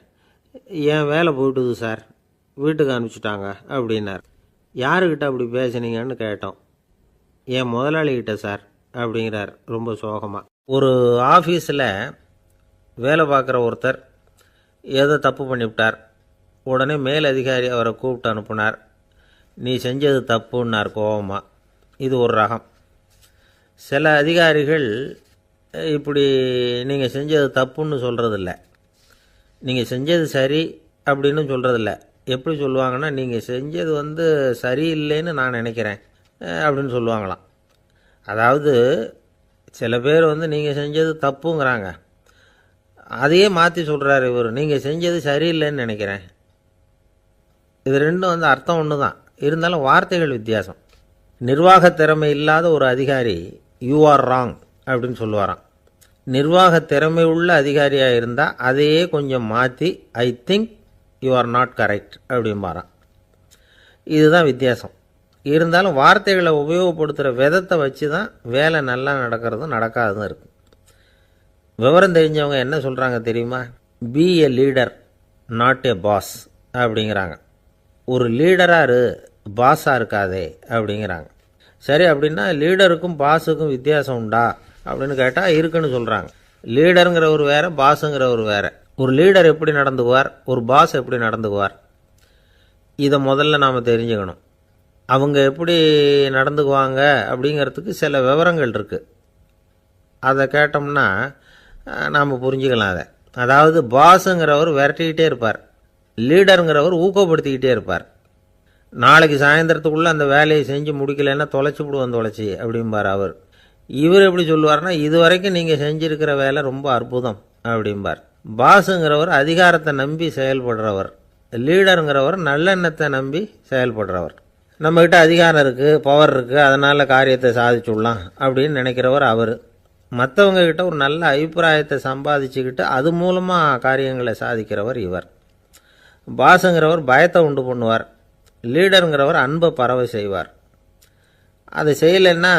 என் வேலை போயிட்டுது சார், வீட்டுக்கு அனுப்பிச்சிட்டாங்க அப்படின்னார். யாருக்கிட்ட அப்படி பேசுனீங்கன்னு கேட்டோம். என் முதலாளிகிட்ட சார் அப்படிங்கிறார் ரொம்ப சோகமாக. ஒரு ஆஃபீஸில் வேலை பார்க்குற ஒருத்தர் ஏதோ தப்பு பண்ணிவிட்டார். உடனே மேலதிகாரி அவரை கூப்பிட்டு அனுப்புனார். நீ செஞ்சது தப்புன்னார் கோபமாக. இது ஒரு ரகம். சில அதிகாரிகள் இப்படி நீங்கள் செஞ்சது தப்புன்னு சொல்கிறதில்ல, நீங்கள் செஞ்சது சரி அப்படின்னு சொல்கிறதில்ல. எப்படி சொல்லுவாங்கன்னா, நீங்கள் செஞ்சது சரியில்லைன்னு நான் நினைக்கிறேன் அப்படின்னு சொல்லுவாங்களாம். அதாவது சில பேர் நீங்கள் செஞ்சது தப்புங்கிறாங்க, அதையே மாற்றி சொல்கிறாரு இவர், நீங்கள் செஞ்சது சரியில்லைன்னு நினைக்கிறேன். இது ரெண்டும் அர்த்தம் ஒன்று தான், இருந்தாலும் வார்த்தைகள் வித்தியாசம். நிர்வாக திறமை இல்லாத ஒரு அதிகாரி யூ ஆர் ராங் அப்படின்னு சொல்லுவாராம். நிர்வாக திறமை உள்ள அதிகாரியாக இருந்தால் அதையே கொஞ்சம் மாற்றி I think you are not correct அப்படிம்பாராம். இதுதான் வித்தியாசம். இருந்தாலும் வார்த்தைகளை உபயோகப்படுத்துகிற விதத்தை வச்சு தான் வேலை நல்லா நடக்கிறதும் நடக்காததும் இருக்குது. விவரம் தெரிஞ்சவங்க என்ன சொல்கிறாங்க தெரியுமா? Be a leader not a boss அப்படிங்கிறாங்க. ஒரு லீடராக இரு, பாஸாக இருக்காதே அப்படிங்கிறாங்க. சரி, அப்படின்னா லீடருக்கும் பாஸுக்கும் வித்தியாசம் உண்டா அப்படின்னு கேட்டால் இருக்குன்னு சொல்கிறாங்க. லீடருங்கிறவர் வேறு, பாஸுங்கிறவர் வேறு. ஒரு லீடர் எப்படி நடந்துக்குவார், ஒரு பாஸ் எப்படி நடந்துக்குவார், இதை முதல்ல நாம் தெரிஞ்சுக்கணும். அவங்க எப்படி நடந்துக்குவாங்க அப்படிங்கிறதுக்கு சில விவரங்கள் இருக்குது. அதை கேட்டோம்னா நாம் புரிஞ்சுக்கலாம் அதை. அதாவது பாஸுங்கிறவர் விரட்டிக்கிட்டே இருப்பார், லீடருங்கிறவர் ஊக்கப்படுத்திக்கிட்டே இருப்பார். நாளைக்கு சாயந்தரத்துக்குள்ளே அந்த வேலையை செஞ்சு முடிக்கலைன்னா தொலைச்சி விடுவோம் தொலைச்சி அப்படிம்பார் அவர். இவர் எப்படி சொல்லுவார்னா, இது வரைக்கும் நீங்கள் செஞ்சுருக்கிற வேலை ரொம்ப அற்புதம் அப்படிம்பார். பாஸுங்கிறவர் அதிகாரத்தை நம்பி செயல்படுறவர், லீடருங்கிறவர் நல்லெண்ணத்தை நம்பி செயல்படுறவர். நம்மக்கிட்ட அதிகாரம் இருக்குது, பவர் இருக்குது, அதனால் காரியத்தை சாதிச்சுடலாம் அப்படின்னு நினைக்கிறவர் அவர். மற்றவங்கக்கிட்ட ஒரு நல்ல அபிப்பிராயத்தை சம்பாதிச்சுக்கிட்டு அது மூலமாக காரியங்களை சாதிக்கிறவர் இவர். பாஸுங்கிறவர் பயத்தை உண்டு பண்ணுவார், லீடருங்கிறவர் அன்பை பரவ செய்வார். அதை செய்யலைன்னா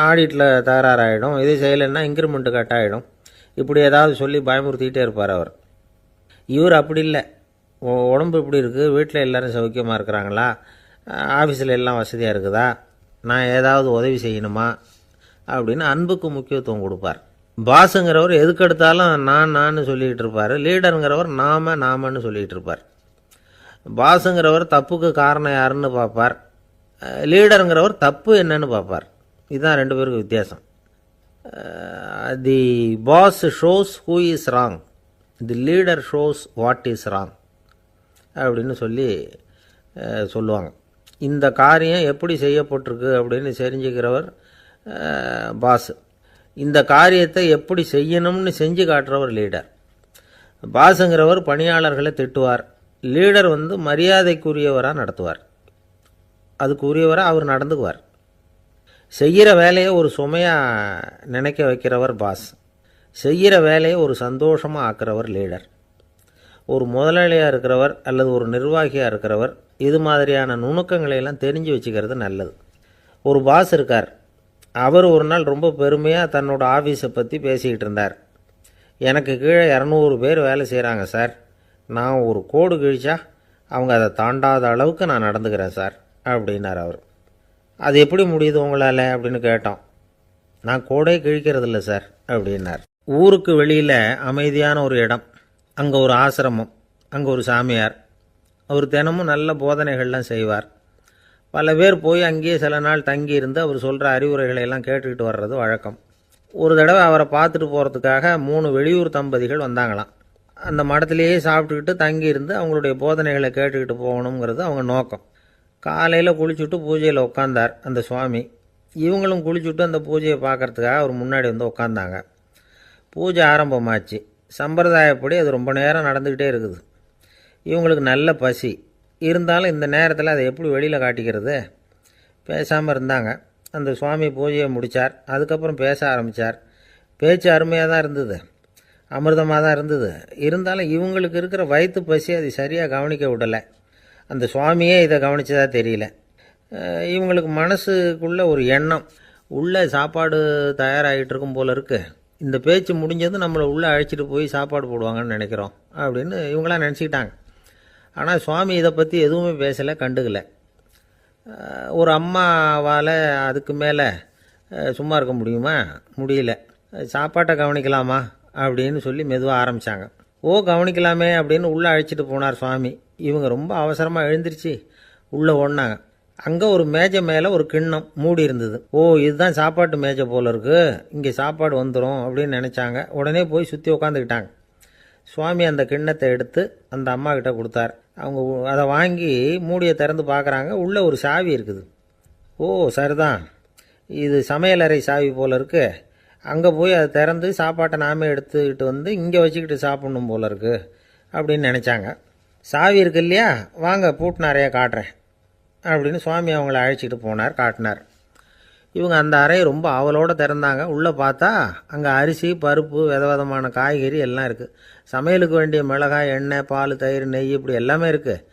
ஆடிட்டில் தகராறாயிடும், இது செய்யலைன்னா இன்க்ரிமெண்ட்டு கட் ஆகிடும், இப்படி ஏதாவது சொல்லி பயமுறுத்திக்கிட்டே இருப்பார் அவர். இவர் அப்படி இல்லை. உடம்பு இப்படி இருக்குது, வீட்டில் எல்லோரும் சௌக்கியமாக இருக்கிறாங்களா, ஆஃபீஸில் எல்லாம் வசதியாக இருக்குதா, நான் ஏதாவது உதவி செய்யணுமா அப்படின்னு அன்புக்கு முக்கியத்துவம் கொடுப்பார். பாஸுங்கிறவர் எதுக்கெடுத்தாலும் நான் சொல்லிகிட்டு இருப்பார், லீடருங்கிறவர் நாமன்னு சொல்லிகிட்டு இருப்பார். பாஸுங்கிறவர் தப்புக்கு காரணம் யாருன்னு பார்ப்பார், லீடருங்கிறவர் தப்பு என்னன்னு பார்ப்பார். இதுதான் ரெண்டு பேருக்கு வித்தியாசம். The boss shows who is wrong, the leader shows what is wrong அப்படின்னு சொல்லுவாங்க. இந்த காரியம் எப்படி செய்யப்பட்டிருக்கு அப்படின்னு தெரிஞ்சுக்கிறவர் பாஸ். இந்த காரியத்தை எப்படி செய்யணும்னு செஞ்சு காட்டுறவர் லீடர். பாஸுங்கிறவர் பணியாளர்களை திட்டுவார், லீடர் மரியாதைக்குரியவராக நடத்துவார், அதுக்குரியவராக அவர் நடந்துக்குவார். செய்கிற வேலையை ஒரு சுமையாக நினைக்க வைக்கிறவர் பாஸ், செய்கிற வேலையை ஒரு சந்தோஷமாக ஆக்கிறவர் லீடர். ஒரு முதலாளியாக இருக்கிறவர் அல்லது ஒரு நிர்வாகியாக இருக்கிறவர் இது மாதிரியான நுணுக்கங்களையெல்லாம் தெரிஞ்சு வச்சுக்கிறது நல்லது. ஒரு பாஸ் இருக்கார், அவர் ஒரு நாள் ரொம்ப பெருமையாக தன்னோட ஆஃபீஸை பற்றி பேசிக்கிட்டு இருந்தார். எனக்கு கீழே 200 பேர் வேலை செய்கிறாங்க சார், நான் ஒரு கோடு கிழிச்சா அவங்க அதை தாண்டாத அளவுக்கு நான் நடந்துக்கிறேன் சார் அப்படின்னார் அவர். அது எப்படி முடியுது உங்களால் அப்படின்னு கேட்டோம். நான் கோடே கிழிக்கிறதில்ல சார் அப்படின்னார். ஊருக்கு வெளியில் அமைதியான ஒரு இடம், அங்கே ஒரு ஆசிரமம், அங்கே ஒரு சாமியார். அவர் தினமும் நல்ல போதனைகள்லாம் செய்வார். பல பேர் போய் அங்கேயே சில நாள் தங்கி இருந்து அவர் சொல்கிற அறிவுரைகளை எல்லாம் கேட்டுக்கிட்டு வர்றது வழக்கம். ஒரு தடவை அவரை பார்த்துட்டு போகிறதுக்காக 3 வெளியூர் தம்பதிகள் வந்தாங்களாம். அந்த மடத்துலேயே சாப்பிட்டுக்கிட்டு தங்கியிருந்து அவங்களுடைய போதனைகளை கேட்டுக்கிட்டு போகணுங்கிறது அவங்க நோக்கம். காலையில் குளிச்சுட்டு பூஜையில் உட்காந்தார் அந்த சுவாமி. இவங்களும் குளிச்சுட்டு அந்த பூஜையை பார்க்குறதுக்காக அவர் முன்னாடி வந்து உட்காந்தாங்க. பூஜை ஆரம்பமாச்சு. சம்பிரதாயப்படி அது ரொம்ப நேரம் நடந்துக்கிட்டே இருக்குது. இவங்களுக்கு நல்ல பசி இருந்தாலும் இந்த நேரத்தில் அதை எப்படி வெளியில் காட்டிக்கிறது? பேசாமல் இருந்தாங்க. அந்த சுவாமி பூஜையை முடித்தார். அதுக்கப்புறம் பேச ஆரம்பித்தார். பேச்சு அருமையாக தான் இருந்தது, அமிர்தமாக தான் இருந்தது. இருந்தாலும் இவங்களுக்கு இருக்கிற வயிற்று பசி அது சரியாக கவனிக்க விடலை. அந்த சுவாமியே இதை கவனித்ததா தெரியல. இவங்களுக்கு மனசுக்குள்ளே ஒரு எண்ணம், உள்ளே சாப்பாடு தயாராகிட்டு இருக்கும் போல இருக்குது, இந்த பேச்சு முடிஞ்சது நம்மளை உள்ளே அழைச்சிட்டு போய் சாப்பாடு போடுவாங்கன்னு நினைக்கிறோம் அப்படின்னு இவங்களாம் நினச்சிக்கிட்டாங்க. ஆனால் சுவாமி இதை பற்றி எதுவுமே பேசலை, கண்டுக்கலை. ஒரு அம்மாவால் அதுக்கு மேலே சும்மா இருக்க முடியுமா? முடியல. சாப்பாட்டை கவனிக்கலாமா அப்படின்னு சொல்லி மெதுவாக ஆரம்பித்தாங்க. கவனிக்கலாமே அப்படின்னு உள்ளே அழைச்சிட்டு போனார் சுவாமி. இவங்க ரொம்ப அவசரமாக எழுந்திரிச்சு உள்ளே ஓடினாங்க. அங்கே ஒரு மேஜை மேலே ஒரு கிண்ணம் மூடி இருந்தது. இதுதான் சாப்பாட்டு மேஜை போல இருக்குது, இங்கே சாப்பாடு வந்துடும் அப்படின்னு நினச்சாங்க. உடனே போய் சுற்றி உட்காந்துக்கிட்டாங்க. சுவாமி அந்த கிண்ணத்தை எடுத்து அந்த அம்மா கிட்ட கொடுத்தார். அவங்க அதை வாங்கி மூடியை திறந்து பார்க்குறாங்க. உள்ளே ஒரு சாவி இருக்குது. சரிதான், இது சமையலறை சாவி போல் இருக்குது, அங்கே போய் அதை திறந்து சாப்பாட்டை நாமே எடுத்துக்கிட்டு வந்து இங்கே வச்சுக்கிட்டு சாப்பிட்ணும் போல இருக்குது அப்படின்னு நினச்சாங்க. சாவி இருக்கு இல்லையா, வாங்க பூட்டு நிறையா காட்டுறேன் அப்படின்னு சுவாமி அவங்கள அழைச்சிட்டு போனார், காட்டினார். இவங்க அந்த அறையை ரொம்ப ஆவலோடு திறந்தாங்க. உள்ளே பார்த்தா அங்கே அரிசி, பருப்பு, விதவிதமான காய்கறி எல்லாம் இருக்குது. சமையலுக்கு வேண்டிய மிளகாய், எண்ணெய், பால், தயிர், நெய் இப்படி எல்லாமே இருக்குது.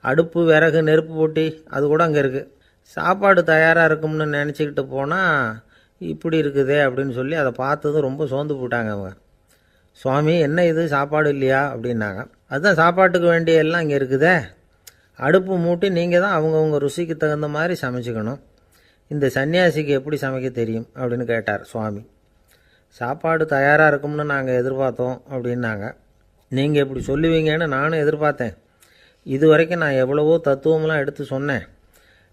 அடுப்பு, விறகு, நெருப்பு போட்டி அது கூட அங்கே இருக்குது. சாப்பாடு தயாராக இருக்கும்னு நினச்சிக்கிட்டு போனால் இப்படி இருக்குதே அப்படின்னு சொல்லி அதை பார்த்ததும் ரொம்ப சோர்ந்து போட்டாங்க அவங்க. சுவாமி, என்ன இது சாப்பாடு இல்லையா அப்படின்னாங்க. அதுதான் சாப்பாட்டுக்கு வேண்டிய எல்லாம் இங்கே இருக்குதே, அடுப்பு மூட்டி நீங்கள் தான் அவங்கவுங்க ருசிக்கு தகுந்த மாதிரி சமைச்சிக்கணும். இந்த சன்னியாசிக்கு எப்படி சமைக்க தெரியும் அப்படின்னு கேட்டார் சுவாமி. சாப்பாடு தயாராக இருக்கும்னு நாங்கள் எதிர்பார்த்தோம் அப்படின்னாங்க. நீங்கள் இப்படி சொல்லுவீங்கன்னு நானும் எதிர்பார்த்தேன். இது வரைக்கும் நான் எவ்வளவோ தத்துவம்லாம் எடுத்து சொன்னேன்.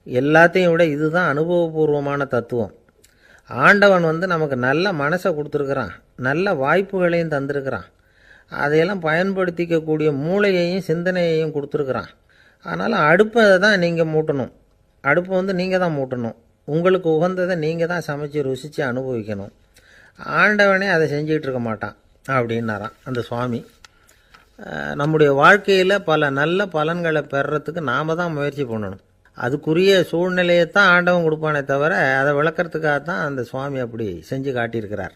எல்லாத்தையும் விட இதுதான் அனுபவபூர்வமான தத்துவம். ஆண்டவன் நமக்கு நல்ல மனசை கொடுத்துருக்குறான், நல்ல வாய்ப்புகளையும் தந்திருக்கிறான், அதையெல்லாம் பயன்படுத்திக்கக்கூடிய மூளையையும் சிந்தனையையும் கொடுத்துருக்குறான். அதனால் அடுப்பை தான் நீங்கள் மூட்டணும், அடுப்பை நீங்கள் தான் மூட்டணும், உங்களுக்கு உகந்ததை நீங்கள் தான் சமைச்சு ருசித்து அனுபவிக்கணும். ஆண்டவனே அதை செஞ்சுக்கிட்டு இருக்க மாட்டான் அப்படின்னாராம் அந்த சுவாமி. நம்முடைய வாழ்க்கையில் பல நல்ல பலன்களை பெறுறதுக்கு நாம் தான் முயற்சி பண்ணணும். அதுக்குரிய சூழ்நிலையை தான் ஆண்டவன் கொடுப்பானே தவிர அதை விளக்கிறதுக்காக தான் அந்த சுவாமி அப்படி செஞ்சு காட்டியிருக்கிறார்.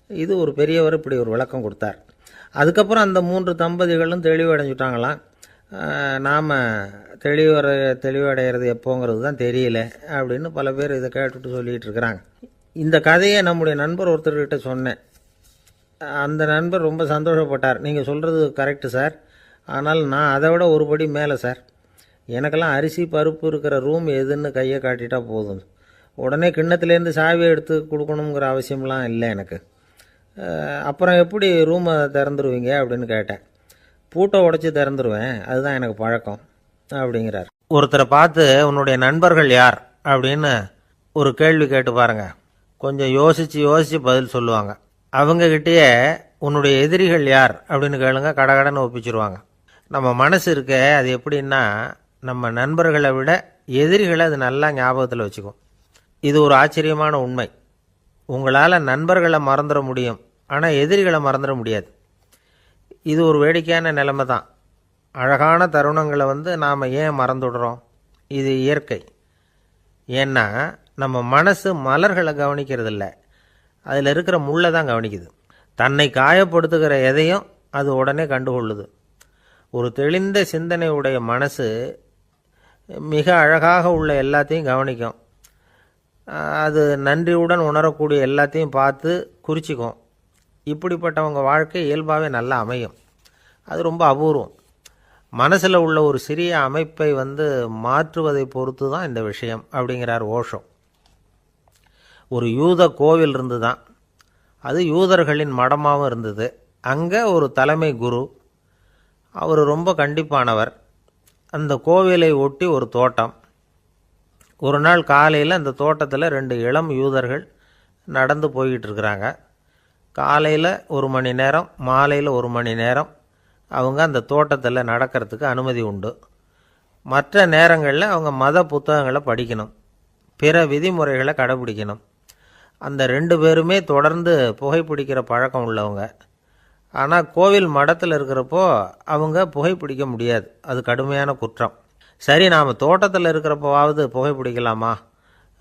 இது ஒரு பெரியவர் இப்படி ஒரு விளக்கம் கொடுத்தார். அதுக்கப்புறம் அந்த 3 தம்பதிகளும் தெளிவடைஞ்சுட்டாங்களாம். நாம் தெளிவடைகிறது எப்போங்கிறது தான் தெரியல அப்படின்னு பல பேர் இதை கேட்டுட்டு சொல்லிகிட்டு இருக்கிறாங்க. இந்த கதையை நம்முடைய நண்பர் ஒருத்தர்கிட்ட சொன்னேன். அந்த நண்பர் ரொம்ப சந்தோஷப்பட்டார். நீங்கள் சொல்கிறது கரெக்டு சார், ஆனால் நான் அதை விட ஒரு படி மேலே சார். எனக்கெல்லாம் அரிசி, பருப்பு இருக்கிற ரூம் எதுன்னு கையை காட்டிட்டா போதும், உடனே கிண்ணத்துலேருந்து சாவியை எடுத்து கொடுக்கணுங்கிற அவசியம்லாம் இல்லை எனக்கு. அப்புறம் எப்படி ரூமை திறந்துருவீங்க அப்படின்னு கேட்டேன். பூட்டை உடச்சி திறந்துருவேன், அதுதான் எனக்கு பழக்கம் அப்படிங்கிறார். ஒருத்தரை பார்த்து உன்னுடைய நண்பர்கள் யார் அப்படின்னு ஒரு கேள்வி கேட்டு பாருங்க, கொஞ்சம் யோசித்து பதில் சொல்லுவாங்க. அவங்கக்கிட்டேயே உன்னுடைய எதிரிகள் யார் அப்படின்னு கேளுங்க, கடகடன்னு ஒப்பிச்சிருவாங்க. நம்ம மனசு இருக்க அது எப்படின்னா, நம்ம நண்பர்களை விட எதிரிகளை அது நல்லா ஞாபகத்தில் வச்சுக்கும். இது ஒரு ஆச்சரியமான உண்மை. உங்களால் நண்பர்களை மறந்துட முடியும், ஆனால் எதிரிகளை மறந்துட முடியாது. இது ஒரு வேடிக்கையான நிலைமை தான். அழகான தருணங்களை நாம் ஏன் மறந்துடுறோம்? இது இயற்கை. ஏன்னா நம்ம மனசு மலர்களை கவனிக்கிறதில்ல, அதில் இருக்கிற முள்ளை தான் கவனிக்குது. தன்னை காயப்படுத்துகிற எதையும் அது உடனே கண்டுகொள்ளுது. ஒரு தெளிந்த சிந்தனை உடைய மனசு மிக அழகாக உள்ள எல்லாத்தையும் கவனிக்கும். அது நன்றியுடன் உணரக்கூடிய எல்லாத்தையும் பார்த்து குறிச்சிக்கும். இப்படிப்பட்டவங்க வாழ்க்கை இயல்பாகவே நல்லா அமையும். அது ரொம்ப அபூர்வம். மனசில் உள்ள ஒரு சிறிய அமைப்பை மாற்றுவதை பொறுத்து தான் இந்த விஷயம் அப்படிங்கிறார் ஓஷோ. ஒரு யூத கோவில் இருந்து தான், அது யூதர்களின் மடமாகவும் இருந்தது. அங்கே ஒரு தலைமை குரு, அவர் ரொம்ப கண்டிப்பானவர். அந்த கோவிலை ஒட்டி ஒரு தோட்டம். ஒரு நாள் காலையில் அந்த தோட்டத்தில் 2 இளம் யூதர்கள் நடந்து போய்கிட்டு இருக்கிறாங்க. காலையில் 1 மணி நேரம், மாலையில் 1 மணி நேரம் அவங்க அந்த தோட்டத்தில் நடக்கிறதுக்கு அனுமதி உண்டு. மற்ற நேரங்களில் அவங்க மத புத்தகங்களை படிக்கணும், பிற விதிமுறைகளை கடைபிடிக்கணும். அந்த 2 பேருமே தொடர்ந்து புகைப்பிடிக்கிற பழக்கம் உள்ளவங்க. ஆனால் கோவில் மடத்தில் இருக்கிறப்போ அவங்க புகைப்பிடிக்க முடியாது, அது கடுமையான குற்றம். சரி, நாம் தோட்டத்தில் இருக்கிறப்போவாவது புகைப்பிடிக்கலாமா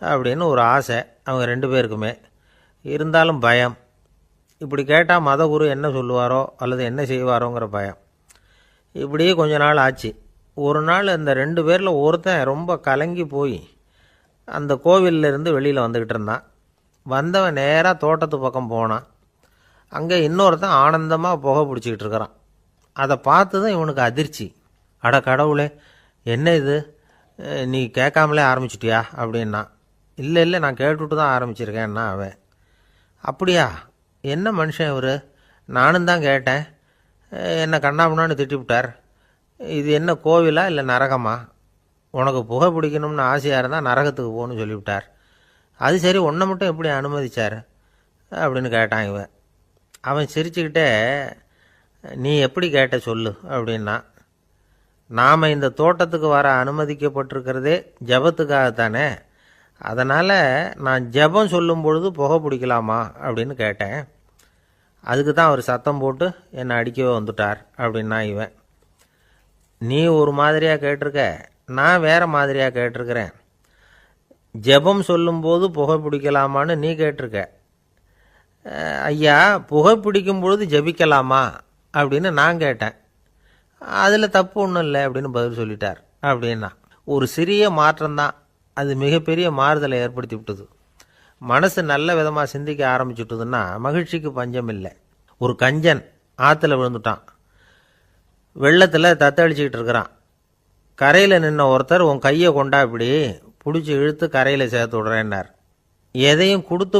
அப்படின்னு ஒரு ஆசை அவங்க 2 பேருக்குமே. இருந்தாலும் பயம். இப்படி கேட்டால் மதகுரு என்ன சொல்லுவாரோ அல்லது என்ன செய்வாரோங்கிற பயம். இப்படியே கொஞ்ச நாள் ஆச்சு. ஒரு நாள் இந்த 2 பேரில் ஒருத்தன் ரொம்ப கலங்கி போய் அந்த கோவிலிருந்து வெளியில் வந்துக்கிட்டு இருந்தான். வந்தவன் நேராக தோட்டத்து பக்கம் போனான். அங்கே இன்னொருத்தன் ஆனந்தமாக புகை பிடிச்சிக்கிட்டு இருக்கிறான். அதை பார்த்து தான் இவனுக்கு அதிர்ச்சி. அட கடவுளே, என்ன இது, நீ கேட்காமலே ஆரம்பிச்சிட்டியா அப்படின்னா. இல்லை நான் கேட்டுவிட்டு தான் ஆரம்பிச்சிருக்கேன்னா அவன். அப்படியா, என்ன மனுஷன் இவர், நானும் தான் கேட்டேன், என்ன கண்ணாமுன்னான்னு திட்டிவிட்டார். இது என்ன கோவிலா இல்லை நரகமா? உனக்கு புகை பிடிக்கணும்னு ஆசையாக இருந்தால் நரகத்துக்கு போகணும்னு சொல்லிவிட்டார். அது சரி, உன்னை மட்டும் எப்படி அனுமதிச்சார் அப்படின்னு கேட்டான் இவன். அவன் சிரிச்சுக்கிட்டே, நீ எப்படி கேட்ட சொல்லு அப்படின்னா. நாம் இந்த தோட்டத்துக்கு வர அனுமதிக்கப்பட்டிருக்கிறதே ஜபத்துக்காகத்தானே, அதனால் நான் ஜபம் சொல்லும் பொழுது புகை பிடிக்கலாமா அப்படின்னு கேட்டேன். அதுக்கு தான் அவர் சத்தம் போட்டு என்னை அடிக்கவே வந்துட்டார் அப்படின்னா இவன். நீ ஒரு மாதிரியாக கேட்டிருக்க, நான் வேறு மாதிரியாக கேட்டிருக்கிறேன். ஜெபம் சொல்லும்போது புகை பிடிக்கலாமான்னு நீ கேட்டிருக்க. ஐயா, புகை பிடிக்கும் பொழுது ஜெபிக்கலாமா அப்படின்னு நான் கேட்டேன். அதில் தப்பு ஒன்றும் இல்லை அப்படின்னு பதில் சொல்லிட்டார் அப்படின்னா. ஒரு சிறிய மாற்றம்தான், அது மிகப்பெரிய மாறுதலை ஏற்படுத்தி விட்டது. மனசு நல்ல விதமாக சிந்திக்க ஆரம்பிச்சுட்டுதுன்னா மகிழ்ச்சிக்கு பஞ்சம் இல்லை. ஒரு கஞ்சன் ஆற்றுல விழுந்துட்டான். வெள்ளத்தில் தத்தளிச்சிக்கிட்டு இருக்கிறான். கரையில் நின்ன ஒருத்தர், உன் கையை கொண்டா இப்படி பிடிச்சி இழுத்து கரையில் சேர்த்து விடுறேன்னார். எதையும் கொடுத்து